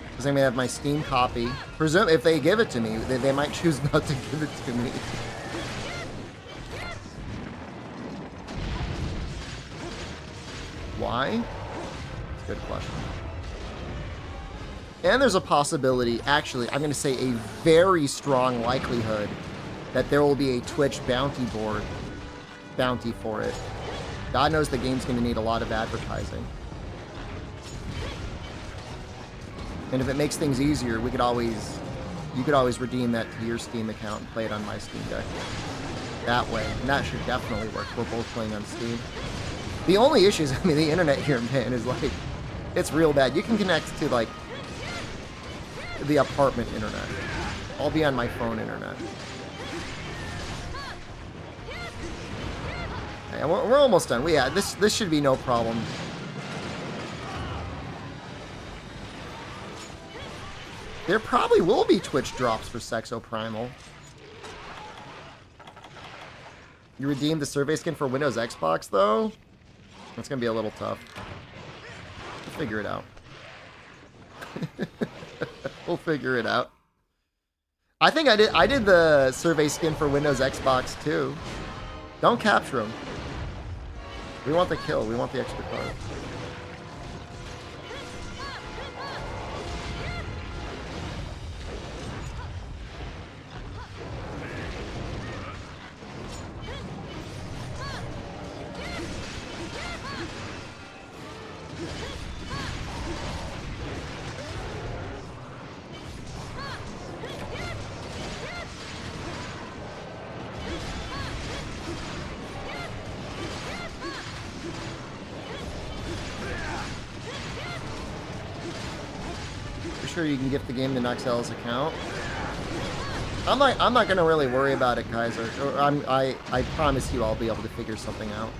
Because I'm gonna have my Steam copy. Presume if they give it to me, they might choose not to give it to me. Why? That's a good question. And there's a possibility, actually, I'm going to say a very strong likelihood that there will be a Twitch bounty for it. God knows the game's going to need a lot of advertising. And if it makes things easier, you could always redeem that to your Steam account and play it on my Steam Deck. That way. And that should definitely work. We're both playing on Steam. The only issue is, I mean, the internet here, man, is like, it's real bad. You can connect to, like, the apartment internet. I'll be on my phone internet. Okay, we're almost done. Yeah, this should be no problem. There probably will be Twitch drops for Sexoprimal. You redeemed the survey skin for Windows Xbox, though? That's gonna be a little tough. We'll figure it out. We'll figure it out. I think I did the survey skin for Windows Xbox too. Don't capture him. We want the kill. We want the extra card. Sure you can gift the game to Noxell's account. I'm not gonna really worry about it, guys. Or I promise you I'll be able to figure something out.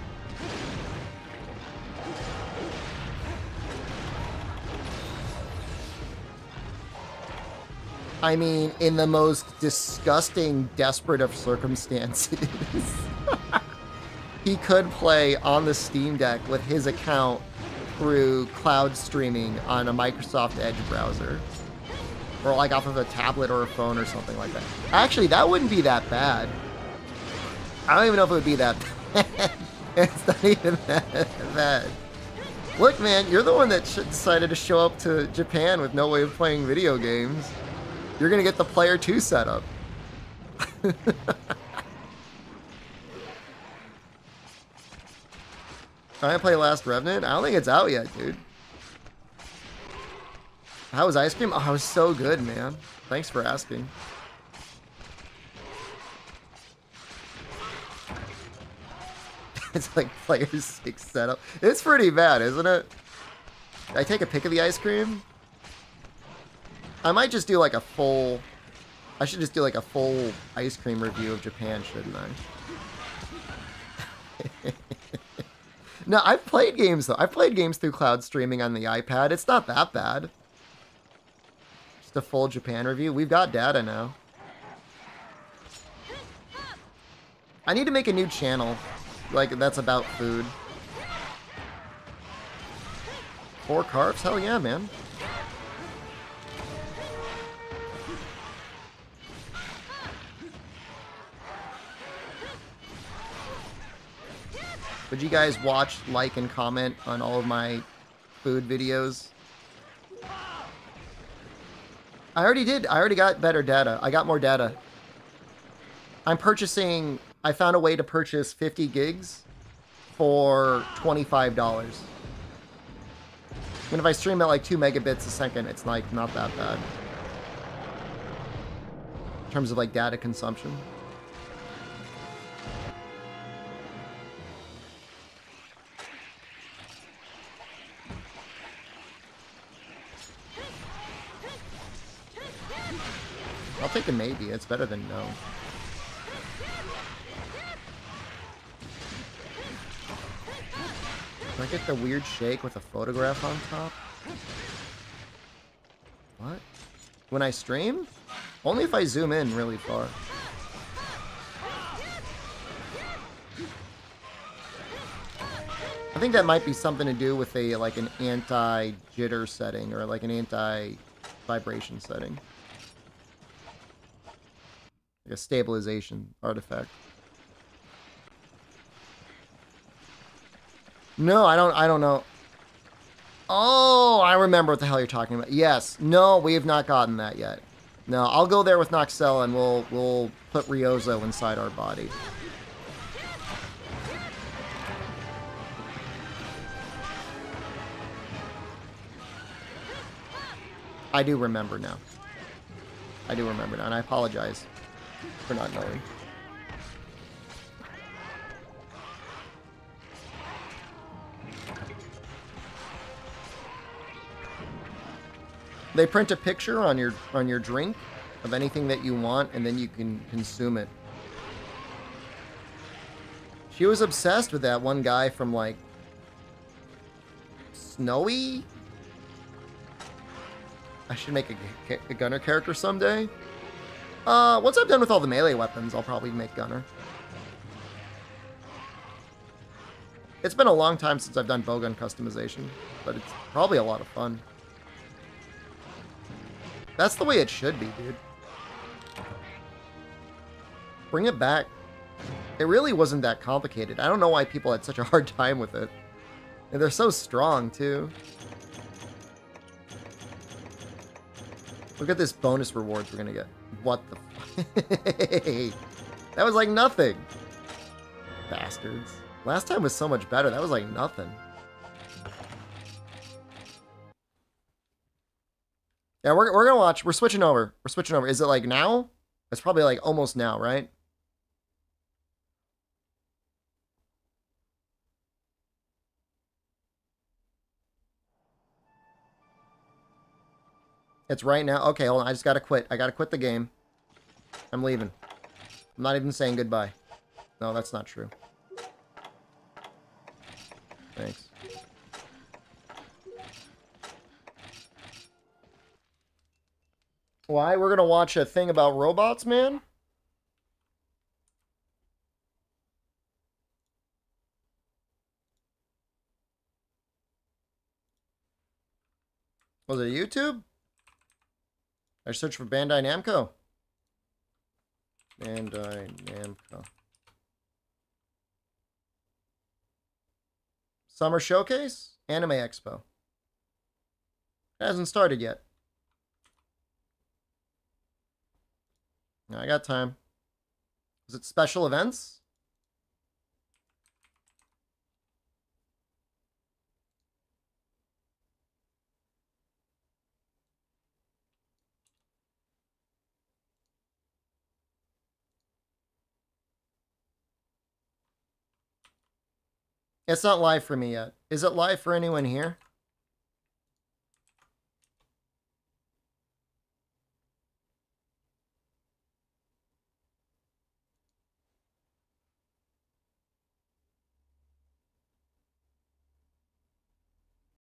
I mean, in the most disgusting, desperate of circumstances, he could play on the Steam Deck with his account through cloud streaming on a Microsoft Edge browser. Or like off of a tablet or a phone or something like that. Actually, that wouldn't be that bad. I don't even know if it would be that bad. It's not even that bad. Look, man, you're the one that decided to show up to Japan with no way of playing video games. You're gonna get the Player 2 setup. Trying to play Last Revenant? I don't think it's out yet, dude. How was ice cream? Oh, it was so good, man. Thanks for asking. It's like Player 6 setup. It's pretty bad, isn't it? Did I take a pic of the ice cream? I might just do like a full... I should just do like a full ice cream review of Japan, shouldn't I? No, I've played games, though. I've played games through cloud streaming on the iPad. It's not that bad. Just a full Japan review. We've got data now. I need to make a new channel. Like, that's about food. 4 carbs? Hell yeah, man. Would you guys watch, like, and comment on all of my food videos? I already did. I already got better data. I got more data. I'm purchasing... I found a way to purchase 50 gigs for $25. And if I stream at like 2 megabits a second, it's like not that bad. In terms of like data consumption. I'll take a maybe. It's better than no. Do I get the weird shake with a photograph on top? What? When I stream? Only if I zoom in really far. I think that might be something to do with a like an anti-jitter setting or like an anti-vibration setting. Like a stabilization artifact. No, I don't know. Oh, I remember what the hell you're talking about. Yes. No, we have not gotten that yet. No, I'll go there with Noxell and we'll put Ryozo inside our body. I do remember now. I do remember now, and I apologize for not knowing. They print a picture on your drink of anything that you want, and then you can consume it. She was obsessed with that one guy from like Snowy. I should make a Gunner character someday. Once I'm done with all the melee weapons, I'll probably make Gunner. It's been a long time since I've done bowgun customization, but it's probably a lot of fun. That's the way it should be, dude. Bring it back. It really wasn't that complicated. I don't know why people had such a hard time with it. And they're so strong, too. Look at this bonus rewards we're gonna get. What the hey, that was like nothing. Bastards. Last time was so much better. That was like nothing. Yeah, we're gonna watch. We're switching over. We're switching over. Is it like now? It's probably like almost now, right? It's right now. Okay, hold on. I just gotta quit. I gotta quit the game. I'm leaving. I'm not even saying goodbye. No, that's not true. Thanks. Why? We're gonna watch a thing about robots, man? Was it YouTube? I searched for Bandai Namco. Bandai Namco. Summer Showcase? Anime Expo. It hasn't started yet. No, I got time. Was it special events? It's not live for me yet. Is it live for anyone here?